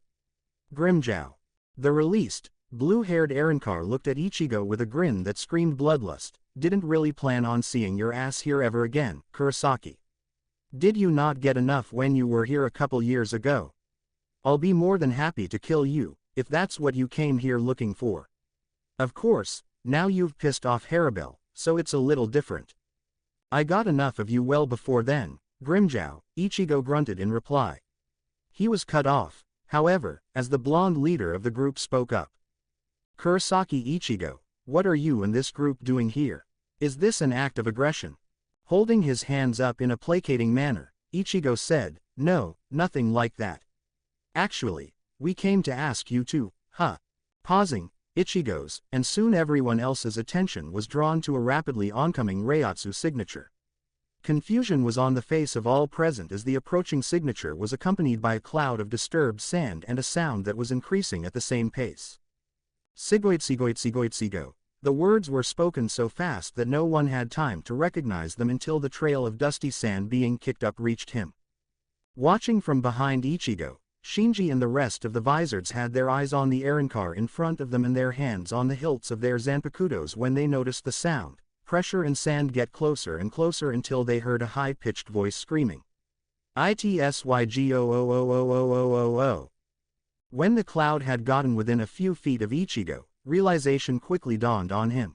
Grimmjow. The released, blue-haired Arrancar looked at Ichigo with a grin that screamed bloodlust. "Didn't really plan on seeing your ass here ever again, Kurosaki. Did you not get enough when you were here a couple years ago? I'll be more than happy to kill you, if that's what you came here looking for. Of course, now you've pissed off Haribel, so it's a little different. I got enough of you well before then, Grimmjow," Ichigo grunted in reply. He was cut off, however, as the blonde leader of the group spoke up. "Kurosaki Ichigo, what are you and this group doing here? Is this an act of aggression?" Holding his hands up in a placating manner, Ichigo said, "No, nothing like that. Actually, we came to ask you to, Pausing, Ichigo's, and soon everyone else's attention was drawn to a rapidly oncoming Reiatsu signature. Confusion was on the face of all present as the approaching signature was accompanied by a cloud of disturbed sand and a sound that was increasing at the same pace. Sigoitsigoitsigoitsigo. The words were spoken so fast that no one had time to recognize them until the trail of dusty sand being kicked up reached him. Watching from behind Ichigo, Shinji and the rest of the Vizards had their eyes on the Arrancar in front of them and their hands on the hilts of their Zanpakutos when they noticed the sound, pressure and sand get closer and closer until they heard a high-pitched voice screaming. "ITSYGOOOOOOOOO." When the cloud had gotten within a few feet of Ichigo, realization quickly dawned on him.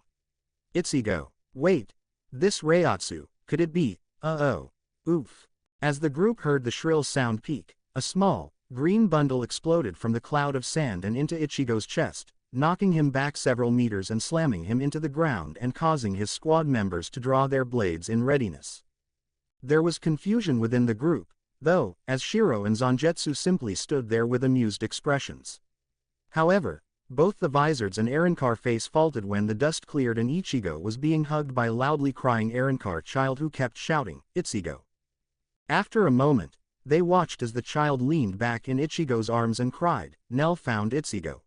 "Ichigo, wait. This Reiatsu, could it be, oof." As the group heard the shrill sound peak, a small, green bundle exploded from the cloud of sand and into Ichigo's chest, knocking him back several meters and slamming him into the ground and causing his squad members to draw their blades in readiness. There was confusion within the group, though, as Shiro and Zangetsu simply stood there with amused expressions. However, Both the Vizards and Arrancar face faulted when the dust cleared and Ichigo was being hugged by a loudly crying Arrancar child who kept shouting, "Ichigo." After a moment, they watched as the child leaned back in Ichigo's arms and cried, "Nell found Ichigo."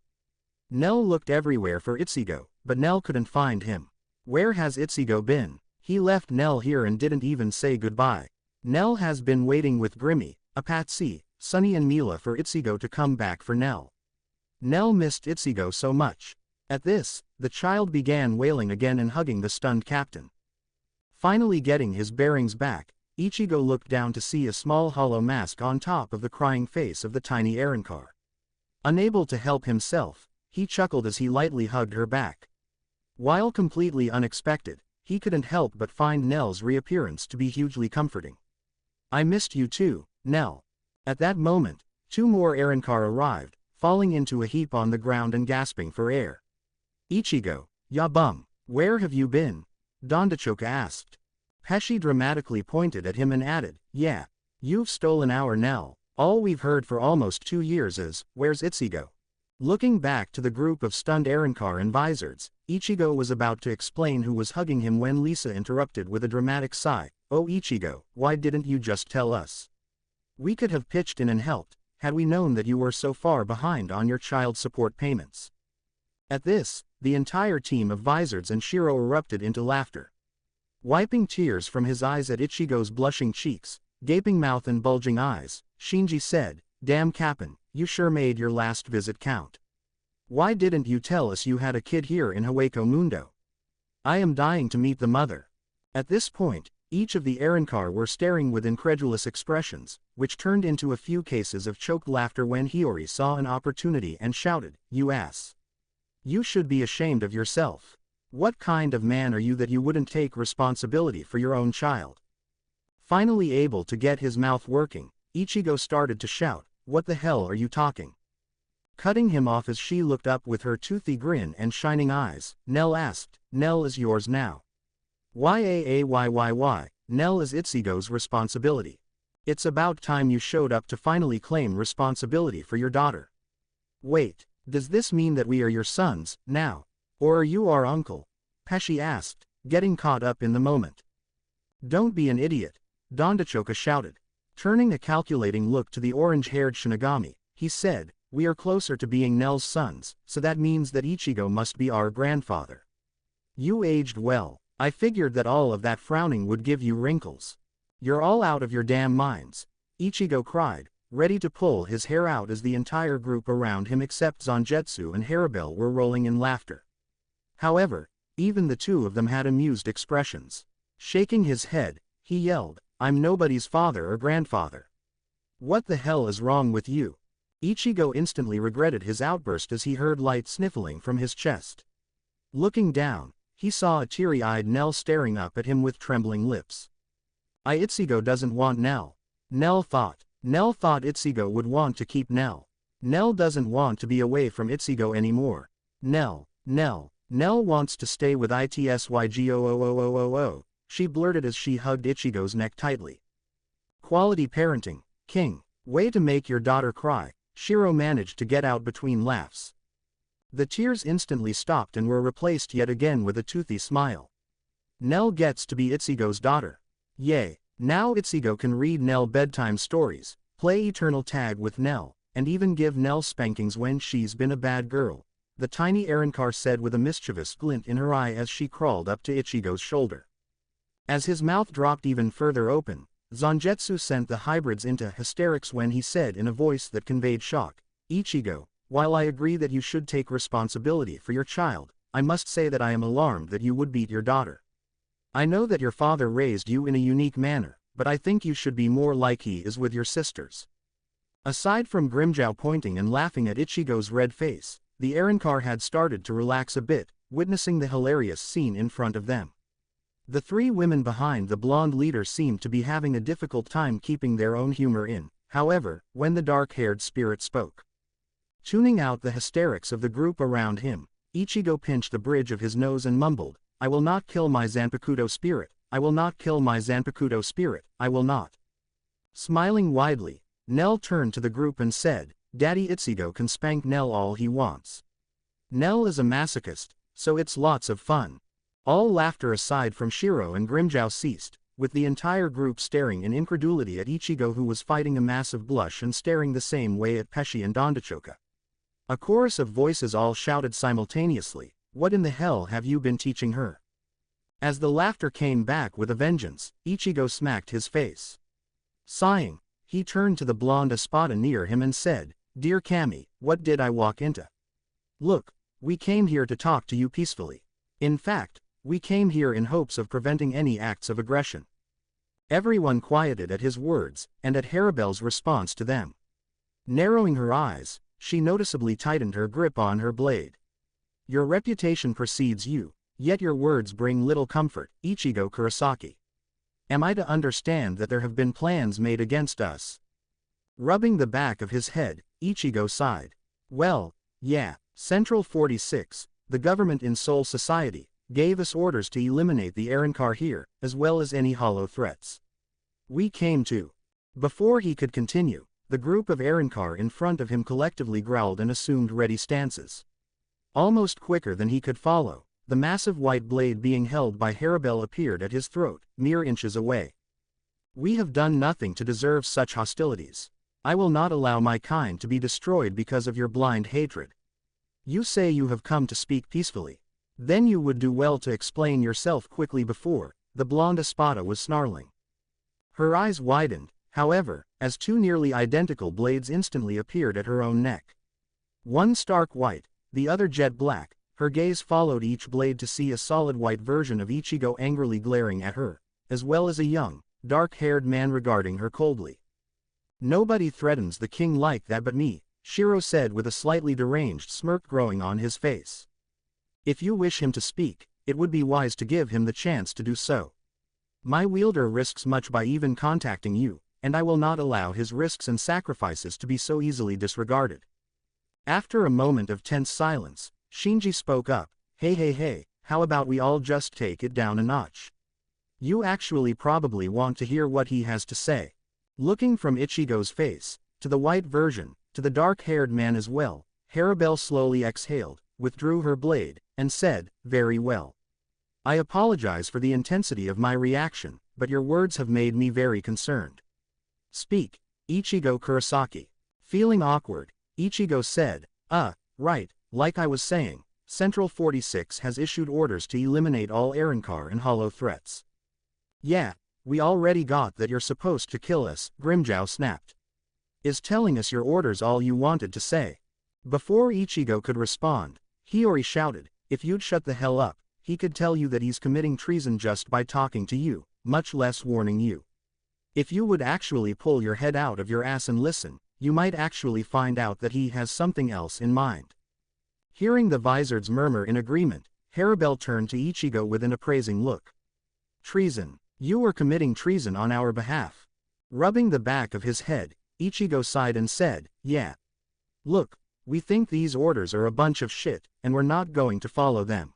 Nell looked everywhere for Ichigo, but Nell couldn't find him. "Where has Ichigo been? He left Nell here and didn't even say goodbye." Nell has been waiting with Grimmy, Apache, Sunny and Mila for Ichigo to come back for Nell. Nell missed Ichigo so much. At this, the child began wailing again and hugging the stunned captain. Finally getting his bearings back, Ichigo looked down to see a small hollow mask on top of the crying face of the tiny Arrancar. Unable to help himself, he chuckled as he lightly hugged her back. While completely unexpected, he couldn't help but find Nell's reappearance to be hugely comforting. "I missed you too, Nell." At that moment, 2 more Arrancar arrived, falling into a heap on the ground and gasping for air. "Ichigo, ya bum, where have you been?" Dondachoka asked. Pesci dramatically pointed at him and added, "Yeah, you've stolen our Nell. All we've heard for almost 2 years is, where's Ichigo?" Looking back to the group of stunned Arrancar and Vizards, Ichigo was about to explain who was hugging him when Lisa interrupted with a dramatic sigh. "Oh Ichigo, why didn't you just tell us? We could have pitched in and helped, had we known that you were so far behind on your child support payments." At this, the entire team of Vizards and Shiro erupted into laughter. Wiping tears from his eyes at Ichigo's blushing cheeks, gaping mouth and bulging eyes, Shinji said, "Damn Cap'n, you sure made your last visit count. Why didn't you tell us you had a kid here in Hueco Mundo? I am dying to meet the mother." At this point, each of the Arrancar were staring with incredulous expressions, which turned into a few cases of choked laughter when Hiyori saw an opportunity and shouted, "You ass! You should be ashamed of yourself. What kind of man are you that you wouldn't take responsibility for your own child?" Finally able to get his mouth working, Ichigo started to shout, "What the hell are you talking?" Cutting him off as she looked up with her toothy grin and shining eyes, Nell asked, "Nell is yours now. Why, Nell is Ichigo's responsibility. It's about time you showed up to finally claim responsibility for your daughter." "Wait, does this mean that we are your sons, now? Or are you our uncle?" Pesci asked, getting caught up in the moment. "Don't be an idiot," Dondachoka shouted. Turning a calculating look to the orange-haired Shinigami, he said, "We are closer to being Nell's sons, so that means that Ichigo must be our grandfather. You aged well. I figured that all of that frowning would give you wrinkles. You're all out of your damn minds," Ichigo cried, ready to pull his hair out as the entire group around him except Zangetsu and Haribel were rolling in laughter. However, even the two of them had amused expressions. Shaking his head, he yelled, "I'm nobody's father or grandfather. What the hell is wrong with you?" Ichigo instantly regretted his outburst as he heard light sniffling from his chest. Looking down, he saw a teary-eyed Nell staring up at him with trembling lips. Ichigo doesn't want Nell. Nell thought Ichigo would want to keep Nell. Nell doesn't want to be away from Ichigo anymore. Nell wants to stay with Itsygoo, she blurted as she hugged Ichigo's neck tightly. "Quality parenting, King. Way to make your daughter cry," Shiro managed to get out between laughs. The tears instantly stopped and were replaced yet again with a toothy smile. Nell gets to be Ichigo's daughter. Yay, now Ichigo can read Nell bedtime stories, play eternal tag with Nell, and even give Nell spankings when she's been a bad girl, the tiny Arrancar said with a mischievous glint in her eye as she crawled up to Ichigo's shoulder. As his mouth dropped even further open, Zangetsu sent the hybrids into hysterics when he said in a voice that conveyed shock, "Ichigo, while I agree that you should take responsibility for your child, I must say that I am alarmed that you would beat your daughter. I know that your father raised you in a unique manner, but I think you should be more like he is with your sisters." Aside from Grimjow pointing and laughing at Ichigo's red face, the Arrancar had started to relax a bit, witnessing the hilarious scene in front of them. The 3 women behind the blonde leader seemed to be having a difficult time keeping their own humor in, however, when the dark-haired spirit spoke. Tuning out the hysterics of the group around him, Ichigo pinched the bridge of his nose and mumbled, "I will not kill my Zanpakuto spirit, I will not kill my Zanpakuto spirit, I will not." Smiling widely, Nell turned to the group and said, "Daddy Ichigo can spank Nell all he wants." Nell is a masochist, so it's lots of fun. All laughter aside from Shiro and Grimjow ceased, with the entire group staring in incredulity at Ichigo, who was fighting a massive blush and staring the same way at Pesci and Dondachoka. A chorus of voices all shouted simultaneously, "What in the hell have you been teaching her?" As the laughter came back with a vengeance, Ichigo smacked his face. Sighing, he turned to the blonde Espada near him and said, "Dear Cammy, what did I walk into? Look, we came here to talk to you peacefully. In fact, we came here in hopes of preventing any acts of aggression." Everyone quieted at his words, and at Harabelle's response to them. Narrowing her eyes, she noticeably tightened her grip on her blade. "Your reputation precedes you, yet your words bring little comfort, Ichigo Kurosaki. Am I to understand that there have been plans made against us?" Rubbing the back of his head, Ichigo sighed. "Well, yeah, Central 46, the government in Soul Society, gave us orders to eliminate the Arrancar here, as well as any hollow threats. We came to..." Before he could continue, the group of Arrancar in front of him collectively growled and assumed ready stances. Almost quicker than he could follow, the massive white blade being held by Harabelle appeared at his throat, mere inches away. "We have done nothing to deserve such hostilities. I will not allow my kind to be destroyed because of your blind hatred. You say you have come to speak peacefully. Then you would do well to explain yourself quickly before," the blonde Espada was snarling. Her eyes widened, however, as two nearly identical blades instantly appeared at her own neck. One stark white, the other jet black. Her gaze followed each blade to see a solid white version of Ichigo angrily glaring at her, as well as a young, dark-haired man regarding her coldly. "Nobody threatens the king like that but me," Shiro said with a slightly deranged smirk growing on his face. "If you wish him to speak, it would be wise to give him the chance to do so. My wielder risks much by even contacting you, and I will not allow his risks and sacrifices to be so easily disregarded." After a moment of tense silence, Shinji spoke up, Hey, how about we all just take it down a notch? You actually probably want to hear what he has to say." Looking from Ichigo's face, to the white version, to the dark-haired man as well, Harabelle slowly exhaled, withdrew her blade, and said, "Very well. I apologize for the intensity of my reaction, but your words have made me very concerned. Speak, Ichigo Kurosaki." Feeling awkward, Ichigo said, Right, like I was saying, Central 46 has issued orders to eliminate all Arrancar and hollow threats." "Yeah, we already got that. You're supposed to kill us," Grimjow snapped. "Is telling us your orders all you wanted to say?" Before Ichigo could respond, Hiyori shouted, "If you'd shut the hell up, he could tell you that he's committing treason just by talking to you, much less warning you. If you would actually pull your head out of your ass and listen, you might actually find out that he has something else in mind." Hearing the Vizards murmur in agreement, Harabelle turned to Ichigo with an appraising look. "Treason. You are committing treason on our behalf." Rubbing the back of his head, Ichigo sighed and said, "Yeah. Look, we think these orders are a bunch of shit, and we're not going to follow them.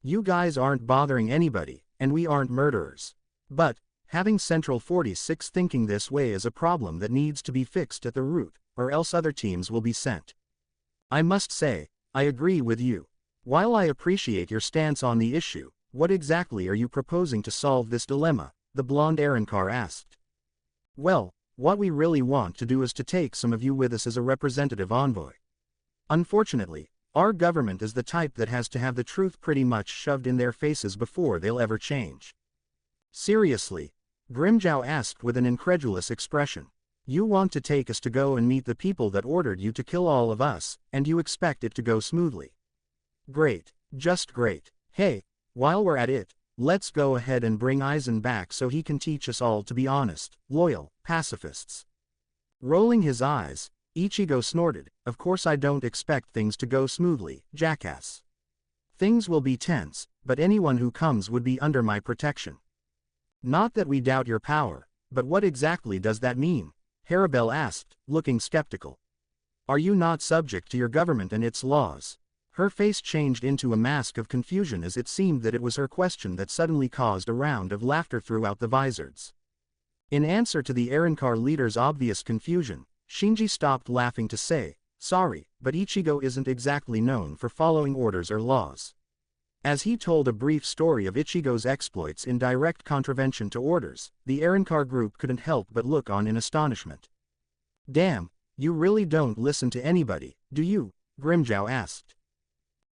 You guys aren't bothering anybody, and we aren't murderers. But, having Central 46 thinking this way is a problem that needs to be fixed at the root, or else other teams will be sent. I must say, I agree with you. While I appreciate your stance on the issue, what exactly are you proposing to solve this dilemma?" the blonde Arrancar asked. "Well, what we really want to do is to take some of you with us as a representative envoy. Unfortunately, our government is the type that has to have the truth pretty much shoved in their faces before they'll ever change." "Seriously?" Grimjow asked with an incredulous expression. "You want to take us to go and meet the people that ordered you to kill all of us, and you expect it to go smoothly? Great, just great. Hey, while we're at it, let's go ahead and bring Aizen back so he can teach us all to be honest, loyal, pacifists." Rolling his eyes, Ichigo snorted, "Of course I don't expect things to go smoothly, jackass. Things will be tense, but anyone who comes would be under my protection." "Not that we doubt your power, but what exactly does that mean?" Harabelle asked, looking skeptical. "Are you not subject to your government and its laws?" Her face changed into a mask of confusion as it seemed that it was her question that suddenly caused a round of laughter throughout the Vizards. In answer to the Arrancar leader's obvious confusion, Shinji stopped laughing to say, Sorry, but Ichigo isn't exactly known for following orders or laws. As he told a brief story of Ichigo's exploits in direct contravention to orders, the Arrancar group couldn't help but look on in astonishment. Damn, you really don't listen to anybody, do you? Grimmjow asked.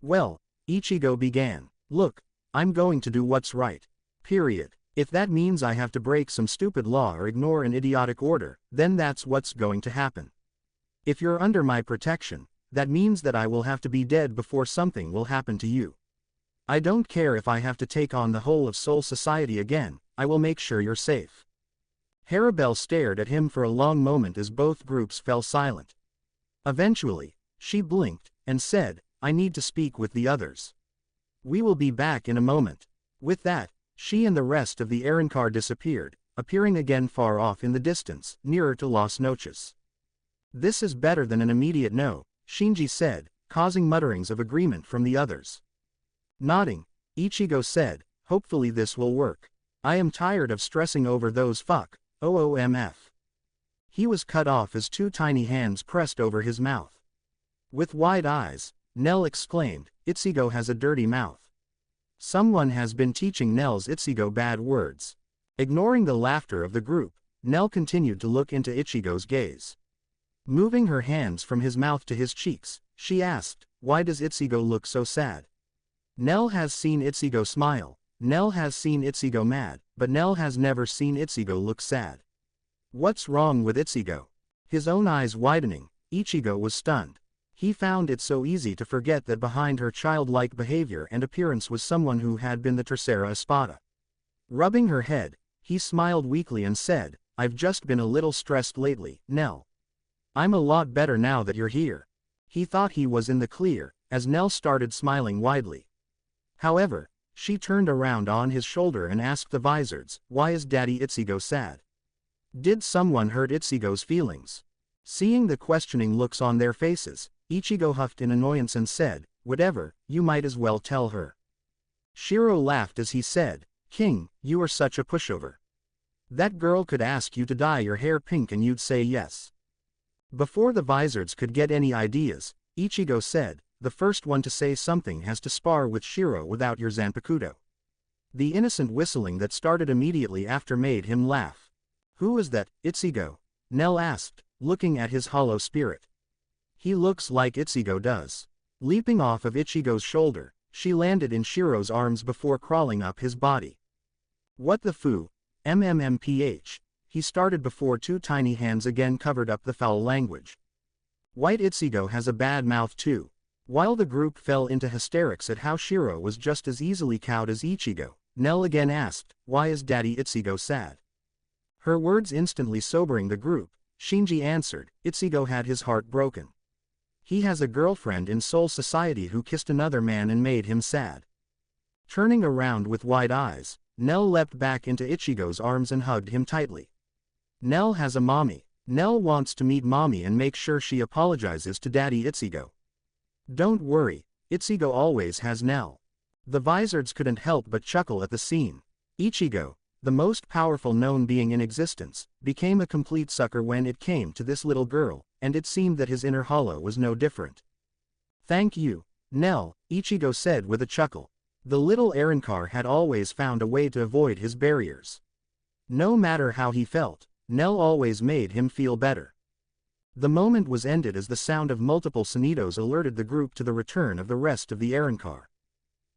Well, Ichigo began. Look, I'm going to do what's right. Period. If that means I have to break some stupid law or ignore an idiotic order, then that's what's going to happen. If you're under my protection, that means that I will have to be dead before something will happen to you. I don't care if I have to take on the whole of Soul Society again, I will make sure you're safe. Harabelle stared at him for a long moment as both groups fell silent. Eventually, she blinked, and said, I need to speak with the others. We will be back in a moment. With that, she and the rest of the Arrancar disappeared, appearing again far off in the distance, nearer to Las Noches. This is better than an immediate no, Shinji said, causing mutterings of agreement from the others. Nodding, Ichigo said, hopefully this will work. I am tired of stressing over those OOMF. He was cut off as two tiny hands pressed over his mouth. With wide eyes, Nell exclaimed, Ichigo has a dirty mouth. Someone has been teaching Nell's Ichigo bad words. Ignoring the laughter of the group, Nell continued to look into Ichigo's gaze. Moving her hands from his mouth to his cheeks, she asked, why does Ichigo look so sad? Nell has seen Ichigo smile, Nell has seen Ichigo mad, but Nell has never seen Ichigo look sad. What's wrong with Ichigo? His own eyes widening, Ichigo was stunned. He found it so easy to forget that behind her childlike behavior and appearance was someone who had been the Tercera Espada. Rubbing her head, he smiled weakly and said, I've just been a little stressed lately, Nell. I'm a lot better now that you're here. He thought he was in the clear, as Nell started smiling widely. However, she turned around on his shoulder and asked the Vizards, why is Daddy Ichigo sad? Did someone hurt Ichigo's feelings? Seeing the questioning looks on their faces, Ichigo huffed in annoyance and said, whatever, you might as well tell her. Shiro laughed as he said, King, you are such a pushover. That girl could ask you to dye your hair pink and you'd say yes. Before the Vizards could get any ideas, Ichigo said, the first one to say something has to spar with Shiro without your Zanpakuto. The innocent whistling that started immediately after made him laugh. Who is that, Ichigo? Nell asked, looking at his hollow spirit. He looks like Ichigo does. Leaping off of Ichigo's shoulder, she landed in Shiro's arms before crawling up his body. What the foo? MMMPH, he started before two tiny hands again covered up the foul language. White Ichigo has a bad mouth too. While the group fell into hysterics at how Shiro was just as easily cowed as Ichigo, Nell again asked, why is Daddy Ichigo sad? Her words instantly sobering the group, Shinji answered, Ichigo had his heart broken. He has a girlfriend in Soul Society who kissed another man and made him sad. Turning around with wide eyes, Nell leapt back into Ichigo's arms and hugged him tightly. Nell has a mommy. Nell wants to meet mommy and make sure she apologizes to Daddy Ichigo. Don't worry, Ichigo always has Nell. The Vizards couldn't help but chuckle at the scene. Ichigo, the most powerful known being in existence, became a complete sucker when it came to this little girl, and it seemed that his inner hollow was no different. Thank you, Nell, Ichigo said with a chuckle. The little Arrancar had always found a way to avoid his barriers. No matter how he felt, Nell always made him feel better. The moment was ended as the sound of multiple sonidos alerted the group to the return of the rest of the Arrancar.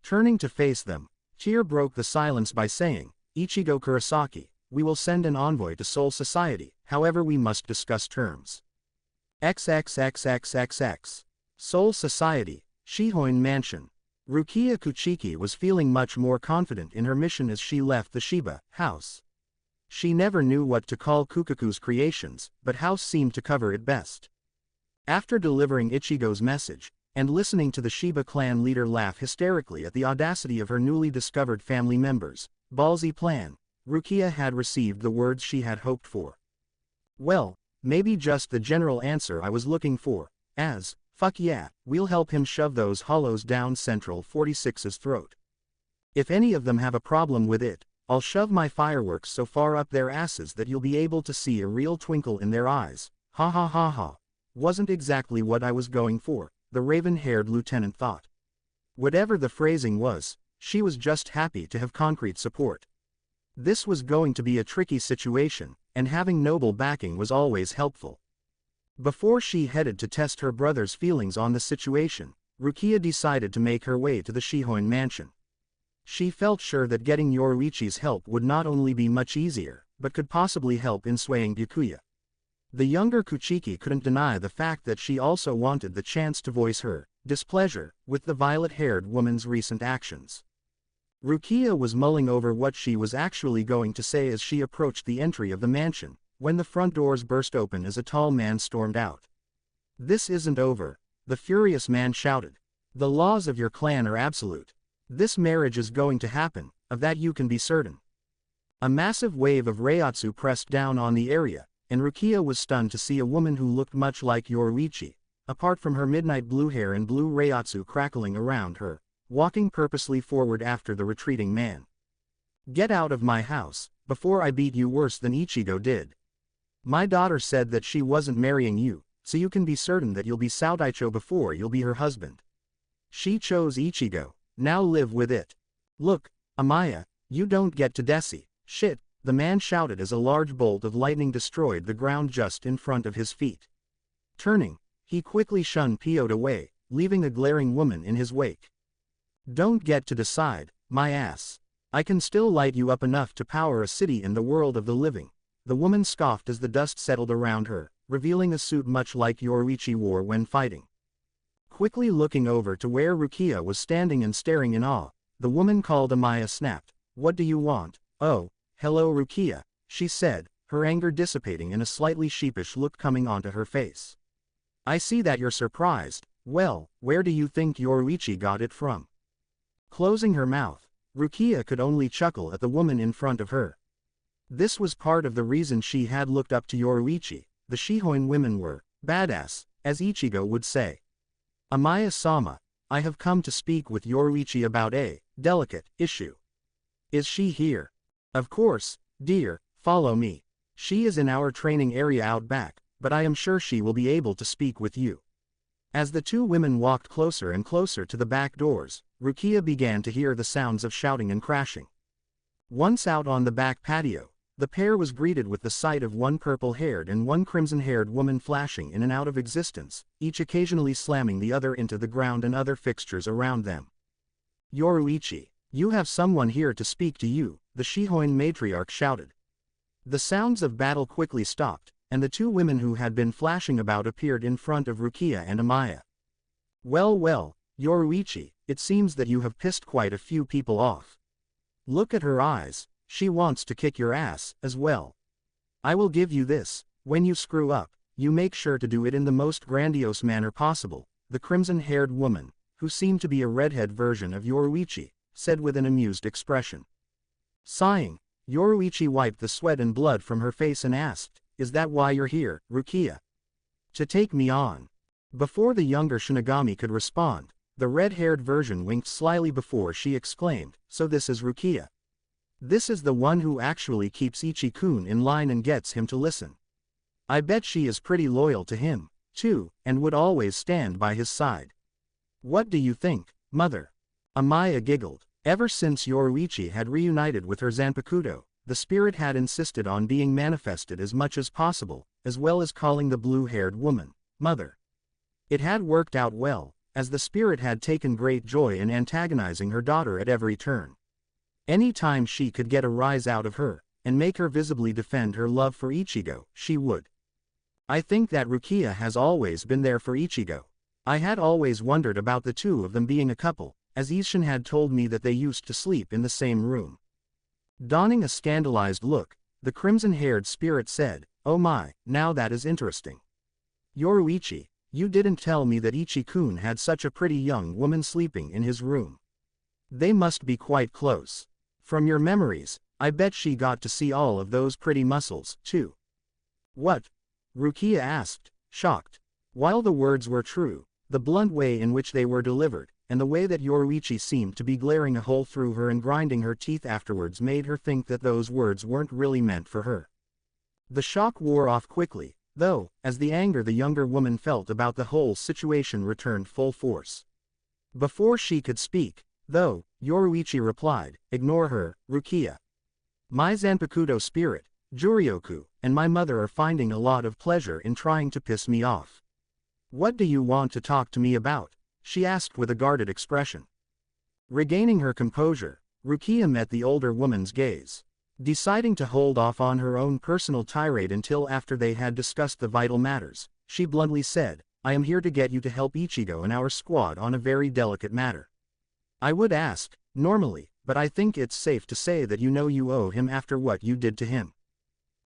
Turning to face them, Cheer broke the silence by saying, Ichigo Kurosaki, we will send an envoy to Soul Society, however we must discuss terms. XXXXXX. Soul Society, Shihoin Mansion. Rukia Kuchiki was feeling much more confident in her mission as she left the Shiba house. She never knew what to call Kukaku's creations, but house seemed to cover it best. After delivering Ichigo's message, and listening to the Shiba clan leader laugh hysterically at the audacity of her newly discovered family members' ballsy plan, Rukia had received the words she had hoped for. Well, maybe just the general answer I was looking for, as, fuck yeah, we'll help him shove those hollows down Central 46's throat. If any of them have a problem with it, I'll shove my fireworks so far up their asses that you'll be able to see a real twinkle in their eyes, ha ha ha ha. Wasn't exactly what I was going for, the raven-haired lieutenant thought. Whatever the phrasing was, she was just happy to have concrete support. This was going to be a tricky situation, and having noble backing was always helpful. Before she headed to test her brother's feelings on the situation, Rukia decided to make her way to the Shihoin mansion. She felt sure that getting Yoruichi's help would not only be much easier, but could possibly help in swaying Byakuya. The younger Kuchiki couldn't deny the fact that she also wanted the chance to voice her displeasure with the violet-haired woman's recent actions. Rukia was mulling over what she was actually going to say as she approached the entry of the mansion, when the front doors burst open as a tall man stormed out. "This isn't over," the furious man shouted. "The laws of your clan are absolute. This marriage is going to happen, of that you can be certain." A massive wave of Reiatsu pressed down on the area, and Rukia was stunned to see a woman who looked much like Yoruichi, apart from her midnight blue hair and blue Reiatsu crackling around her, walking purposely forward after the retreating man. "Get out of my house, before I beat you worse than Ichigo did. My daughter said that she wasn't marrying you, so you can be certain that you'll be Saodaicho before you'll be her husband. She chose Ichigo, now live with it. Look, Amaya, you don't get to desi, shit," the man shouted as a large bolt of lightning destroyed the ground just in front of his feet. Turning, he quickly shunned Piotr away, leaving a glaring woman in his wake. "Don't get to decide, my ass. I can still light you up enough to power a city in the world of the living," the woman scoffed as the dust settled around her, revealing a suit much like Yoruichi wore when fighting. Quickly looking over to where Rukia was standing and staring in awe, the woman called Amaya snapped, "What do you want?" "Oh, hello Rukia," she said, her anger dissipating and a slightly sheepish look coming onto her face. "I see that you're surprised. Well, where do you think Yoruichi got it from?" Closing her mouth, Rukia could only chuckle at the woman in front of her. This was part of the reason she had looked up to Yoruichi. The Shihoin women were badass, as Ichigo would say. "Amaya-sama, I have come to speak with Yoruichi about a delicate issue." "Is she here?" "Of course, dear, follow me. She is in our training area out back, but I am sure she will be able to speak with you." As the two women walked closer and closer to the back doors, Rukia began to hear the sounds of shouting and crashing. Once out on the back patio, the pair was greeted with the sight of one purple-haired and one crimson-haired woman flashing in and out of existence, each occasionally slamming the other into the ground and other fixtures around them. "Yoruichi, you have someone here to speak to you," the Shihoin matriarch shouted. The sounds of battle quickly stopped, and the two women who had been flashing about appeared in front of Rukia and Amaya. Well, Yoruichi, it seems that you have pissed quite a few people off. Look at her eyes, she wants to kick your ass, as well. I will give you this, when you screw up, you make sure to do it in the most grandiose manner possible," the crimson-haired woman, who seemed to be a redhead version of Yoruichi, said with an amused expression. Sighing, Yoruichi wiped the sweat and blood from her face and asked, "Is that why you're here, Rukia? To take me on?" Before the younger Shinigami could respond, the red-haired version winked slyly before she exclaimed, "So this is Rukia. This is the one who actually keeps Ichi-kun in line and gets him to listen. I bet she is pretty loyal to him, too, and would always stand by his side. What do you think, mother?" Amaya giggled. Ever since Yoruichi had reunited with her Zanpakuto, the spirit had insisted on being manifested as much as possible, as well as calling the blue-haired woman mother. It had worked out well, as the spirit had taken great joy in antagonizing her daughter at every turn. Any time she could get a rise out of her, and make her visibly defend her love for Ichigo, she would. "I think that Rukia has always been there for Ichigo. I had always wondered about the two of them being a couple, as Ishin had told me that they used to sleep in the same room." Donning a scandalized look, the crimson-haired spirit said, "Oh my, now that is interesting. Yoruichi, you didn't tell me that Ichi-kun had such a pretty young woman sleeping in his room. They must be quite close. From your memories, I bet she got to see all of those pretty muscles, too." "What?" Rukia asked, shocked. While the words were true, the blunt way in which they were delivered, and the way that Yoruichi seemed to be glaring a hole through her and grinding her teeth afterwards made her think that those words weren't really meant for her. The shock wore off quickly, though, as the anger the younger woman felt about the whole situation returned full force. Before she could speak, though, Yoruichi replied, "Ignore her, Rukia. My Zanpakuto spirit, Jurioku, and my mother are finding a lot of pleasure in trying to piss me off. What do you want to talk to me about?" she asked with a guarded expression. Regaining her composure, Rukia met the older woman's gaze. Deciding to hold off on her own personal tirade until after they had discussed the vital matters, she bluntly said, "I am here to get you to help Ichigo and our squad on a very delicate matter. I would ask, normally, but I think it's safe to say that you know you owe him after what you did to him."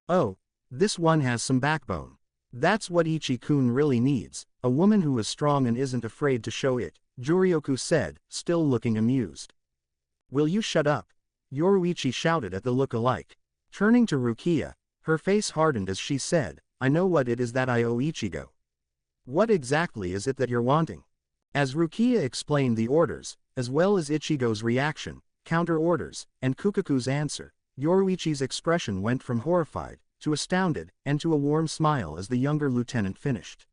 "Oh, this one has some backbone. That's what Ichi-kun really needs, a woman who is strong and isn't afraid to show it," Jurioku said, still looking amused. "Will you shut up?" Yoruichi shouted at the look-alike. Turning to Rukia, her face hardened as she said, "I know what it is that I owe Ichigo." "What exactly is it that you're wanting?" As Rukia explained the orders, as well as Ichigo's reaction, counter-orders, and Kukaku's answer, Yoruichi's expression went from horrified, to astounded, and to a warm smile as the younger lieutenant finished.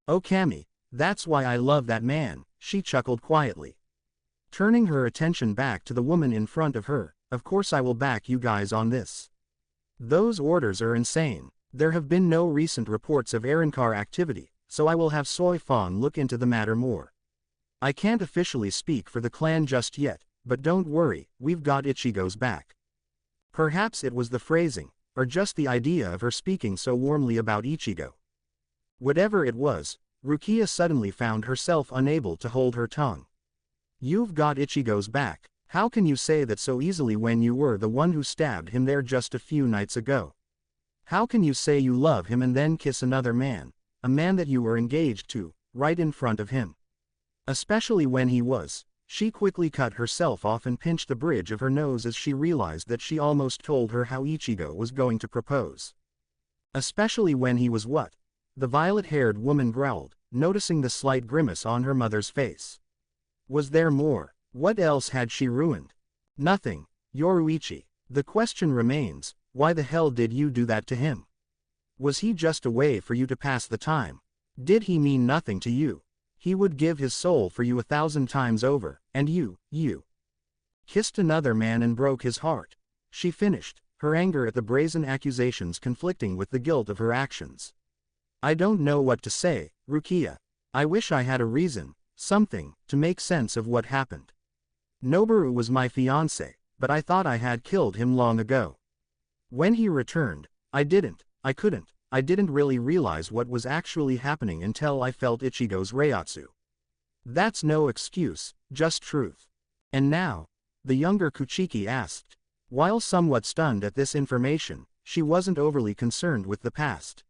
"Oh Kami, that's why I love that man," she chuckled quietly. Turning her attention back to the woman in front of her, "Of course I will back you guys on this. Those orders are insane. There have been no recent reports of Arrancar activity, so I will have Soi Fon look into the matter more. I can't officially speak for the clan just yet, but don't worry, we've got Ichigo's back." Perhaps it was the phrasing, or just the idea of her speaking so warmly about Ichigo. Whatever it was, Rukia suddenly found herself unable to hold her tongue. "You've got Ichigo's back. How can you say that so easily when you were the one who stabbed him there just a few nights ago? How can you say you love him and then kiss another man, a man that you were engaged to, right in front of him? Especially when he was..." She quickly cut herself off and pinched the bridge of her nose as she realized that she almost told her how Ichigo was going to propose. "Especially when he was what?" the violet-haired woman growled, noticing the slight grimace on her mother's face. "Was there more? What else had she ruined?" "Nothing, Yoruichi. The question remains, why the hell did you do that to him? Was he just a way for you to pass the time? Did he mean nothing to you? He would give his soul for you 1,000 times over, and you kissed another man and broke his heart," she finished, her anger at the brazen accusations conflicting with the guilt of her actions. "I don't know what to say, Rukia. I wish I had a reason, something, to make sense of what happened. Noboru was my fiancé, but I thought I had killed him long ago. When he returned, I didn't really realize what was actually happening until I felt Ichigo's reiatsu. That's no excuse, just truth." "And now?" the younger Kuchiki asked. While somewhat stunned at this information, she wasn't overly concerned with the past.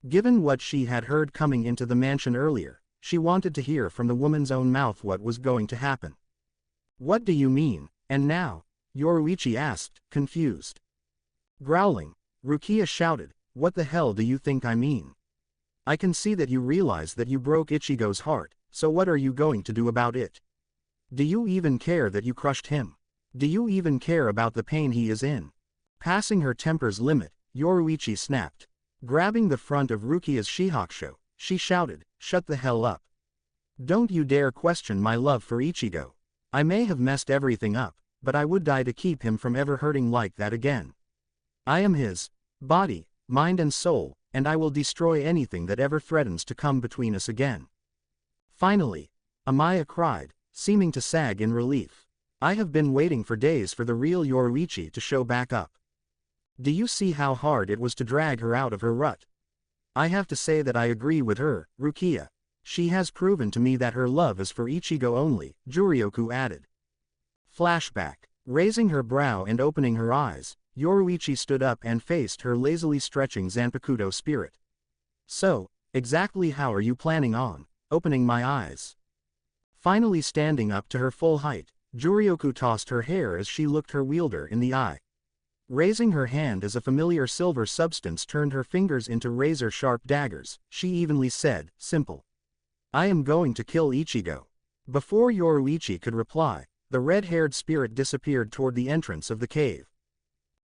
Given what she had heard coming into the mansion earlier, she wanted to hear from the woman's own mouth what was going to happen. "What do you mean, and now?" Yoruichi asked, confused. Growling, Rukia shouted, "What the hell do you think I mean? I can see that you realize that you broke Ichigo's heart, so what are you going to do about it? Do you even care that you crushed him? Do you even care about the pain he is in?" Passing her temper's limit, Yoruichi snapped. Grabbing the front of Rukia's shihakusho, she shouted, "Shut the hell up. Don't you dare question my love for Ichigo. I may have messed everything up, but I would die to keep him from ever hurting like that again. I am his body, mind and soul, and I will destroy anything that ever threatens to come between us again." Finally, Amaya cried, seeming to sag in relief. "I have been waiting for days for the real Yoruichi to show back up. Do you see how hard it was to drag her out of her rut? I have to say that I agree with her, Rukia. She has proven to me that her love is for Ichigo only," Jurioku added. Flashback. Raising her brow and opening her eyes, Yoruichi stood up and faced her lazily stretching Zanpakuto spirit. "So, exactly how are you planning on opening my eyes?" Finally standing up to her full height, Jurioku tossed her hair as she looked her wielder in the eye. Raising her hand as a familiar silver substance turned her fingers into razor-sharp daggers, she evenly said, "Simple. I am going to kill Ichigo." Before Yoruichi could reply, the red-haired spirit disappeared toward the entrance of the cave.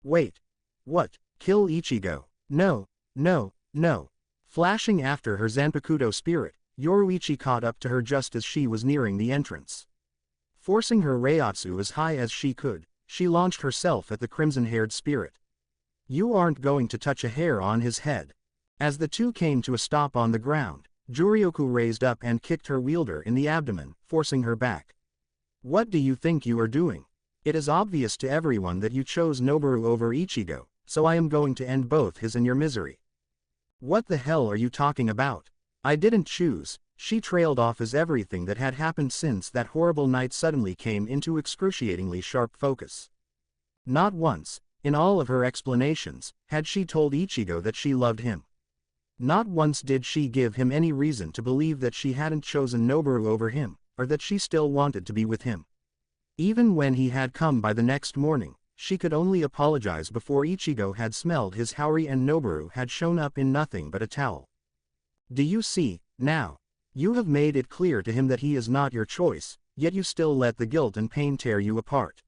"Wait. What? Kill Ichigo? No, no, no." Flashing after her Zanpakuto spirit, Yoruichi caught up to her just as she was nearing the entrance. Forcing her Reiatsu as high as she could, she launched herself at the crimson-haired spirit. You aren't going to touch a hair on his head. As the two came to a stop on the ground, Jurioku raised up and kicked her wielder in the abdomen, forcing her back. What do you think you are doing? It is obvious to everyone that you chose Noboru over Ichigo, so I am going to end both his and your misery. What the hell are you talking about? I didn't choose. She trailed off as everything that had happened since that horrible night suddenly came into excruciatingly sharp focus. Not once, in all of her explanations, had she told Ichigo that she loved him. Not once did she give him any reason to believe that she hadn't chosen Noboru over him, or that she still wanted to be with him. Even when he had come by the next morning, she could only apologize before Ichigo had smelled his haori and Noboru had shown up in nothing but a towel. Do you see, now? You have made it clear to him that he is not your choice, yet you still let the guilt and pain tear you apart.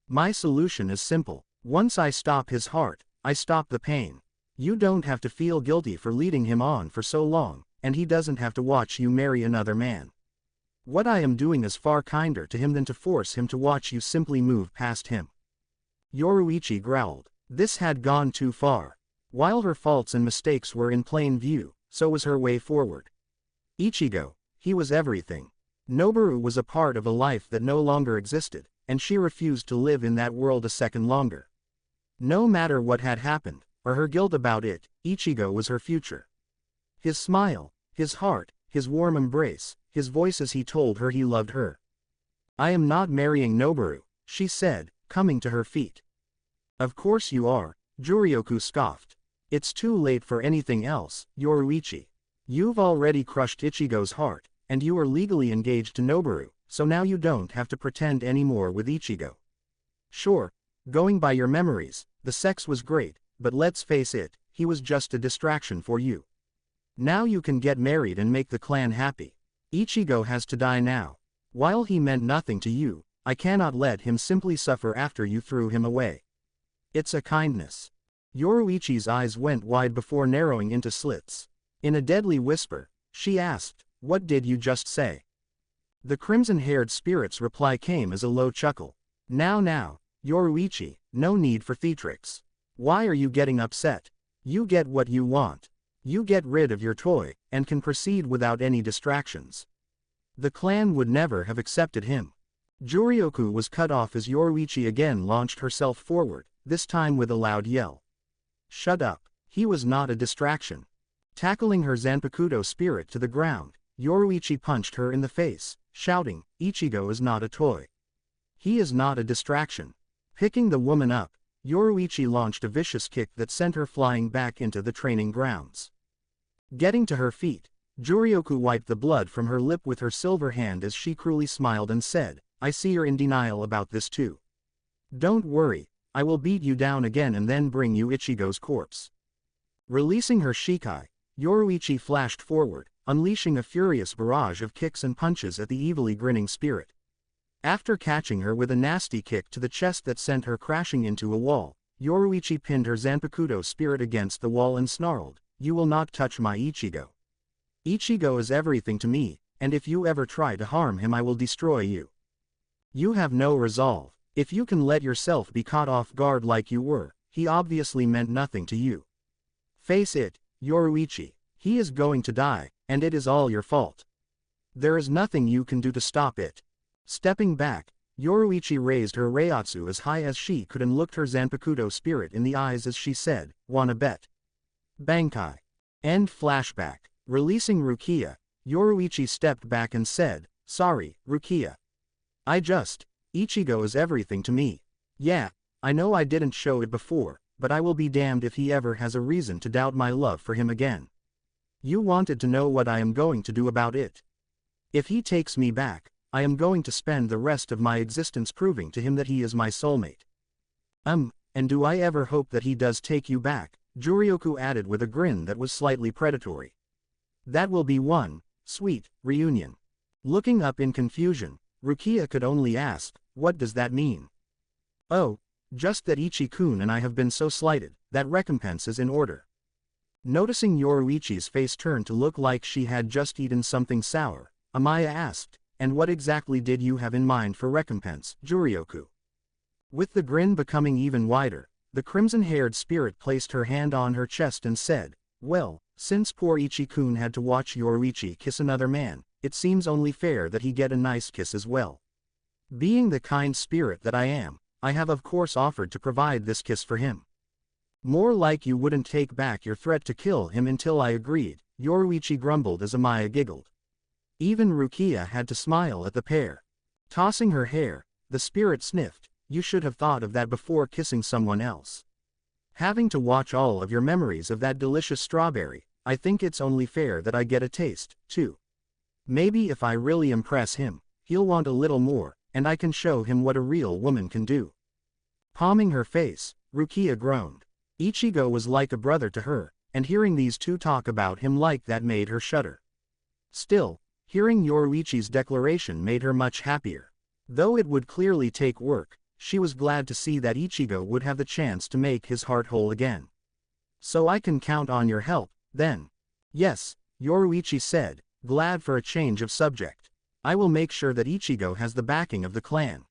My solution is simple. Once I stop his heart, I stop the pain. You don't have to feel guilty for leading him on for so long, and he doesn't have to watch you marry another man. What I am doing is far kinder to him than to force him to watch you simply move past him. Yoruichi growled. This had gone too far. While her faults and mistakes were in plain view, so was her way forward. Ichigo, he was everything. Noboru was a part of a life that no longer existed, and she refused to live in that world a second longer. No matter what had happened, or her guilt about it, Ichigo was her future. His smile, his heart, his warm embrace, his voice as he told her he loved her. I am not marrying Noboru, she said, coming to her feet. Of course you are, Jurioku scoffed. It's too late for anything else, Yoruichi. You've already crushed Ichigo's heart, and you are legally engaged to Noboru, so now you don't have to pretend anymore with Ichigo. Sure, going by your memories, the sex was great, but let's face it, he was just a distraction for you. Now you can get married and make the clan happy. Ichigo has to die now. While he meant nothing to you, I cannot let him simply suffer after you threw him away. It's a kindness. Yoruichi's eyes went wide before narrowing into slits. In a deadly whisper, she asked, What did you just say? The crimson-haired spirit's reply came as a low chuckle. Now, Yoruichi, no need for theatrics. Why are you getting upset? You get what you want. You get rid of your toy, and can proceed without any distractions. The clan would never have accepted him. Jurioku was cut off as Yoruichi again launched herself forward, this time with a loud yell. Shut up, he was not a distraction. Tackling her Zanpakuto spirit to the ground, Yoruichi punched her in the face, shouting, Ichigo is not a toy. He is not a distraction. Picking the woman up, Yoruichi launched a vicious kick that sent her flying back into the training grounds. Getting to her feet, Jurioku wiped the blood from her lip with her silver hand as she cruelly smiled and said, I see you're in denial about this too. Don't worry, I will beat you down again and then bring you Ichigo's corpse. Releasing her Shikai, Yoruichi flashed forward, unleashing a furious barrage of kicks and punches at the evilly grinning spirit. After catching her with a nasty kick to the chest that sent her crashing into a wall, Yoruichi pinned her Zanpakuto spirit against the wall and snarled, You will not touch my Ichigo. Ichigo is everything to me, and if you ever try to harm him I will destroy you. You have no resolve. If you can let yourself be caught off guard like you were, he obviously meant nothing to you. Face it, Yoruichi, he is going to die, and it is all your fault. There is nothing you can do to stop it. Stepping back, Yoruichi raised her Reiatsu as high as she could and looked her Zanpakuto spirit in the eyes as she said, Wanna bet? Bankai. End flashback. Releasing Rukia, Yoruichi stepped back and said, Sorry, Rukia. Ichigo is everything to me. Yeah, I know I didn't show it before, but I will be damned if he ever has a reason to doubt my love for him again. You wanted to know what I am going to do about it. If he takes me back, I am going to spend the rest of my existence proving to him that he is my soulmate. And do I ever hope that he does take you back, Jurioku added with a grin that was slightly predatory. That will be one sweet reunion. Looking up in confusion, Rukia could only ask, What does that mean? Oh, just that Ichi-kun and I have been so slighted, that recompense is in order. Noticing Yoruichi's face turn to look like she had just eaten something sour, Amaya asked, "And what exactly did you have in mind for recompense, Jurioku?" With the grin becoming even wider, the crimson-haired spirit placed her hand on her chest and said, "Well, since poor Ichi-kun had to watch Yoruichi kiss another man, it seems only fair that he get a nice kiss as well. Being the kind spirit that I am, I have of course offered to provide this kiss for him." "More like you wouldn't take back your threat to kill him until I agreed," Yoruichi grumbled as Amaya giggled. Even Rukia had to smile at the pair. Tossing her hair, the spirit sniffed, "You should have thought of that before kissing someone else. Having to watch all of your memories of that delicious strawberry, I think it's only fair that I get a taste, too. Maybe if I really impress him, he'll want a little more, and I can show him what a real woman can do." Palming her face, Rukia groaned. Ichigo was like a brother to her, and hearing these two talk about him like that made her shudder. Still, hearing Yoruichi's declaration made her much happier. Though it would clearly take work, she was glad to see that Ichigo would have the chance to make his heart whole again. "So I can count on your help, then?" "Yes," Yoruichi said, glad for a change of subject. "I will make sure that Ichigo has the backing of the clan.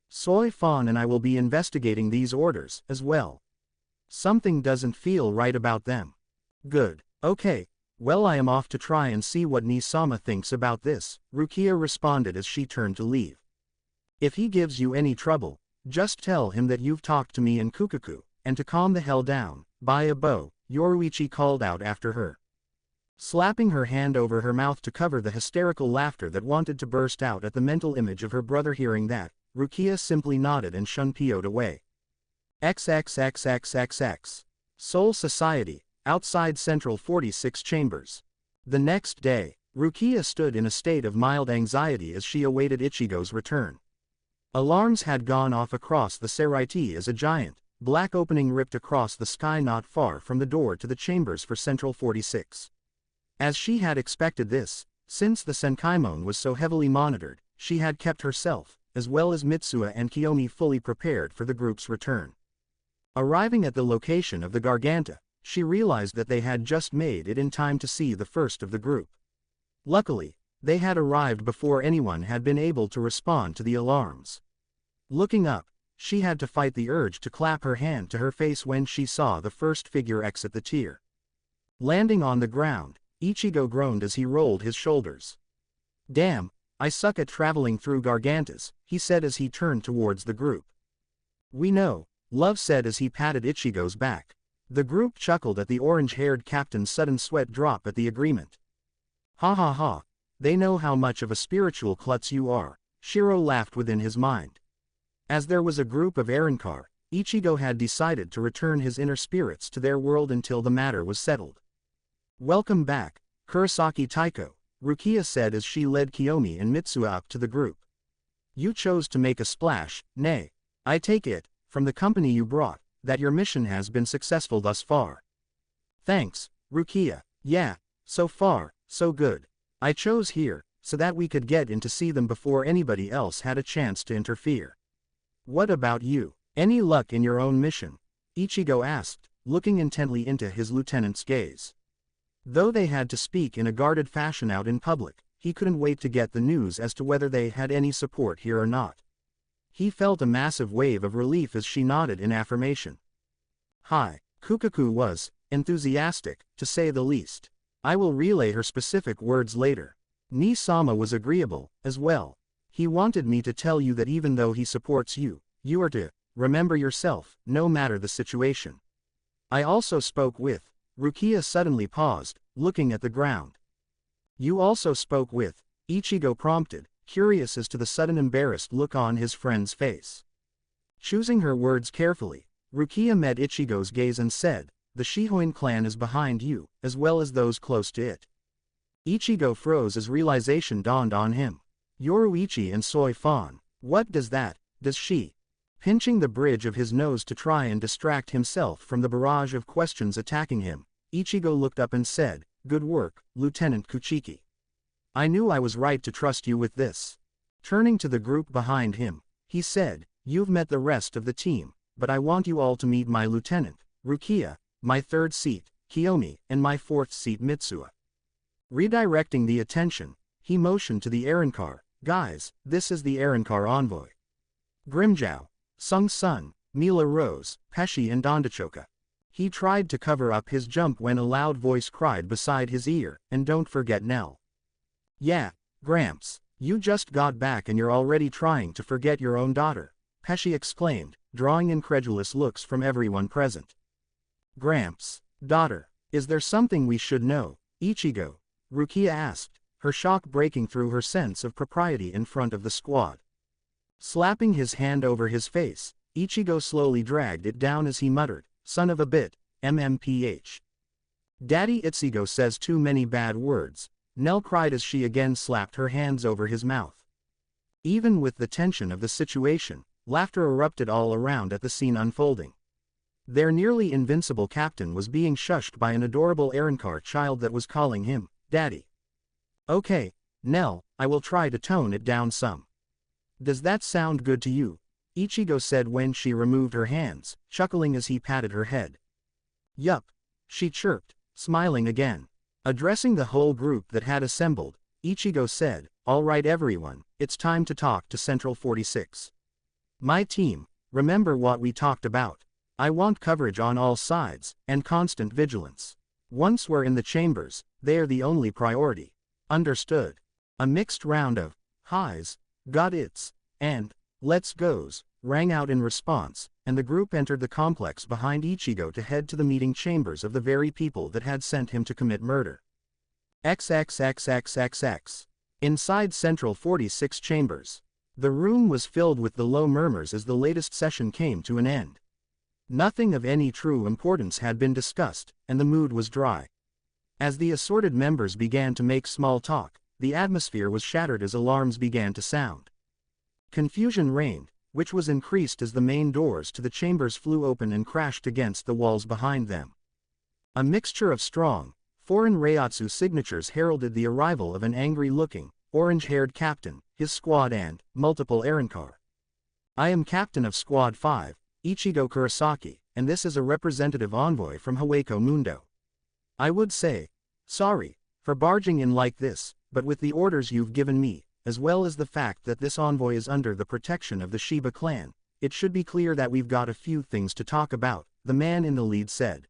Soy Fawn and I will be investigating these orders, as well. Something doesn't feel right about them." "Good. Okay. Well, I am off to try and see what Nisama thinks about this," Rukia responded as she turned to leave. "If he gives you any trouble, just tell him that you've talked to me and Kukaku, and to calm the hell down, buy a bow," Yoruichi called out after her. Slapping her hand over her mouth to cover the hysterical laughter that wanted to burst out at the mental image of her brother hearing that, Rukia simply nodded and shun-pioed away. XXXXXX. Soul Society, outside Central 46 Chambers. The next day, Rukia stood in a state of mild anxiety as she awaited Ichigo's return. Alarms had gone off across the Seraiti as a giant, black opening ripped across the sky not far from the door to the chambers for Central 46. As she had expected this, since the Senkaimon was so heavily monitored, she had kept herself, as well as Mitsuha and Kiyomi fully prepared for the group's return. Arriving at the location of the Garganta, she realized that they had just made it in time to see the first of the group. Luckily, they had arrived before anyone had been able to respond to the alarms. Looking up, she had to fight the urge to clap her hand to her face when she saw the first figure exit the tier. Landing on the ground, Ichigo groaned as he rolled his shoulders. "Damn, I suck at traveling through Gargantas," he said as he turned towards the group. "We know," Love said as he patted Ichigo's back. The group chuckled at the orange-haired captain's sudden sweat drop at the agreement. "Ha ha ha, they know how much of a spiritual klutz you are," Shiro laughed within his mind. As there was a group of Arankar, Ichigo had decided to return his inner spirits to their world until the matter was settled. "Welcome back, Kurosaki Taiko," Rukia said as she led Kiyomi and Mitsuha up to the group. "You chose to make a splash, nay, I take it, from the company you brought, that your mission has been successful thus far." "Thanks, Rukia. Yeah, so far, so good. I chose here, so that we could get in to see them before anybody else had a chance to interfere. What about you? Any luck in your own mission?" Ichigo asked, looking intently into his lieutenant's gaze. Though they had to speak in a guarded fashion out in public, he couldn't wait to get the news as to whether they had any support here or not. He felt a massive wave of relief as she nodded in affirmation. "Hi." Kukaku was enthusiastic, to say the least. "I will relay her specific words later." Nisama was agreeable, as well. "He wanted me to tell you that even though he supports you, you are to remember yourself, no matter the situation. I also spoke with." Rukia suddenly paused, looking at the ground. "You also spoke with," Ichigo prompted, curious as to the sudden embarrassed look on his friend's face. Choosing her words carefully, Rukia met Ichigo's gaze and said, "The Shihoin clan is behind you, as well as those close to it." Ichigo froze as realization dawned on him. Yoruichi and Soy Fawn. What does that, does she? Pinching the bridge of his nose to try and distract himself from the barrage of questions attacking him, Ichigo looked up and said, "Good work, Lieutenant Kuchiki. I knew I was right to trust you with this." Turning to the group behind him, he said, "You've met the rest of the team, but I want you all to meet my lieutenant, Rukia, my third seat, Kiyomi, and my fourth seat Mitsuha. Redirecting the attention, he motioned to the errand car. Guys, this is the errand car envoy. Grimjow, Sung Sun, Mila Rose, Pesci and Dondachoka. He tried to cover up his jump when a loud voice cried beside his ear, and don't forget Nell. Yeah, Gramps, you just got back and you're already trying to forget your own daughter, Pesci exclaimed, drawing incredulous looks from everyone present. Gramps, daughter, is there something we should know, Ichigo? Rukia asked, her shock breaking through her sense of propriety in front of the squad. Slapping his hand over his face, Ichigo slowly dragged it down as he muttered, son of a bit, MMPH. Daddy Ichigo says too many bad words, Nell cried as she again slapped her hands over his mouth. Even with the tension of the situation, laughter erupted all around at the scene unfolding. Their nearly invincible captain was being shushed by an adorable errand car child that was calling him, Daddy. Okay, Nell, I will try to tone it down some. Does that sound good to you? Ichigo said when she removed her hands, chuckling as he patted her head. Yup, she chirped, smiling again. Addressing the whole group that had assembled, Ichigo said, all right everyone, it's time to talk to Central 46. My team, remember what we talked about. I want coverage on all sides, and constant vigilance. Once we're in the chambers, they are the only priority. Understood. A mixed round of highs, got it's, and let's goes rang out in response, and the group entered the complex behind Ichigo to head to the meeting chambers of the very people that had sent him to commit murder. XXXXXX. Inside Central 46 chambers. The room was filled with the low murmurs as the latest session came to an end. Nothing of any true importance had been discussed, and the mood was dry. As the assorted members began to make small talk, the atmosphere was shattered as alarms began to sound. Confusion reigned, which was increased as the main doors to the chambers flew open and crashed against the walls behind them. A mixture of strong, foreign Reiatsu signatures heralded the arrival of an angry-looking, orange-haired captain, his squad and multiple errand car. I am captain of Squad 5, Ichigo Kurosaki, and this is a representative envoy from Hueco Mundo. I would say, sorry, for barging in like this, but with the orders you've given me, as well as the fact that this envoy is under the protection of the Shiba clan, it should be clear that we've got a few things to talk about, the man in the lead said.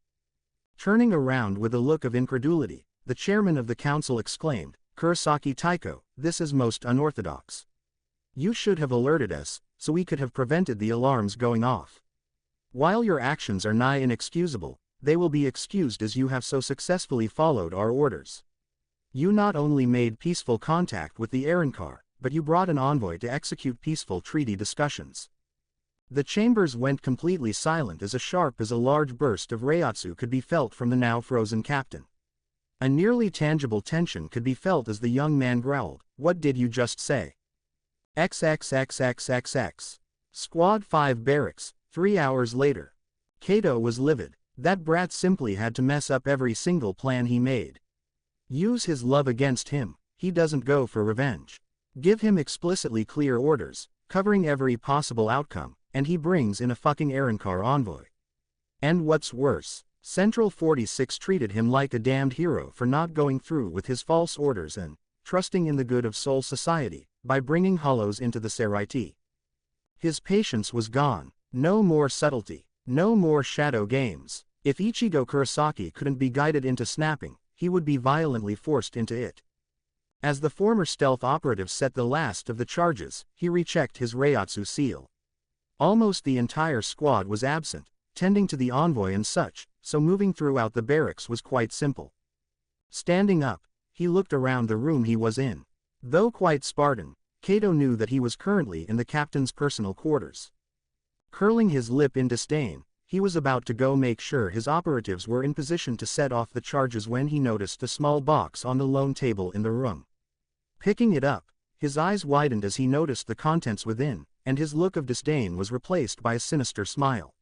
Turning around with a look of incredulity, the chairman of the council exclaimed, Kurosaki Taiko, this is most unorthodox. You should have alerted us, so we could have prevented the alarms going off. While your actions are nigh inexcusable, they will be excused as you have so successfully followed our orders. You not only made peaceful contact with the errand car, but you brought an envoy to execute peaceful treaty discussions. The chambers went completely silent as sharp as a large burst of Reiatsu could be felt from the now frozen captain. A nearly tangible tension could be felt as the young man growled, what did you just say? XXXXXX. Squad 5 barracks, 3 hours later. Kato was livid. That brat simply had to mess up every single plan he made. Use his love against him, he doesn't go for revenge. Give him explicitly clear orders, covering every possible outcome, and he brings in a fucking errand car envoy. And what's worse, Central 46 treated him like a damned hero for not going through with his false orders and trusting in the good of Soul Society by bringing hollows into the Seraiti. His patience was gone, no more subtlety, no more shadow games. If Ichigo Kurosaki couldn't be guided into snapping, he would be violently forced into it. As the former stealth operative set the last of the charges, he rechecked his Reiatsu seal. Almost the entire squad was absent, tending to the envoy and such, so moving throughout the barracks was quite simple. Standing up, he looked around the room he was in. Though quite Spartan, Kato knew that he was currently in the captain's personal quarters. Curling his lip in disdain, he was about to go make sure his operatives were in position to set off the charges when he noticed a small box on the lone table in the room. Picking it up, his eyes widened as he noticed the contents within, and his look of disdain was replaced by a sinister smile.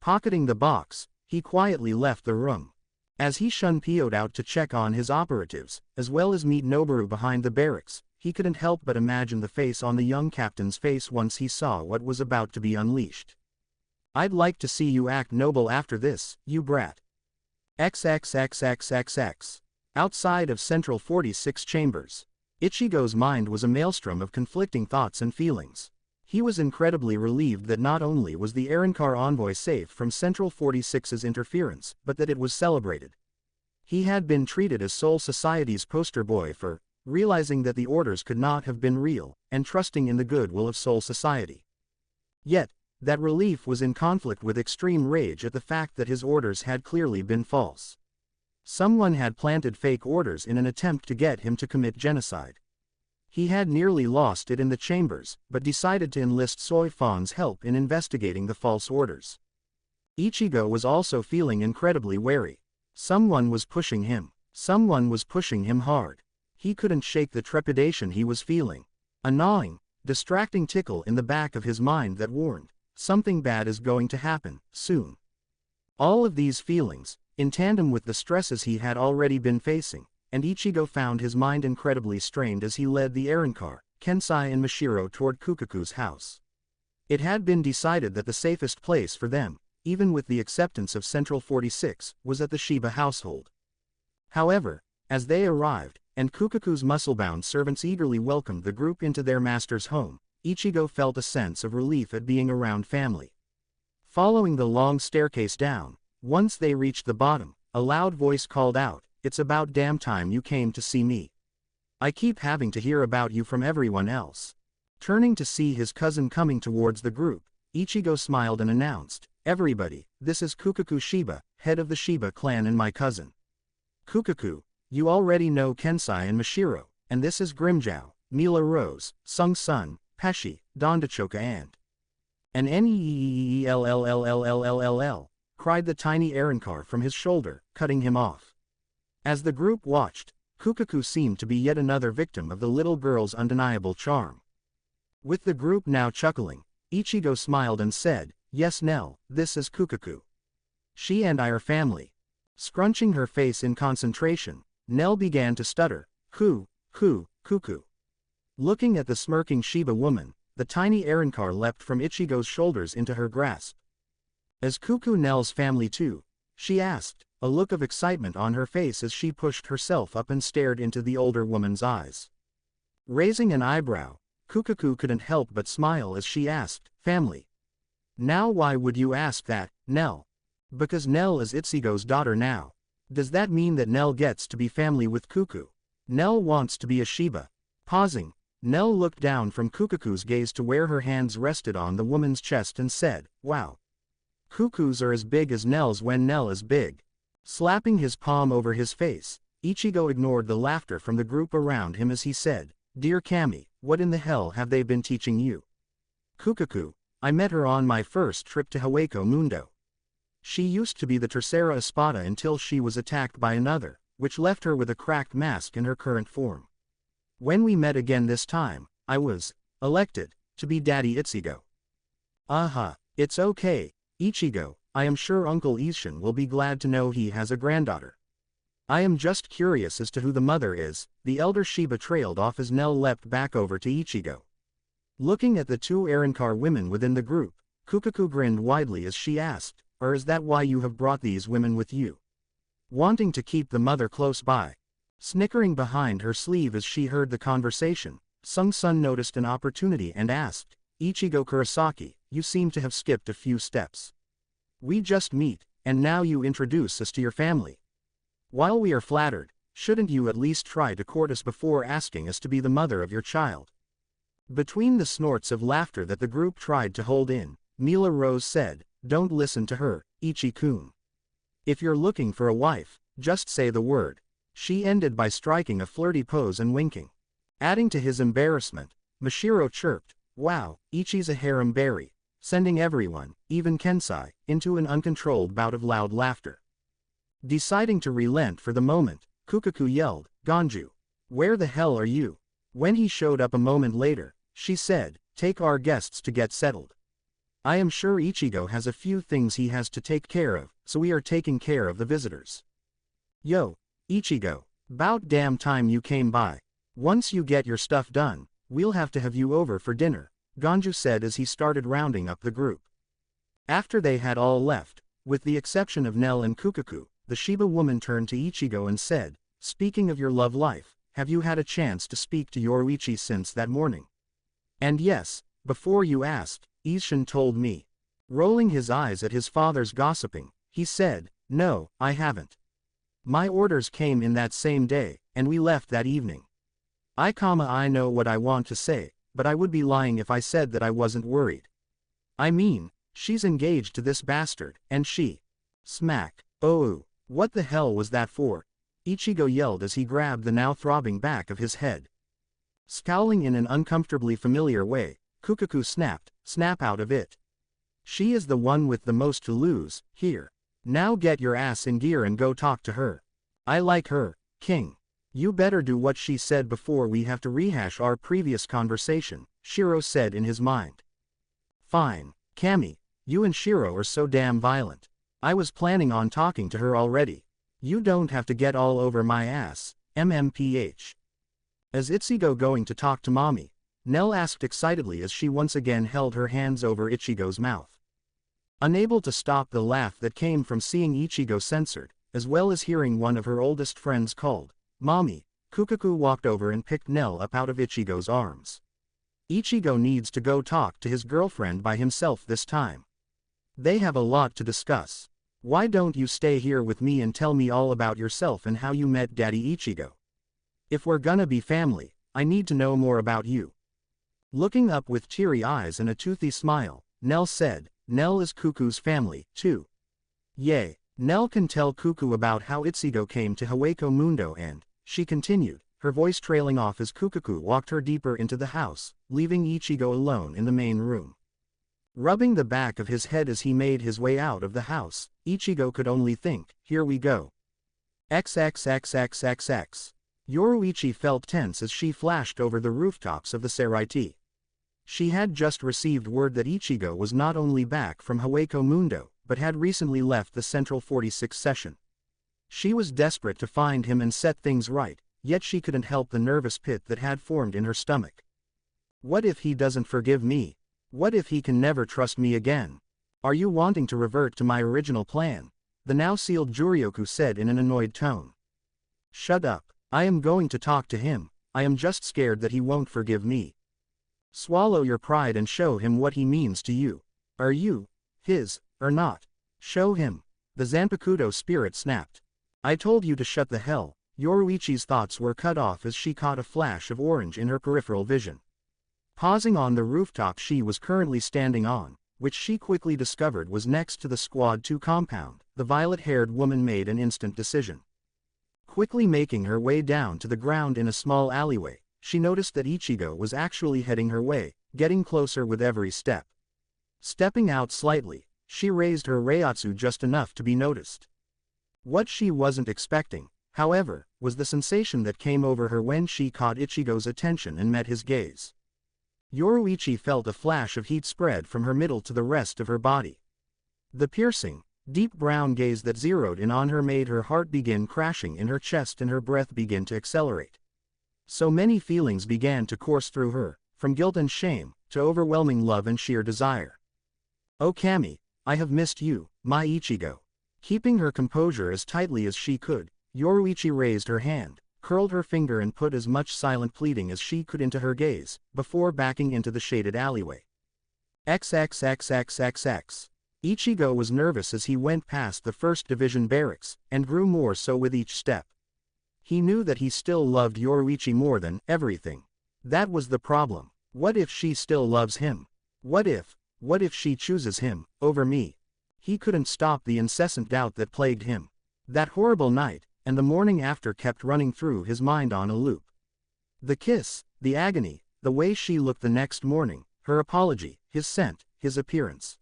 Pocketing the box, he quietly left the room. As he shunpioed out to check on his operatives, as well as meet Noboru behind the barracks, he couldn't help but imagine the face on the young captain's face once he saw what was about to be unleashed. I'd like to see you act noble after this, you brat. XXXXXX. Outside of Central 46 Chambers. Ichigo's mind was a maelstrom of conflicting thoughts and feelings. He was incredibly relieved that not only was the Arrancar envoy safe from Central 46's interference, but that it was celebrated. He had been treated as Soul Society's poster boy for realizing that the orders could not have been real, and trusting in the goodwill of Soul Society. Yet, that relief was in conflict with extreme rage at the fact that his orders had clearly been false. Someone had planted fake orders in an attempt to get him to commit genocide. He had nearly lost it in the chambers, but decided to enlist Soi Fan's help in investigating the false orders. Ichigo was also feeling incredibly wary. Someone was pushing him. Someone was pushing him hard. He couldn't shake the trepidation he was feeling. A gnawing, distracting tickle in the back of his mind that warned, something bad is going to happen, soon. All of these feelings, in tandem with the stresses he had already been facing, and Ichigo found his mind incredibly strained as he led the Arrancar, Kensai and Mashiro toward Kukaku's house. It had been decided that the safest place for them, even with the acceptance of Central 46, was at the Shiba household. However, as they arrived, and Kukaku's muscle-bound servants eagerly welcomed the group into their master's home, Ichigo felt a sense of relief at being around family. Following the long staircase down, once they reached the bottom, a loud voice called out, "It's about damn time you came to see me. I keep having to hear about you from everyone else." Turning to see his cousin coming towards the group, Ichigo smiled and announced, "Everybody, this is Kukaku Shiba, head of the Shiba clan and my cousin. Kukaku, you already know Kensai and Mashiro, and this is Grimjow, Mila Rose, Sung Sun, Peshi, Dondachoka and Neellll," cried the tiny Arrancar from his shoulder, cutting him off. As the group watched, Kukaku seemed to be yet another victim of the little girl's undeniable charm. With the group now chuckling, Ichigo smiled and said, "Yes Nell, this is Kukaku. She and I are family." Scrunching her face in concentration, Nell began to stutter, Kuku. Looking at the smirking Shiba woman, the tiny Arrancar leapt from Ichigo's shoulders into her grasp. "Is Kuku Nell's family too?" she asked, a look of excitement on her face as she pushed herself up and stared into the older woman's eyes. Raising an eyebrow, Kukaku couldn't help but smile as she asked, "Family? Now why would you ask that, Nell?" "Because Nell is Ichigo's daughter now. Does that mean that Nell gets to be family with Kuku? Nell wants to be a Shiba." Pausing, Nell looked down from Kukaku's gaze to where her hands rested on the woman's chest and said, "Wow. Kukus are as big as Nell's when Nell is big." Slapping his palm over his face, Ichigo ignored the laughter from the group around him as he said, "Dear Kami, what in the hell have they been teaching you?" "Kukaku, I met her on my first trip to Hueco Mundo. She used to be the Tercera Espada until she was attacked by another, which left her with a cracked mask in her current form. When we met again this time, I was elected to be Daddy Ichigo." It's okay, Ichigo, I am sure Uncle Ishin will be glad to know he has a granddaughter. I am just curious as to who the mother is." The elder Shiba trailed off as Nell leapt back over to Ichigo. Looking at the two Arrancar women within the group, Kukaku grinned widely as she asked, "Or is that why you have brought these women with you? Wanting to keep the mother close by?" Snickering behind her sleeve as she heard the conversation, Sung Sun noticed an opportunity and asked, "Ichigo Kurosaki, you seem to have skipped a few steps. We just meet, and now you introduce us to your family. While we are flattered, shouldn't you at least try to court us before asking us to be the mother of your child?" Between the snorts of laughter that the group tried to hold in, Mila Rose said, "Don't listen to her, Ichi-kun. If you're looking for a wife, just say the word." She ended by striking a flirty pose and winking. Adding to his embarrassment, Mashiro chirped, "Wow, Ichi's a harem berry," sending everyone, even Kensai, into an uncontrolled bout of loud laughter. Deciding to relent for the moment, Kukaku yelled, "Ganju! Where the hell are you?" When he showed up a moment later, she said, "Take our guests to get settled. I am sure Ichigo has a few things he has to take care of, so we are taking care of the visitors. Yo, Ichigo, about damn time you came by. Once you get your stuff done, we'll have to have you over for dinner," Ganju said as he started rounding up the group. After they had all left, with the exception of Nell and Kukaku, the Shiba woman turned to Ichigo and said, "Speaking of your love life, have you had a chance to speak to Yoruichi since that morning?" "And yes, before you asked, Isshin told me." Rolling his eyes at his father's gossiping, he said, "No, I haven't. My orders came in that same day, and we left that evening. I know what I want to say, but I would be lying if I said that I wasn't worried. I mean, she's engaged to this bastard, and she..." Smack. "Oh, what the hell was that for?" Ichigo yelled as he grabbed the now throbbing back of his head. Scowling in an uncomfortably familiar way, Kukaku snapped, "Snap out of it. She is the one with the most to lose, here. Now get your ass in gear and go talk to her. I like her, King. You better do what she said before we have to rehash our previous conversation," Shiro said in his mind. "Fine, Kami, you and Shiro are so damn violent. I was planning on talking to her already. You don't have to get all over my ass, MMPH. Is Ichigo going to talk to mommy?" Nell asked excitedly as she once again held her hands over Ichigo's mouth. Unable to stop the laugh that came from seeing Ichigo censored, as well as hearing one of her oldest friends called "Mommy," Kukaku walked over and picked Nell up out of Ichigo's arms. Ichigo needs to go talk to his girlfriend by himself this time. They have a lot to discuss. Why don't you stay here with me and tell me all about yourself and how you met Daddy Ichigo? If we're gonna be family, I need to know more about you. Looking up with teary eyes and a toothy smile, Nell said, "Nell is Kuku's family, too. Yay." Nell can tell Kuku about how Ichigo came to Hawako Mundo and, she continued, her voice trailing off as Kukaku walked her deeper into the house, leaving Ichigo alone in the main room. Rubbing the back of his head as he made his way out of the house, Ichigo could only think, "Here we go. XXXXXX. Yoruichi felt tense as she flashed over the rooftops of the Seraiti. She had just received word that Ichigo was not only back from Hawako Mundo, but had recently left the Central 46 session. She was desperate to find him and set things right, yet she couldn't help the nervous pit that had formed in her stomach. What if he doesn't forgive me? What if he can never trust me again? Are you wanting to revert to my original plan? The now sealed Juryoku said in an annoyed tone. Shut up. I am going to talk to him. I am just scared that he won't forgive me. Swallow your pride and show him what he means to you. Are you his, or not? Show him. The Zanpakuto spirit snapped. I told you to shut the hell. Yoruichi's thoughts were cut off as she caught a flash of orange in her peripheral vision. Pausing on the rooftop she was currently standing on, which she quickly discovered was next to the Squad 2 compound, the violet-haired woman made an instant decision. Quickly making her way down to the ground in a small alleyway, she noticed that Ichigo was actually heading her way, getting closer with every step. Stepping out slightly, she raised her Reiatsu just enough to be noticed. What she wasn't expecting, however, was the sensation that came over her when she caught Ichigo's attention and met his gaze. Yoruichi felt a flash of heat spread from her middle to the rest of her body. The piercing, deep brown gaze that zeroed in on her made her heart begin crashing in her chest and her breath begin to accelerate. So many feelings began to course through her, from guilt and shame, to overwhelming love and sheer desire. Oh Kami, I have missed you, my Ichigo. Keeping her composure as tightly as she could, Yoruichi raised her hand, curled her finger and put as much silent pleading as she could into her gaze, before backing into the shaded alleyway. XXXXXX. Ichigo was nervous as he went past the 1st Division barracks, and grew more so with each step. He knew that he still loved Yoruichi more than everything. That was the problem. What if she still loves him? What if she chooses him, over me? He couldn't stop the incessant doubt that plagued him. That horrible night, and the morning after kept running through his mind on a loop. The kiss, the agony, the way she looked the next morning, her apology, his scent, his appearance.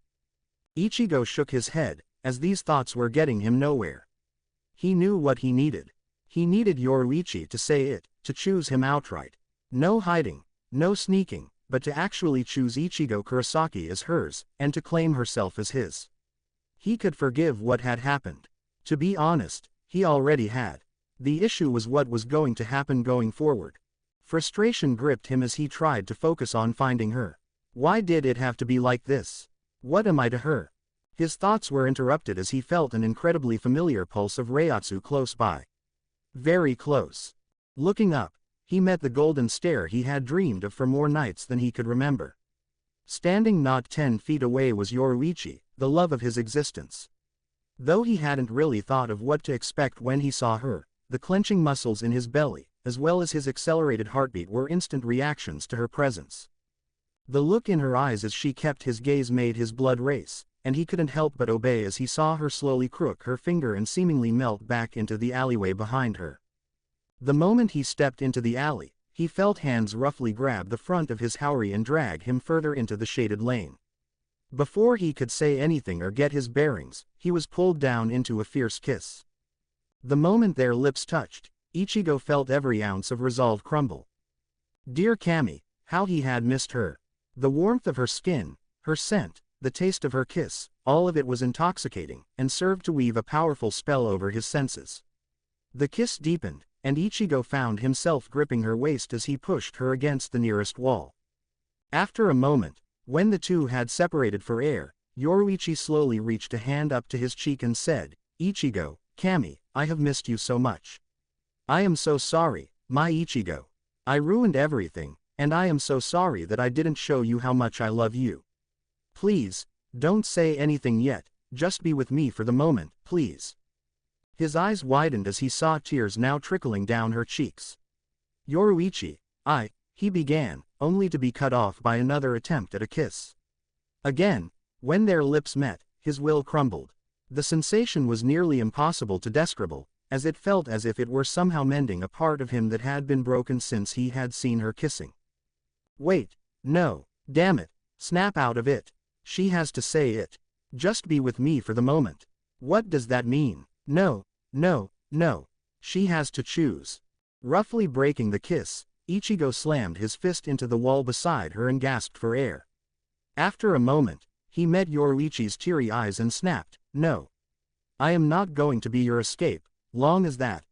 Ichigo shook his head, as these thoughts were getting him nowhere. He knew what he needed. He needed Yoruichi to say it, to choose him outright. No hiding, no sneaking, but to actually choose Ichigo Kurosaki as hers, and to claim herself as his. He could forgive what had happened. To be honest, he already had. The issue was what was going to happen going forward. Frustration gripped him as he tried to focus on finding her. Why did it have to be like this? What am I to her? His thoughts were interrupted as he felt an incredibly familiar pulse of Reiatsu close by. Very close. Looking up, he met the golden stare he had dreamed of for more nights than he could remember. Standing not 10 feet away was Yoruichi, the love of his existence. Though he hadn't really thought of what to expect when he saw her, the clenching muscles in his belly, as well as his accelerated heartbeat, were instant reactions to her presence. The look in her eyes as she kept his gaze made his blood race, and he couldn't help but obey as he saw her slowly crook her finger and seemingly melt back into the alleyway behind her. The moment he stepped into the alley, he felt hands roughly grab the front of his Haori and drag him further into the shaded lane. Before he could say anything or get his bearings, he was pulled down into a fierce kiss. The moment their lips touched, Ichigo felt every ounce of resolve crumble. Dear Kami, how he had missed her. The warmth of her skin, her scent, the taste of her kiss, all of it was intoxicating, and served to weave a powerful spell over his senses. The kiss deepened, and Ichigo found himself gripping her waist as he pushed her against the nearest wall. After a moment, when the two had separated for air, Yoruichi slowly reached a hand up to his cheek and said, Ichigo, Kami, I have missed you so much. I am so sorry, my Ichigo. I ruined everything, and I am so sorry that I didn't show you how much I love you. Please, don't say anything yet, just be with me for the moment, please. His eyes widened as he saw tears now trickling down her cheeks. Yoruichi, he began, only to be cut off by another attempt at a kiss. Again, when their lips met, his will crumbled. The sensation was nearly impossible to describe, as it felt as if it were somehow mending a part of him that had been broken since he had seen her kissing. Wait, no, damn it, snap out of it. She has to say it. Just be with me for the moment. What does that mean? No, no, no. She has to choose. Roughly breaking the kiss, Ichigo slammed his fist into the wall beside her and gasped for air. After a moment, he met Yoruichi's teary eyes and snapped, No. I am not going to be your escape, long as that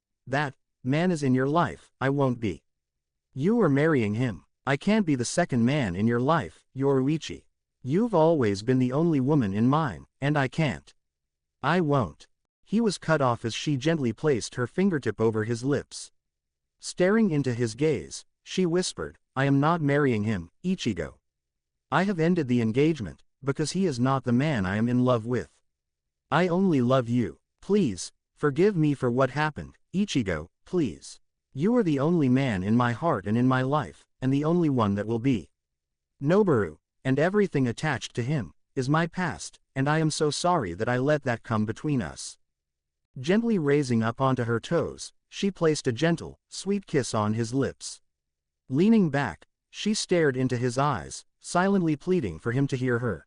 man is in your life, I won't be. You are marrying him. I can't be the second man in your life, Yoruichi. You've always been the only woman in mine, and I can't. I won't. He was cut off as she gently placed her fingertip over his lips. Staring into his gaze, she whispered, I am not marrying him, Ichigo. I have ended the engagement, because he is not the man I am in love with. I only love you. Please, forgive me for what happened, Ichigo, please. You are the only man in my heart and in my life, and the only one that will be. Noboru, and everything attached to him, is my past, and I am so sorry that I let that come between us. Gently raising up onto her toes, she placed a gentle, sweet kiss on his lips. Leaning back, she stared into his eyes, silently pleading for him to hear her.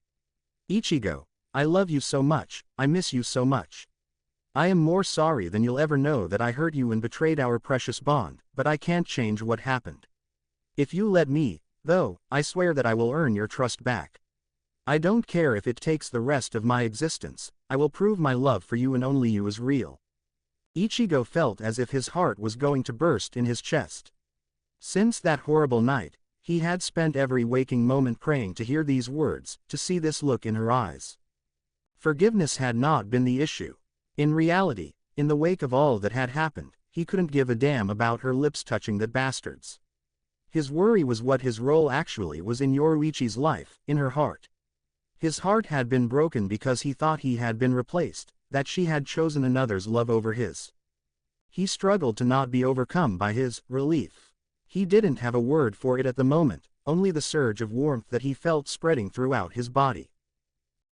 Ichigo, I love you so much, I miss you so much. I am more sorry than you'll ever know that I hurt you and betrayed our precious bond, but I can't change what happened. If you let me, though, I swear that I will earn your trust back. I don't care if it takes the rest of my existence, I will prove my love for you and only you is real. Ichigo felt as if his heart was going to burst in his chest. Since that horrible night, he had spent every waking moment praying to hear these words, to see this look in her eyes. Forgiveness had not been the issue. In reality, in the wake of all that had happened, he couldn't give a damn about her lips touching that bastard's. His worry was what his role actually was in Yoruichi's life, in her heart. His heart had been broken because he thought he had been replaced, that she had chosen another's love over his. He struggled to not be overcome by his relief. He didn't have a word for it at the moment, only the surge of warmth that he felt spreading throughout his body.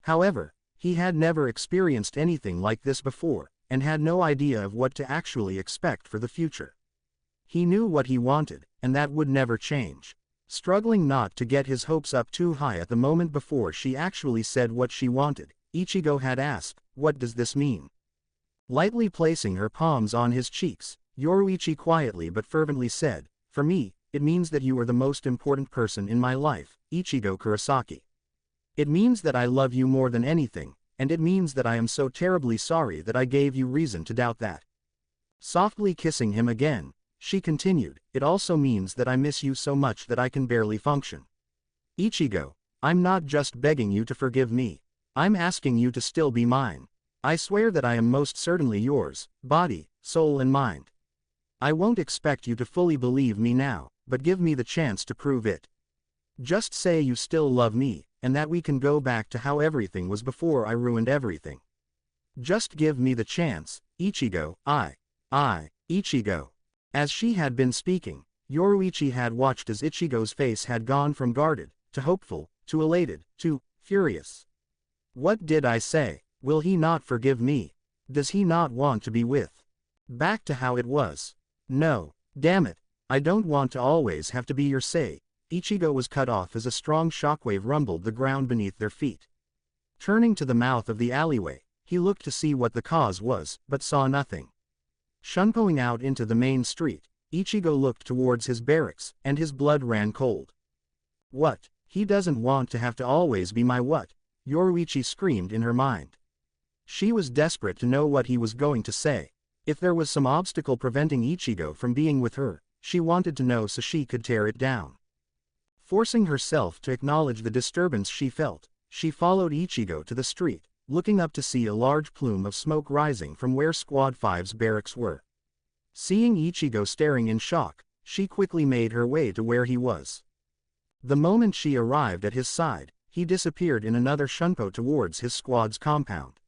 However, he had never experienced anything like this before, and had no idea of what to actually expect for the future. He knew what he wanted, and that would never change. Struggling not to get his hopes up too high at the moment before she actually said what she wanted, Ichigo had asked, What does this mean? Lightly placing her palms on his cheeks, Yoruichi quietly but fervently said, For me, it means that you are the most important person in my life, Ichigo Kurosaki. It means that I love you more than anything, and it means that I am so terribly sorry that I gave you reason to doubt that. Softly kissing him again, she continued, It also means that I miss you so much that I can barely function. Ichigo, I'm not just begging you to forgive me. I'm asking you to still be mine. I swear that I am most certainly yours, body, soul and mind. I won't expect you to fully believe me now, but give me the chance to prove it. Just say you still love me, and that we can go back to how everything was before I ruined everything. Just give me the chance, Ichigo. Ichigo. As she had been speaking, Yoruichi had watched as Ichigo's face had gone from guarded, to hopeful, to elated, to furious. What did I say? Will he not forgive me? Does he not want to be with? Back to how it was? No, damn it, I don't want to always have to be your say. Ichigo was cut off as a strong shockwave rumbled the ground beneath their feet. Turning to the mouth of the alleyway, he looked to see what the cause was, but saw nothing. Shunpoing out into the main street, Ichigo looked towards his barracks, and his blood ran cold. What? He doesn't want to have to always be my what? Yoruichi screamed in her mind. She was desperate to know what he was going to say. If there was some obstacle preventing Ichigo from being with her, she wanted to know so she could tear it down. Forcing herself to acknowledge the disturbance she felt, she followed Ichigo to the street, looking up to see a large plume of smoke rising from where Squad 5's barracks were. Seeing Ichigo staring in shock, she quickly made her way to where he was. The moment she arrived at his side, he disappeared in another shunpo towards his squad's compound.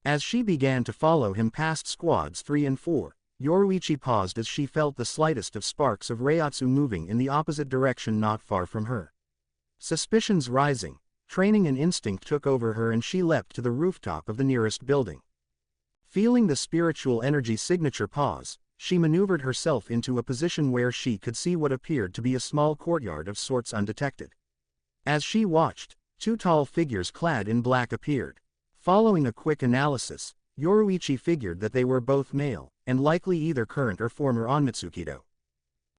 As she began to follow him past squads 3 and 4, Yoruichi paused as she felt the slightest of sparks of Reiatsu moving in the opposite direction not far from her. Suspicions rising, training and instinct took over her and she leapt to the rooftop of the nearest building. Feeling the spiritual energy signature pause, she maneuvered herself into a position where she could see what appeared to be a small courtyard of sorts undetected. As she watched, 2 tall figures clad in black appeared. Following a quick analysis, Yoruichi figured that they were both male, and likely either current or former Onmitsukido.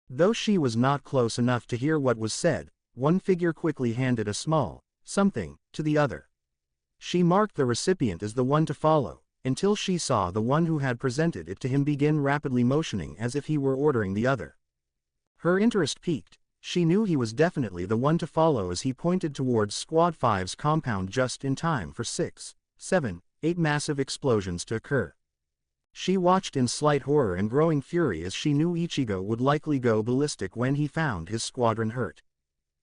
Though she was not close enough to hear what was said, one figure quickly handed a small something to the other. She marked the recipient as the one to follow, until she saw the one who had presented it to him begin rapidly motioning as if he were ordering the other. Her interest piqued. She knew he was definitely the one to follow as he pointed towards Squad 5's compound just in time for 6, 7, 8 massive explosions to occur. She watched in slight horror and growing fury as she knew Ichigo would likely go ballistic when he found his squadron hurt.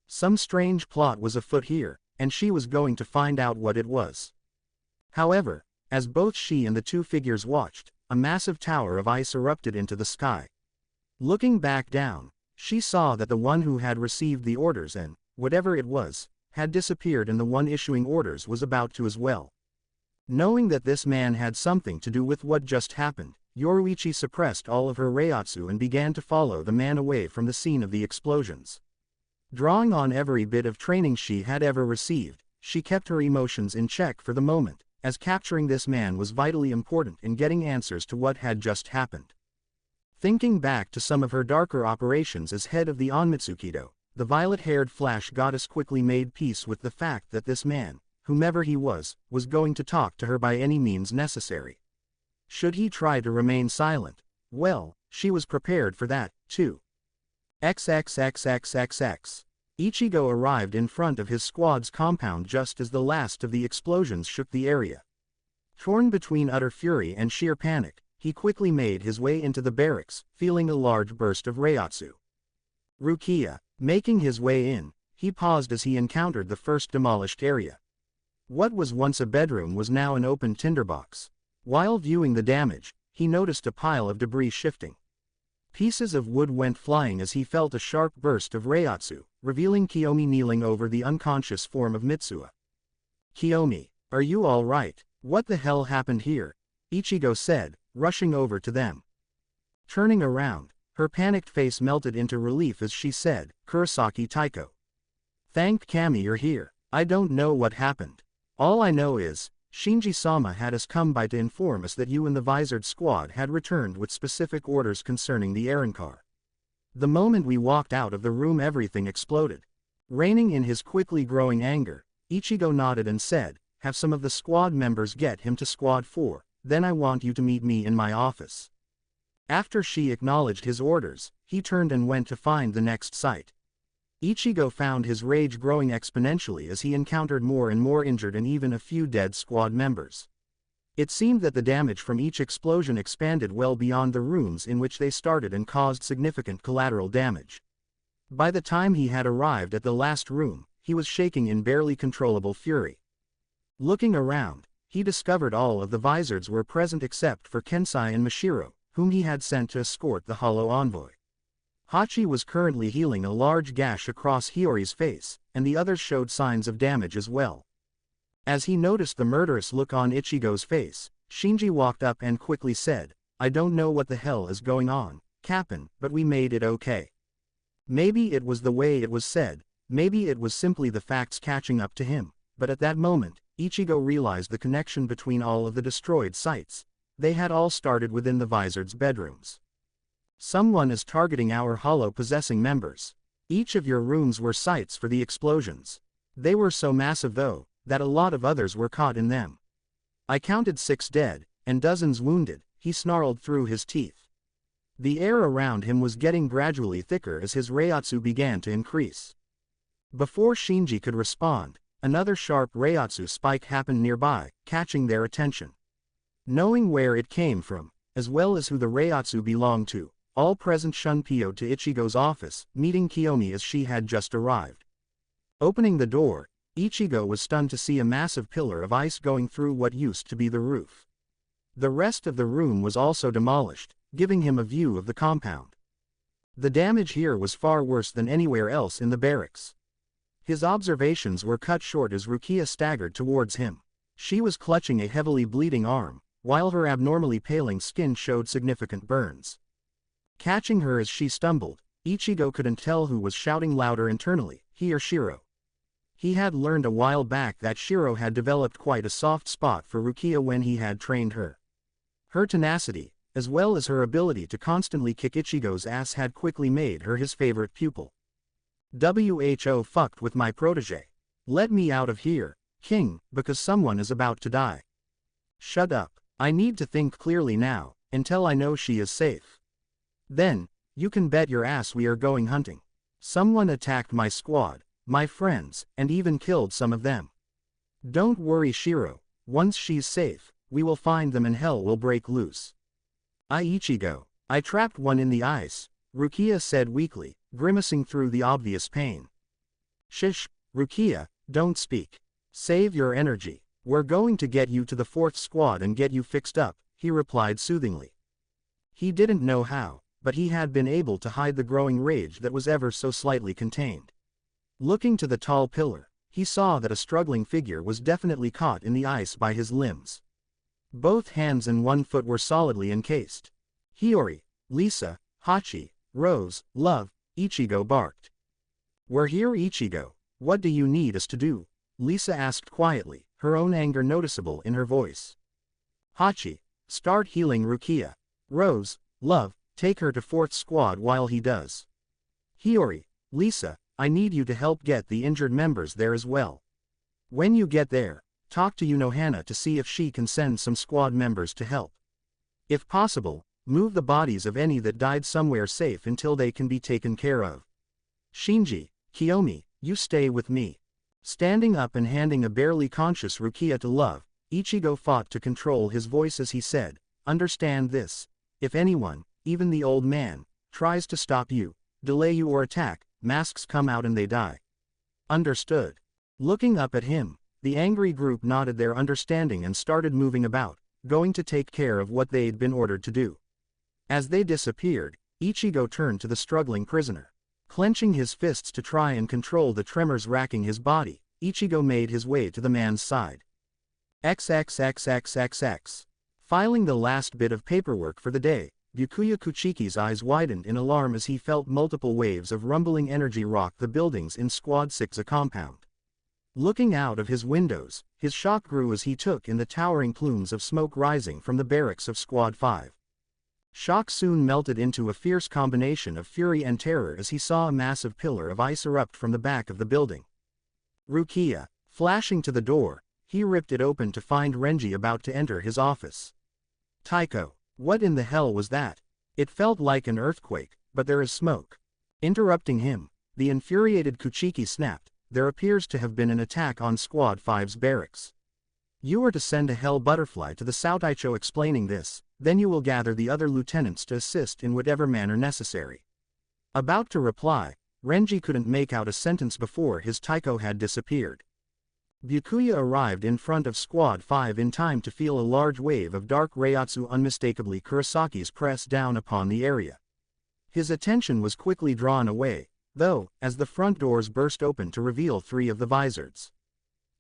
Some strange plot was afoot here, and she was going to find out what it was. However, as both she and the 2 figures watched, a massive tower of ice erupted into the sky. Looking back down, she saw that the one who had received the orders and, whatever it was, had disappeared and the one issuing orders was about to as well. Knowing that this man had something to do with what just happened, Yoruichi suppressed all of her Reiatsu and began to follow the man away from the scene of the explosions. Drawing on every bit of training she had ever received, she kept her emotions in check for the moment, as capturing this man was vitally important in getting answers to what had just happened. Thinking back to some of her darker operations as head of the Onmitsukido, the violet-haired flash goddess quickly made peace with the fact that this man, whomever he was going to talk to her by any means necessary. Should he try to remain silent? Well, she was prepared for that, too. XXXXXX. Ichigo arrived in front of his squad's compound just as the last of the explosions shook the area. Torn between utter fury and sheer panic, he quickly made his way into the barracks, feeling a large burst of Reiatsu. Rukia. Making his way in, he paused as he encountered the first demolished area. What was once a bedroom was now an open tinderbox. While viewing the damage, he noticed a pile of debris shifting. Pieces of wood went flying as he felt a sharp burst of Reiatsu, revealing Kiyomi kneeling over the unconscious form of Mitsuha. Kiyomi, are you all right? What the hell happened here? Ichigo said, rushing over to them. Turning around, her panicked face melted into relief as she said, Kurosaki Taiko. Thank Kami you're here. I don't know what happened. All I know is, Shinji-sama had us come by to inform us that you and the Visored squad had returned with specific orders concerning the errand car. The moment we walked out of the room everything exploded. Reining in his quickly growing anger, Ichigo nodded and said, have some of the squad members get him to Squad 4, then I want you to meet me in my office. After she acknowledged his orders, he turned and went to find the next site. Ichigo found his rage growing exponentially as he encountered more and more injured and even a few dead squad members. It seemed that the damage from each explosion expanded well beyond the rooms in which they started and caused significant collateral damage. By the time he had arrived at the last room, he was shaking in barely controllable fury. Looking around, he discovered all of the Vizards were present except for Kensai and Mashiro, whom he had sent to escort the Hollow Envoy. Hachi was currently healing a large gash across Hiyori's face, and the others showed signs of damage as well. As he noticed the murderous look on Ichigo's face, Shinji walked up and quickly said, "I don't know what the hell is going on, Captain, but we made it okay." Maybe it was the way it was said, maybe it was simply the facts catching up to him, but at that moment, Ichigo realized the connection between all of the destroyed sites. They had all started within the Vizards' bedrooms. "Someone is targeting our Hollow-possessing members. Each of your rooms were sites for the explosions. They were so massive though, that a lot of others were caught in them. I counted 6 dead, and dozens wounded," he snarled through his teeth. The air around him was getting gradually thicker as his Reiatsu began to increase. Before Shinji could respond, another sharp Reiatsu spike happened nearby, catching their attention. Knowing where it came from, as well as who the Reiatsu belonged to, all present shunpyo'd to Ichigo's office, meeting Kiyomi as she had just arrived. Opening the door, Ichigo was stunned to see a massive pillar of ice going through what used to be the roof. The rest of the room was also demolished, giving him a view of the compound. The damage here was far worse than anywhere else in the barracks. His observations were cut short as Rukia staggered towards him. She was clutching a heavily bleeding arm, while her abnormally paling skin showed significant burns. Catching her as she stumbled, Ichigo couldn't tell who was shouting louder internally, he or Shiro. He had learned a while back that Shiro had developed quite a soft spot for Rukia when he had trained her. Her tenacity, as well as her ability to constantly kick Ichigo's ass, had quickly made her his favorite pupil. "Who fucked with my protege? Let me out of here, King, because someone is about to die." "Shut up, I need to think clearly now, until I know she is safe. Then, you can bet your ass we are going hunting. Someone attacked my squad, my friends, and even killed some of them. Don't worry, Shiro, once she's safe, we will find them and hell will break loose." "Ichigo, I trapped one in the ice," Rukia said weakly, grimacing through the obvious pain. "Shish, Rukia, don't speak. Save your energy. We're going to get you to the 4th squad and get you fixed up," he replied soothingly. He didn't know how, but he had been able to hide the growing rage that was ever so slightly contained. Looking to the tall pillar, he saw that a struggling figure was definitely caught in the ice by his limbs. Both hands and one foot were solidly encased. "Hiyori, Lisa, Hachi, Rose, Love," Ichigo barked. "We're here, Ichigo. What do you need us to do?" Lisa asked quietly, her own anger noticeable in her voice. "Hachi, start healing Rukia. Rose, Love, take her to 4th squad while he does. Hiyori, Lisa, I need you to help get the injured members there as well. When you get there, talk to Unohana to see if she can send some squad members to help. If possible, move the bodies of any that died somewhere safe until they can be taken care of. Shinji, Kiyomi, you stay with me." Standing up and handing a barely conscious Rukia to Love, Ichigo fought to control his voice as he said, "Understand this. If anyone, even the old man, tries to stop you, delay you or attack, masks come out and they die. Understood?" Looking up at him, the angry group nodded their understanding and started moving about, going to take care of what they'd been ordered to do. As they disappeared, Ichigo turned to the struggling prisoner. Clenching his fists to try and control the tremors racking his body, Ichigo made his way to the man's side. XXXXXX. Filing the last bit of paperwork for the day, Byakuya Kuchiki's eyes widened in alarm as he felt multiple waves of rumbling energy rock the buildings in Squad 6A compound. Looking out of his windows, his shock grew as he took in the towering plumes of smoke rising from the barracks of Squad 5. Shock soon melted into a fierce combination of fury and terror as he saw a massive pillar of ice erupt from the back of the building. Rukia, flashing to the door, he ripped it open to find Renji about to enter his office. "Taiko, what in the hell was that? It felt like an earthquake, but there is smoke." Interrupting him, The infuriated Kuchiki snapped, "There appears to have been an attack on Squad 5's barracks. You are to send a Hell Butterfly to the South." Ichigo explaining this, "Then you will gather the other lieutenants to assist in whatever manner necessary." About to reply, Renji couldn't make out a sentence before his taiko had disappeared. Byakuya arrived in front of Squad 5 in time to feel a large wave of dark Reiatsu, unmistakably Kurisaki's, press down upon the area. His attention was quickly drawn away, though, as the front doors burst open to reveal 3 of the Vizards.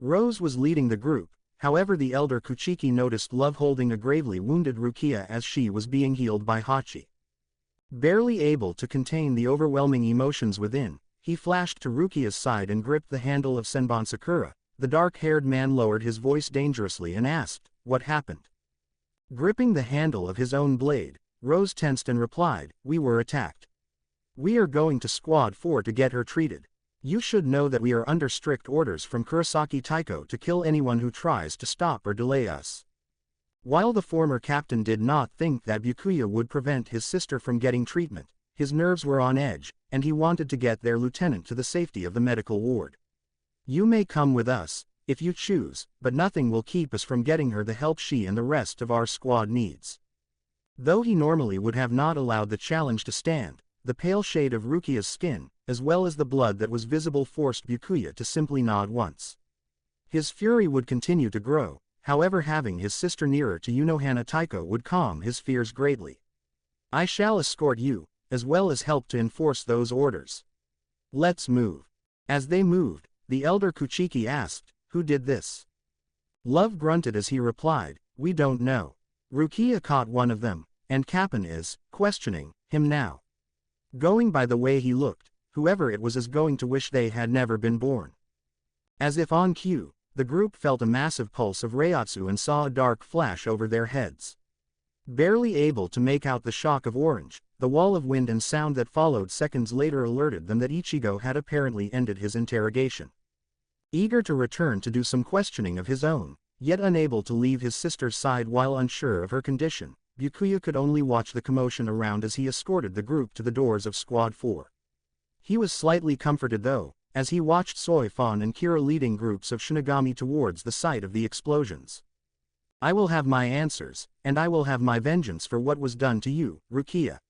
Rose was leading the group, however the elder Kuchiki noticed Love holding a gravely wounded Rukia as she was being healed by Hachi. Barely able to contain the overwhelming emotions within, he flashed to Rukia's side and gripped the handle of Senbon Sakura. The dark-haired man lowered his voice dangerously and asked, "What happened?" Gripping the handle of his own blade, Rose tensed and replied, "We were attacked. We are going to Squad 4 to get her treated. You should know that we are under strict orders from Kurosaki Taiko to kill anyone who tries to stop or delay us." While the former captain did not think that Byakuya would prevent his sister from getting treatment, his nerves were on edge, and he wanted to get their lieutenant to the safety of the medical ward. "You may come with us, if you choose, but nothing will keep us from getting her the help she and the rest of our squad needs." Though he normally would have not allowed the challenge to stand, the pale shade of Rukia's skin, as well as the blood that was visible, forced Byakuya to simply nod once. His fury would continue to grow, however having his sister nearer to Unohana Taiko would calm his fears greatly. "I shall escort you, as well as help to enforce those orders. Let's move." As they moved, the elder Kuchiki asked, "Who did this?" Love grunted as he replied, "We don't know. Rukia caught one of them, and Kappan is questioning him now. Going by the way he looked, whoever it was is going to wish they had never been born." As if on cue, the group felt a massive pulse of Reiatsu and saw a dark flash over their heads. Barely able to make out the shock of orange, the wall of wind and sound that followed seconds later alerted them that Ichigo had apparently ended his interrogation. Eager to return to do some questioning of his own, yet unable to leave his sister's side while unsure of her condition, Byakuya could only watch the commotion around as he escorted the group to the doors of Squad 4. He was slightly comforted though, as he watched Soifon and Kira leading groups of Shinigami towards the site of the explosions. "I will have my answers, and I will have my vengeance for what was done to you, Rukia.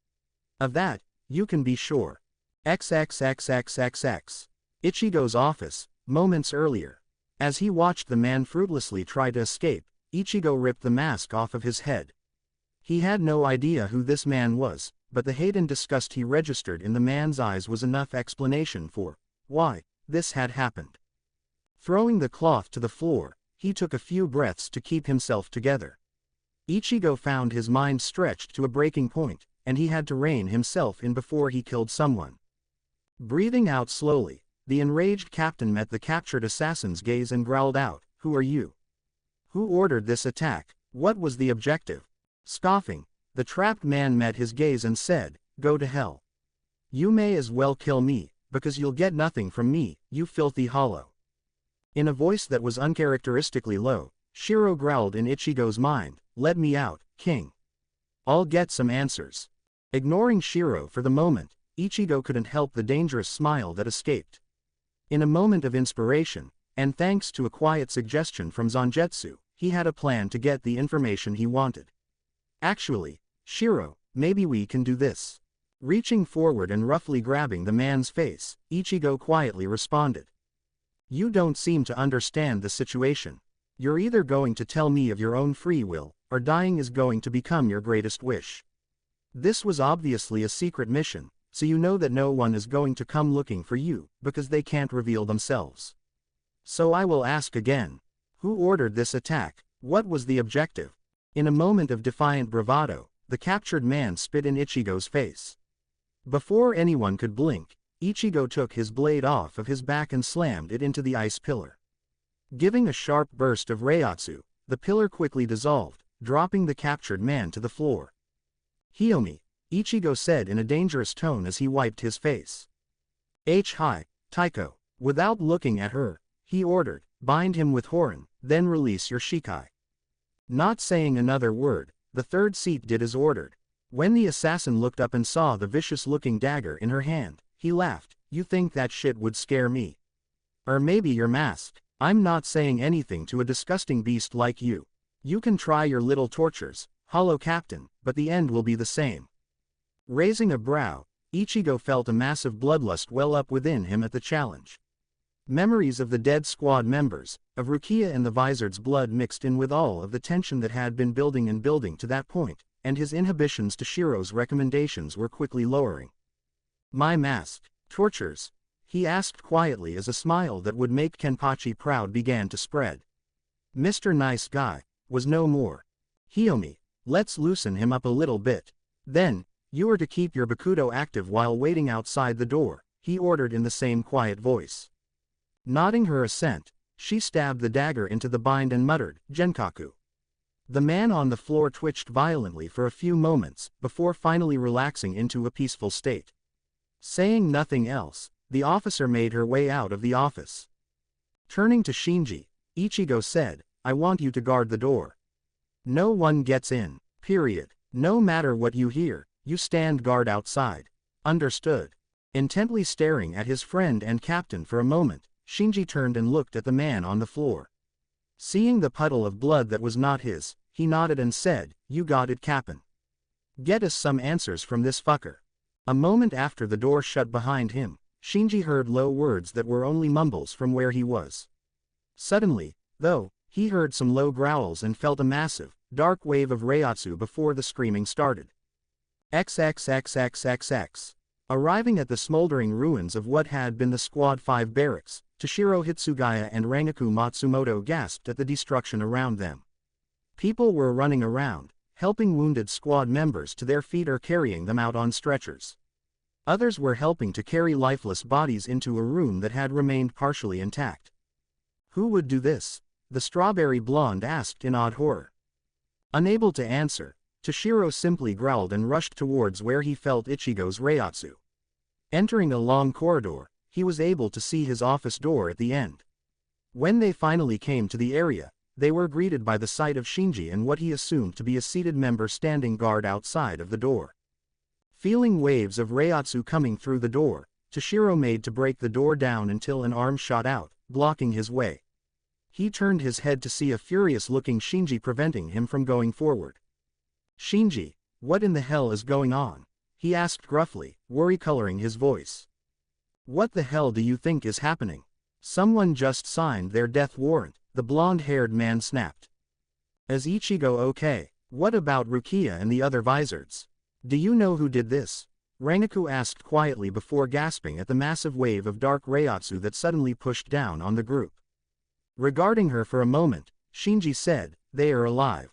Of that, you can be sure." XXXXXX. Ichigo's office, moments earlier. As he watched the man fruitlessly try to escape, Ichigo ripped the mask off of his head. He had no idea who this man was, but the hate and disgust he registered in the man's eyes was enough explanation for why this had happened. Throwing the cloth to the floor, he took a few breaths to keep himself together. Ichigo found his mind stretched to a breaking point, and he had to rein himself in before he killed someone. Breathing out slowly, the enraged captain met the captured assassin's gaze and growled out, "Who are you? Who ordered this attack? What was the objective?" Scoffing, the trapped man met his gaze and said, "Go to hell. You may as well kill me, because you'll get nothing from me, you filthy hollow." In a voice that was uncharacteristically low, Shiro growled in Ichigo's mind, "Let me out, king. I'll get some answers." Ignoring Shiro for the moment, Ichigo couldn't help the dangerous smile that escaped. In a moment of inspiration, and thanks to a quiet suggestion from Zangetsu, he had a plan to get the information he wanted. "Actually, Shiro, maybe we can do this." Reaching forward and roughly grabbing the man's face, Ichigo quietly responded. "You don't seem to understand the situation. You're either going to tell me of your own free will, or dying is going to become your greatest wish. This was obviously a secret mission, so you know that no one is going to come looking for you, because they can't reveal themselves. So I will ask again. Who ordered this attack? What was the objective?" In a moment of defiant bravado, the captured man spit in Ichigo's face. Before anyone could blink, Ichigo took his blade off of his back and slammed it into the ice pillar. Giving a sharp burst of Reiatsu, the pillar quickly dissolved, dropping the captured man to the floor. "Hiomi," Ichigo said in a dangerous tone as he wiped his face. "Hi, Taiko." Without looking at her, he ordered, "Bind him with Horin, then release your Shikai." Not saying another word, the third seat did as ordered. When the assassin looked up and saw the vicious-looking dagger in her hand, he laughed, You think that shit would scare me? Or maybe your mask. I'm not saying anything to a disgusting beast like you. You can try your little tortures, Hollow Captain, but the end will be the same. Raising a brow, Ichigo felt a massive bloodlust well up within him at the challenge. Memories of the dead squad members, of Rukia and the Vizard's blood mixed in with all of the tension that had been building and building to that point, and his inhibitions to Shiro's recommendations were quickly lowering. My mask, tortures? He asked quietly as a smile that would make Kenpachi proud began to spread. Mr. Nice Guy was no more. Hiomi, let's loosen him up a little bit. Then, you are to keep your Bakudo active while waiting outside the door, he ordered in the same quiet voice. Nodding her assent, she stabbed the dagger into the bind and muttered, Genkaku. The man on the floor twitched violently for a few moments, before finally relaxing into a peaceful state. Saying nothing else, the officer made her way out of the office. Turning to Shinji, Ichigo said, I want you to guard the door. No one gets in, period. No matter what you hear, you stand guard outside. Understood. Intently staring at his friend and captain for a moment, Shinji turned and looked at the man on the floor. Seeing the puddle of blood that was not his, he nodded and said, You got it, Cap'n. Get us some answers from this fucker. A moment after the door shut behind him, Shinji heard low words that were only mumbles from where he was. Suddenly, though, he heard some low growls and felt a massive, dark wave of Reiatsu before the screaming started. XXXXXX. Arriving at the smoldering ruins of what had been the Squad 5 barracks, Toshiro Hitsugaya and Rangaku Matsumoto gasped at the destruction around them. People were running around, helping wounded squad members to their feet or carrying them out on stretchers. Others were helping to carry lifeless bodies into a room that had remained partially intact. Who would do this? The strawberry blonde asked in odd horror. Unable to answer, Toshiro simply growled and rushed towards where he felt Ichigo's Reiatsu. Entering a long corridor, he was able to see his office door at the end. When they finally came to the area, they were greeted by the sight of Shinji and what he assumed to be a seated member standing guard outside of the door. Feeling waves of Reiatsu coming through the door, Toshiro made to break the door down until an arm shot out, blocking his way. He turned his head to see a furious-looking Shinji preventing him from going forward. Shinji, what in the hell is going on? He asked gruffly, worry coloring his voice. What the hell do you think is happening? Someone just signed their death warrant, the blonde-haired man snapped. Is Ichigo okay? What about Rukia and the other Vizards? Do you know who did this? Rangaku asked quietly before gasping at the massive wave of dark Reiatsu that suddenly pushed down on the group. Regarding her for a moment, Shinji said, They are alive.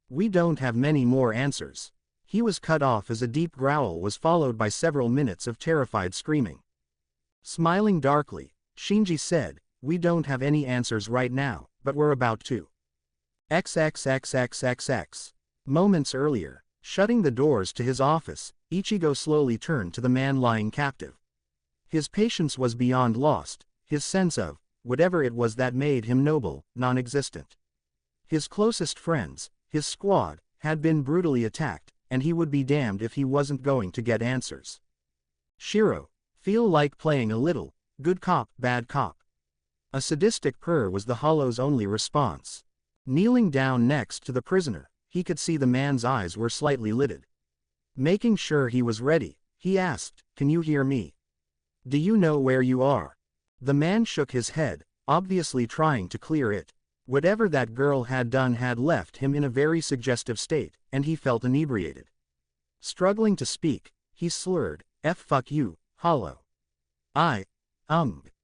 We don't have many more answers. He was cut off as a deep growl was followed by several minutes of terrified screaming. Smiling darkly, Shinji said, We don't have any answers right now, but we're about to. XXXXXX. Moments earlier, shutting the doors to his office, Ichigo slowly turned to the man lying captive. His patience was beyond lost, his sense of, whatever it was that made him noble, non-existent. His closest friends, his squad, had been brutally attacked, and he would be damned if he wasn't going to get answers. Shiro, feel like playing a little, good cop, bad cop. A sadistic purr was the Hollow's only response. Kneeling down next to the prisoner, he could see the man's eyes were slightly lidded. Making sure he was ready, he asked, Can you hear me? Do you know where you are? The man shook his head, obviously trying to clear it. Whatever that girl had done had left him in a very suggestive state, and he felt inebriated. Struggling to speak, he slurred, fuck you, Hollow.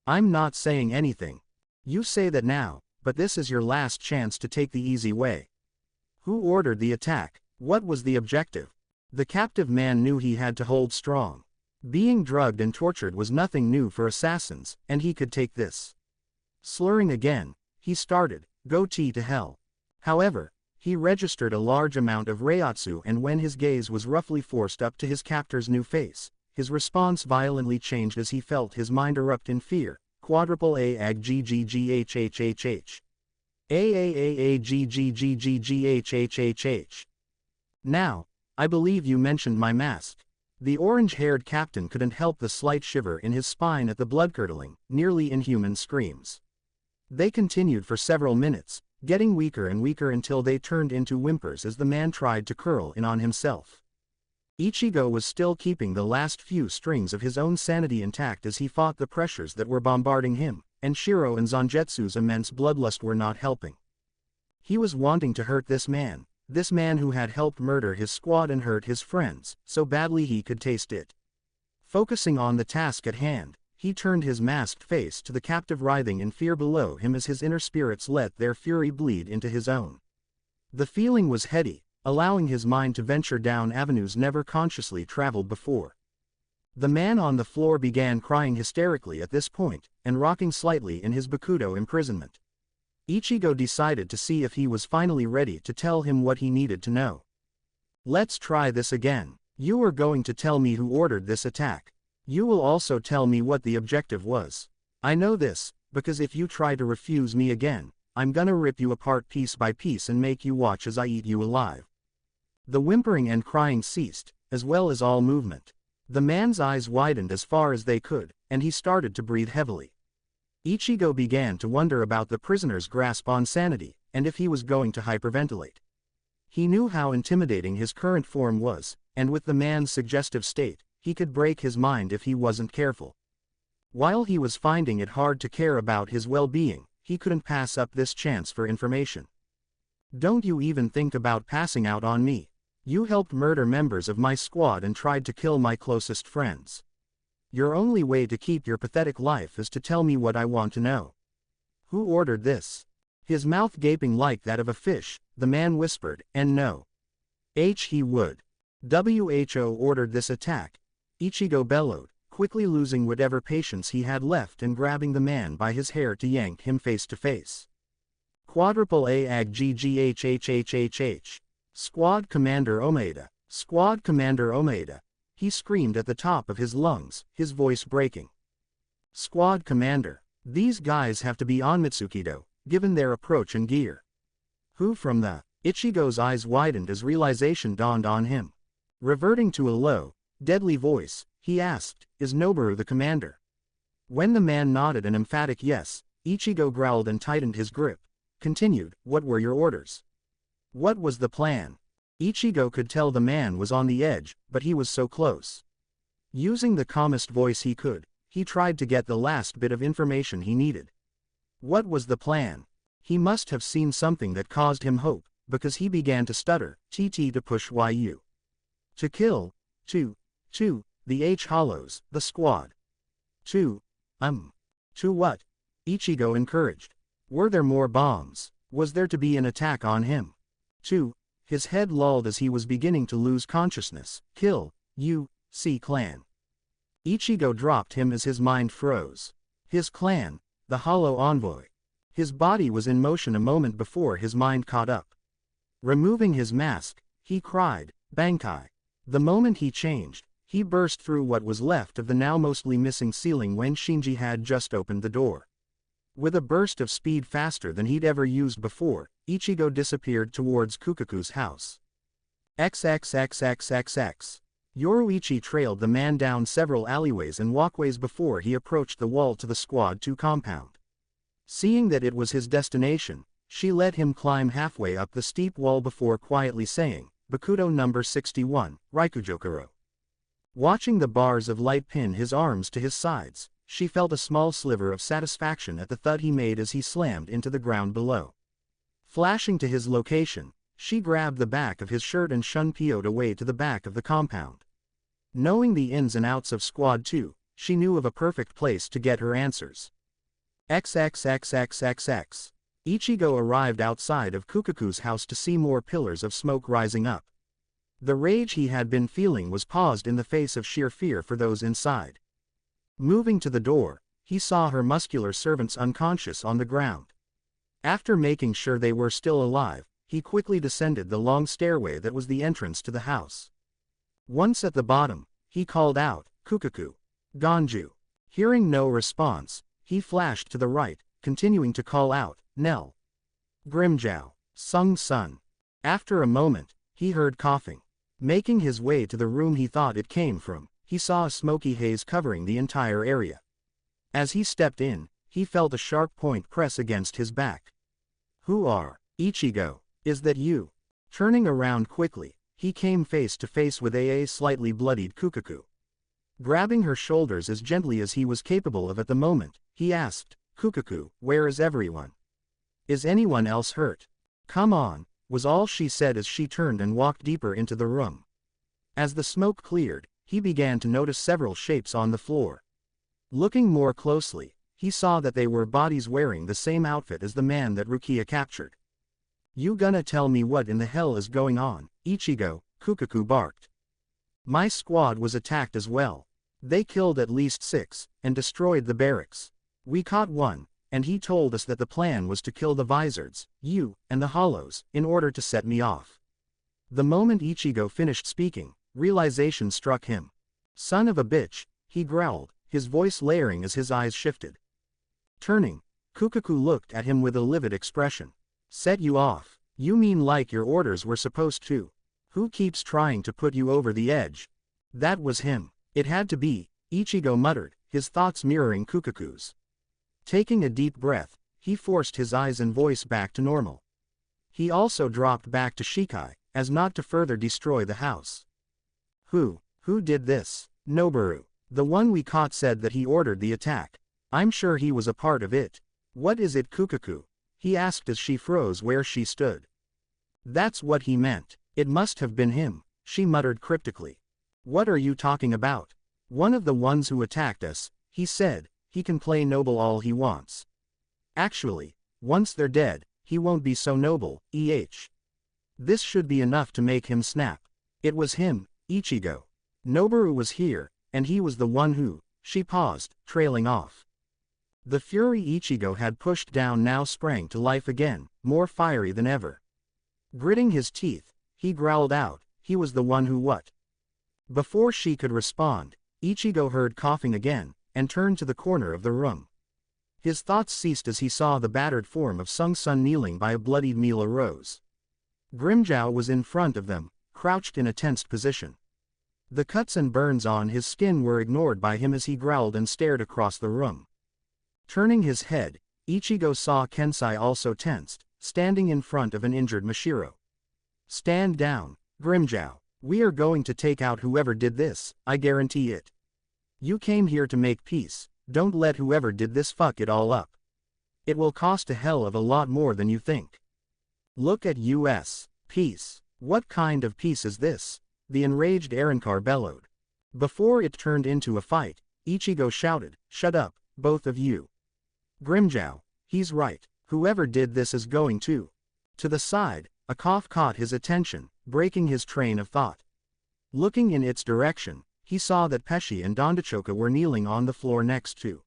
I'm not saying anything. You say that now, but this is your last chance to take the easy way. Who ordered the attack? What was the objective? The captive man knew he had to hold strong. Being drugged and tortured was nothing new for assassins, and he could take this. Slurring again, he started, Go to hell. However, he registered a large amount of Reiatsu, and when his gaze was roughly forced up to his captor's new face, his response violently changed as he felt his mind erupt in fear. Quadruple AAGGGHHHH. AAAAGGGGHHHH. Now, I believe you mentioned my mask. The orange-haired captain couldn't help the slight shiver in his spine at the blood-curdling, nearly inhuman screams. They continued for several minutes, getting weaker and weaker until they turned into whimpers as the man tried to curl in on himself. Ichigo was still keeping the last few strings of his own sanity intact as he fought the pressures that were bombarding him, and Shiro and Zangetsu's immense bloodlust were not helping. He was wanting to hurt this man who had helped murder his squad and hurt his friends, so badly he could taste it. Focusing on the task at hand, he turned his masked face to the captive writhing in fear below him as his inner spirits let their fury bleed into his own. The feeling was heady, allowing his mind to venture down avenues never consciously traveled before. The man on the floor began crying hysterically at this point, and rocking slightly in his Bakudo imprisonment. Ichigo decided to see if he was finally ready to tell him what he needed to know. "Let's try this again. You are going to tell me who ordered this attack. You will also tell me what the objective was. I know this, because if you try to refuse me again, I'm gonna rip you apart piece by piece and make you watch as I eat you alive." The whimpering and crying ceased, as well as all movement. The man's eyes widened as far as they could, and he started to breathe heavily. Ichigo began to wonder about the prisoner's grasp on sanity, and if he was going to hyperventilate. He knew how intimidating his current form was, and with the man's suggestive state, he could break his mind if he wasn't careful. While he was finding it hard to care about his well-being, he couldn't pass up this chance for information. "Don't you even think about passing out on me. You helped murder members of my squad and tried to kill my closest friends. Your only way to keep your pathetic life is to tell me what I want to know. Who ordered this?" His mouth gaping like that of a fish, the man whispered, "And no. He would. WHO ordered this attack," Ichigo bellowed, quickly losing whatever patience he had left and grabbing the man by his hair to yank him face to face. "Quadruple AG GGHHHHH. Squad Commander Omeda. Squad Commander Omeda," he screamed at the top of his lungs, his voice breaking. "Squad Commander. These guys have to be on Mitsukido, given their approach and gear. Who from the—" Ichigo's eyes widened as realization dawned on him. Reverting to a low, deadly voice, he asked, "Is Noboru the commander?" When the man nodded an emphatic yes, Ichigo growled and tightened his grip. Continued, "What were your orders? What was the plan?" Ichigo could tell the man was on the edge, but he was so close. Using the calmest voice he could, he tried to get the last bit of information he needed. What was the plan? He must have seen something that caused him hope, because he began to stutter, "TT to push YU. To kill, to the Hollows, the squad. To what?" Ichigo encouraged. Were there more bombs? Was there to be an attack on him? His head lolled as he was beginning to lose consciousness. "Kill, clan." Ichigo dropped him as his mind froze. His clan, the Hollow Envoy. His body was in motion a moment before his mind caught up. Removing his mask, he cried, "Bankai." The moment he changed, he burst through what was left of the now mostly missing ceiling when Shinji had just opened the door. With a burst of speed faster than he'd ever used before, Ichigo disappeared towards Kukaku's house. XXXXXX. Yoruichi trailed the man down several alleyways and walkways before he approached the wall to the Squad 2 compound. Seeing that it was his destination, she let him climb halfway up the steep wall before quietly saying, "Bakudo number 61, Raikujokuro." Watching the bars of light pin his arms to his sides, she felt a small sliver of satisfaction at the thud he made as he slammed into the ground below. Flashing to his location, she grabbed the back of his shirt and shunpioed away to the back of the compound. Knowing the ins and outs of Squad 2, she knew of a perfect place to get her answers. XXXXXX. Ichigo arrived outside of Kukaku's house to see more pillars of smoke rising up. The rage he had been feeling was paused in the face of sheer fear for those inside. Moving to the door, he saw her muscular servants unconscious on the ground. After making sure they were still alive, he quickly descended the long stairway that was the entrance to the house. Once at the bottom, he called out, "Kukaku. Ganju." Hearing no response, he flashed to the right, continuing to call out, "Nell. Grimjow. Sung Sun." After a moment, he heard coughing. Making his way to the room he thought it came from, he saw a smoky haze covering the entire area. As he stepped in, he felt a sharp point press against his back. "Who are, Ichigo? Is that you?" Turning around quickly, he came face to face with a slightly bloodied Kukaku. Grabbing her shoulders as gently as he was capable of at the moment, he asked, "Kukaku, where is everyone? Is anyone else hurt?" "Come on," was all she said as she turned and walked deeper into the room. As the smoke cleared, he began to notice several shapes on the floor. Looking more closely, he saw that they were bodies wearing the same outfit as the man that Rukia captured. "You gonna tell me what in the hell is going on, Ichigo?" Kukaku barked. "My squad was attacked as well. They killed at least 6, and destroyed the barracks. We caught one, and he told us that the plan was to kill the Vizards, you, and the Hollows, in order to set me off." The moment Ichigo finished speaking, realization struck him. "Son of a bitch," he growled, his voice layering as his eyes shifted. Turning, Kukaku looked at him with a livid expression. "Set you off? You mean like your orders were supposed to? Who keeps trying to put you over the edge?" "That was him. It had to be," Ichigo muttered, his thoughts mirroring Kukaku's. Taking a deep breath, he forced his eyes and voice back to normal. He also dropped back to Shikai, as not to further destroy the house. Who did this?" "Noboru. The one we caught said that he ordered the attack. I'm sure he was a part of it." "What is it, Kukaku?" he asked as she froze where she stood. "That's what he meant. It must have been him," she muttered cryptically. "What are you talking about?" "One of the ones who attacked us," he said. "He can play noble all he wants. Actually, once they're dead, he won't be so noble, This should be enough to make him snap. It was him, Ichigo. Noboru was here, and he was the one who..." She paused, trailing off. The fury Ichigo had pushed down now sprang to life again, more fiery than ever. Gritting his teeth, he growled out, "He was the one who what?" Before she could respond, Ichigo heard coughing again, and turned to the corner of the room. His thoughts ceased as he saw the battered form of Sung Sun kneeling by a bloodied Mila Rose. Grimjow was in front of them, crouched in a tensed position. The cuts and burns on his skin were ignored by him as he growled and stared across the room. Turning his head, Ichigo saw Kensai also tensed, standing in front of an injured Mashiro. "Stand down, Grimjow. We are going to take out whoever did this, I guarantee it. You came here to make peace, don't let whoever did this fuck it all up. It will cost a hell of a lot more than you think." "Look at us. Peace. What kind of peace is this?" the enraged Arrancar bellowed. Before it turned into a fight, Ichigo shouted, "Shut up, both of you. Grimjow, he's right, whoever did this is going to..." To the side, a cough caught his attention, breaking his train of thought. Looking in its direction, he saw that Pesci and Dondachoka were kneeling on the floor next to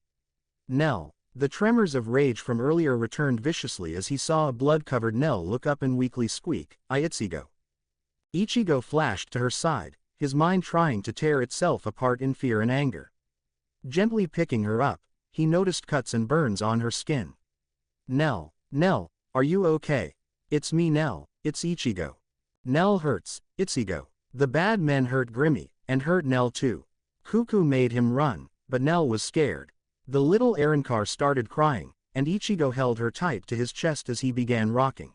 Nell. The tremors of rage from earlier returned viciously as he saw a blood-covered Nell look up and weakly squeak, "Ichigo." Ichigo flashed to her side, his mind trying to tear itself apart in fear and anger. Gently picking her up, he noticed cuts and burns on her skin. Nell, are you okay?" "It's me Nell, it's Ichigo." "Nell hurts, Ichigo. The bad men hurt Grimmy, and hurt Nell too." Cuckoo made him run, but Nell was scared. The little Arrancar started crying, and Ichigo held her tight to his chest as he began rocking.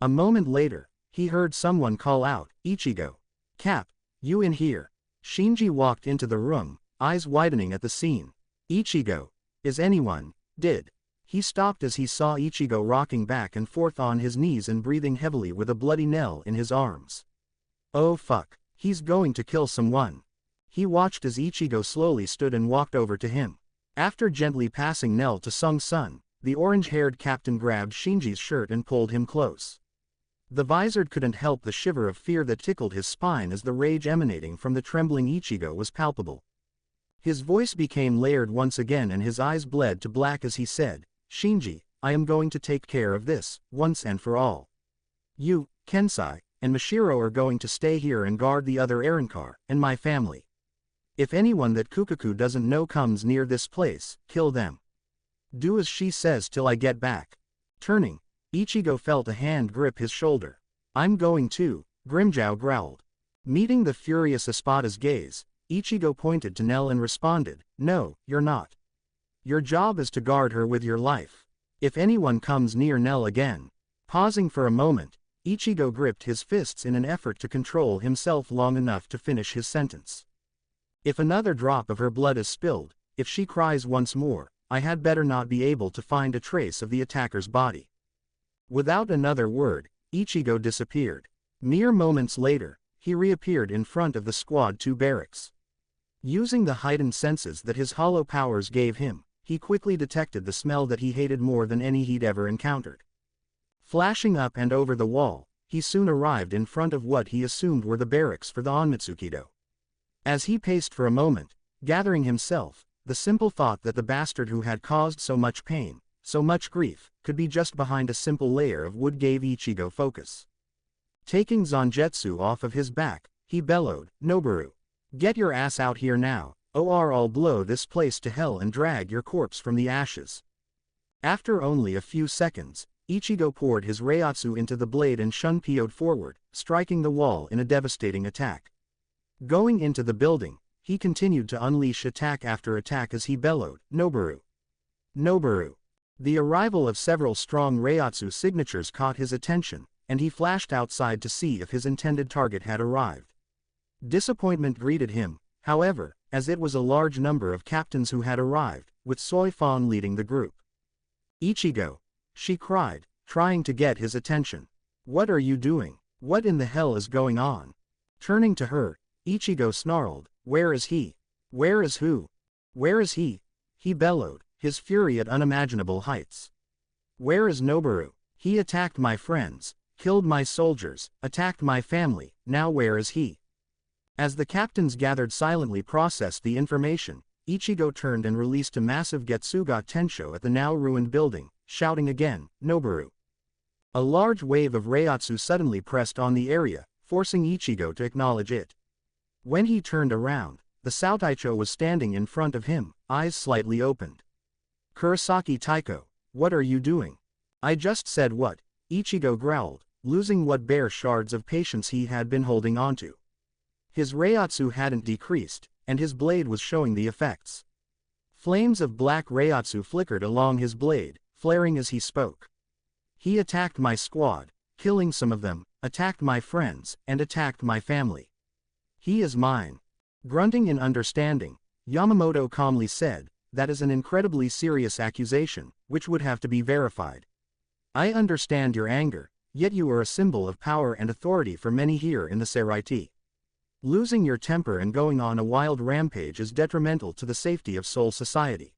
A moment later, he heard someone call out, "Ichigo. Cap, you in here?" Shinji walked into the room, eyes widening at the scene. "Ichigo, is anyone dead?" He stopped as he saw Ichigo rocking back and forth on his knees and breathing heavily with a bloody Nell in his arms. Oh fuck, he's going to kill someone. He watched as Ichigo slowly stood and walked over to him. After gently passing Nell to Sung Sun, the orange-haired captain grabbed Shinji's shirt and pulled him close. The Vizard couldn't help the shiver of fear that tickled his spine as the rage emanating from the trembling Ichigo was palpable. His voice became layered once again and his eyes bled to black as he said, "Shinji, I am going to take care of this, once and for all. You, Kensai, and Mashiro are going to stay here and guard the other Arrancar, and my family. If anyone that Kukaku doesn't know comes near this place, kill them. Do as she says till I get back." Turning, Ichigo felt a hand grip his shoulder. "I'm going too," Grimjow growled. Meeting the furious Espada's gaze, Ichigo pointed to Nell and responded, "No, you're not. Your job is to guard her with your life. If anyone comes near Nell again." Pausing for a moment, Ichigo gripped his fists in an effort to control himself long enough to finish his sentence. "If another drop of her blood is spilled, if she cries once more, I had better not be able to find a trace of the attacker's body." Without another word, Ichigo disappeared. Mere moments later, he reappeared in front of the Squad 2 barracks. Using the heightened senses that his hollow powers gave him, he quickly detected the smell that he hated more than any he'd ever encountered. Flashing up and over the wall, he soon arrived in front of what he assumed were the barracks for the Onmitsukido. As he paced for a moment, gathering himself, the simple thought that the bastard who had caused so much pain, so much grief, could be just behind a simple layer of wood gave Ichigo focus. Taking Zangetsu off of his back, he bellowed, "Noboru! Get your ass out here now, or I'll blow this place to hell and drag your corpse from the ashes." After only a few seconds, Ichigo poured his Reiatsu into the blade and Shunpyo'd forward, striking the wall in a devastating attack. Going into the building, he continued to unleash attack after attack as he bellowed, "Noboru! Noboru!" The arrival of several strong Reiatsu signatures caught his attention, and he flashed outside to see if his intended target had arrived. Disappointment greeted him, however, as it was a large number of captains who had arrived, with Soi Fan leading the group. "Ichigo!" she cried, trying to get his attention. "What are you doing? What in the hell is going on?" Turning to her, Ichigo snarled, "Where is he? Where is who? Where is he?" he bellowed, his fury at unimaginable heights. "Where is Noboru? He attacked my friends, killed my soldiers, attacked my family, now where is he?" As the captains gathered silently processed the information, Ichigo turned and released a massive Getsuga Tensho at the now ruined building, shouting again, "Noboru!" A large wave of Reiatsu suddenly pressed on the area, forcing Ichigo to acknowledge it. When he turned around, the Saotaicho was standing in front of him, eyes slightly opened. "Kurosaki Taiko, what are you doing?" "I just said what?" Ichigo growled, losing what bare shards of patience he had been holding onto. His Reiatsu hadn't decreased, and his blade was showing the effects. Flames of black Reiatsu flickered along his blade, flaring as he spoke. "He attacked my squad, killing some of them, attacked my friends, and attacked my family. He is mine." Grunting in understanding, Yamamoto calmly said, "That is an incredibly serious accusation, which would have to be verified. I understand your anger, yet you are a symbol of power and authority for many here in the Seraiti. Losing your temper and going on a wild rampage is detrimental to the safety of Seoul society.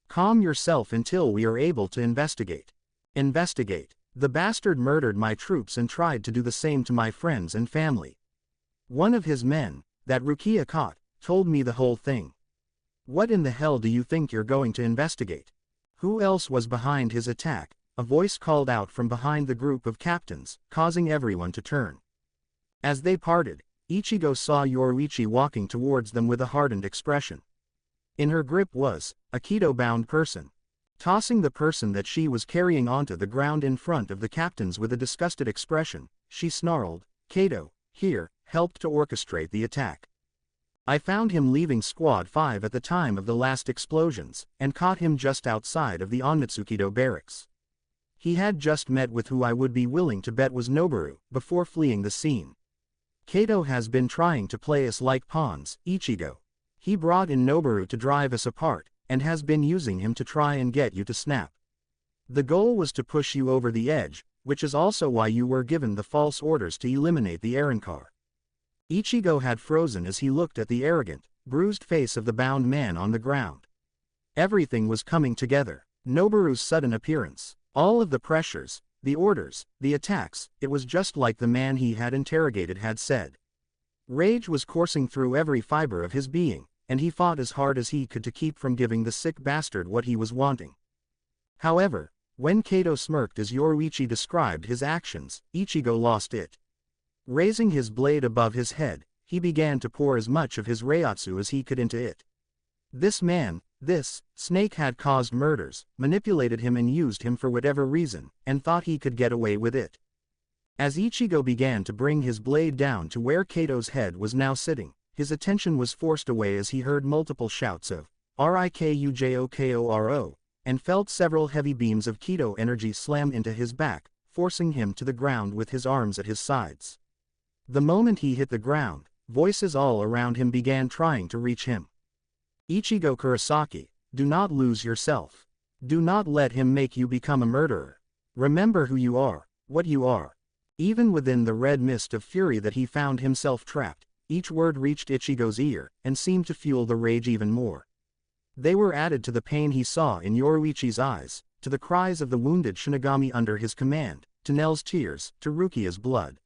Calm yourself until we are able to investigate." "Investigate? The bastard murdered my troops and tried to do the same to my friends and family. One of his men, that Rukia caught, told me the whole thing. What in the hell do you think you're going to investigate? Who else was behind his attack?" a voice called out from behind the group of captains, causing everyone to turn. As they parted, Ichigo saw Yoruichi walking towards them with a hardened expression. In her grip was a Kido-bound person. Tossing the person that she was carrying onto the ground in front of the captains with a disgusted expression, she snarled, "Kato, here, helped to orchestrate the attack. I found him leaving Squad 5 at the time of the last explosions, and caught him just outside of the Onmitsukido barracks. He had just met with who I would be willing to bet was Noboru, before fleeing the scene. Kato has been trying to play us like pawns, Ichigo. He brought in Noboru to drive us apart, and has been using him to try and get you to snap. The goal was to push you over the edge, which is also why you were given the false orders to eliminate the Arankar." Ichigo had frozen as he looked at the arrogant, bruised face of the bound man on the ground. Everything was coming together. Noboru's sudden appearance, all of the pressures, the orders, the attacks, it was just like the man he had interrogated had said. Rage was coursing through every fiber of his being, and he fought as hard as he could to keep from giving the sick bastard what he was wanting. However, when Kato smirked as Yoruichi described his actions, Ichigo lost it. Raising his blade above his head, he began to pour as much of his Reiatsu as he could into it. This man, this snake had caused murders, manipulated him and used him for whatever reason, and thought he could get away with it. As Ichigo began to bring his blade down to where Kato's head was now sitting, his attention was forced away as he heard multiple shouts of Rikujokoro, and felt several heavy beams of Kito energy slam into his back, forcing him to the ground with his arms at his sides. The moment he hit the ground, voices all around him began trying to reach him. Ichigo Kurosaki, do not lose yourself. Do not let him make you become a murderer. Remember who you are, what you are. Even within the red mist of fury that he found himself trapped, each word reached Ichigo's ear, and seemed to fuel the rage even more. They were added to the pain he saw in Yoruichi's eyes, to the cries of the wounded Shinigami under his command, to Nell's tears, to Rukia's blood.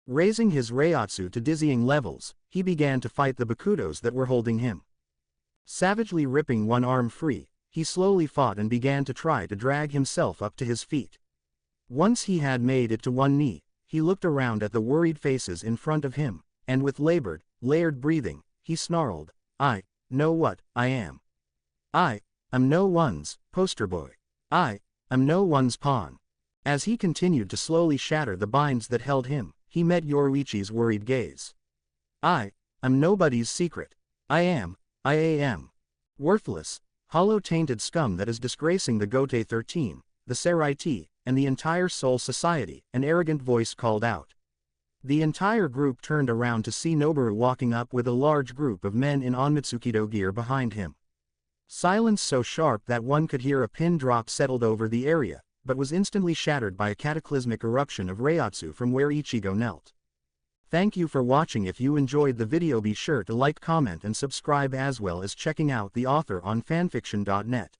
Raising his Reiatsu to dizzying levels, he began to fight the Bakudos that were holding him. Savagely ripping one arm free, he slowly fought and began to try to drag himself up to his feet. Once he had made it to one knee, he looked around at the worried faces in front of him, and with layered breathing, he snarled, I know what I am. I am no one's poster boy. I am no one's pawn. As he continued to slowly shatter the binds that held him, he met Yoruichi's worried gaze. I am nobody's secret. I am worthless, hollow tainted scum that is disgracing the Gote 13, the Seraiti, and the entire Soul Society, an arrogant voice called out. The entire group turned around to see Noboru walking up with a large group of men in Onmitsukido gear behind him. Silence so sharp that one could hear a pin drop settled over the area, but was instantly shattered by a cataclysmic eruption of Reiatsu from where Ichigo knelt. Thank you for watching. If you enjoyed the video, be sure to like, comment and subscribe, as well as checking out the author on fanfiction.net.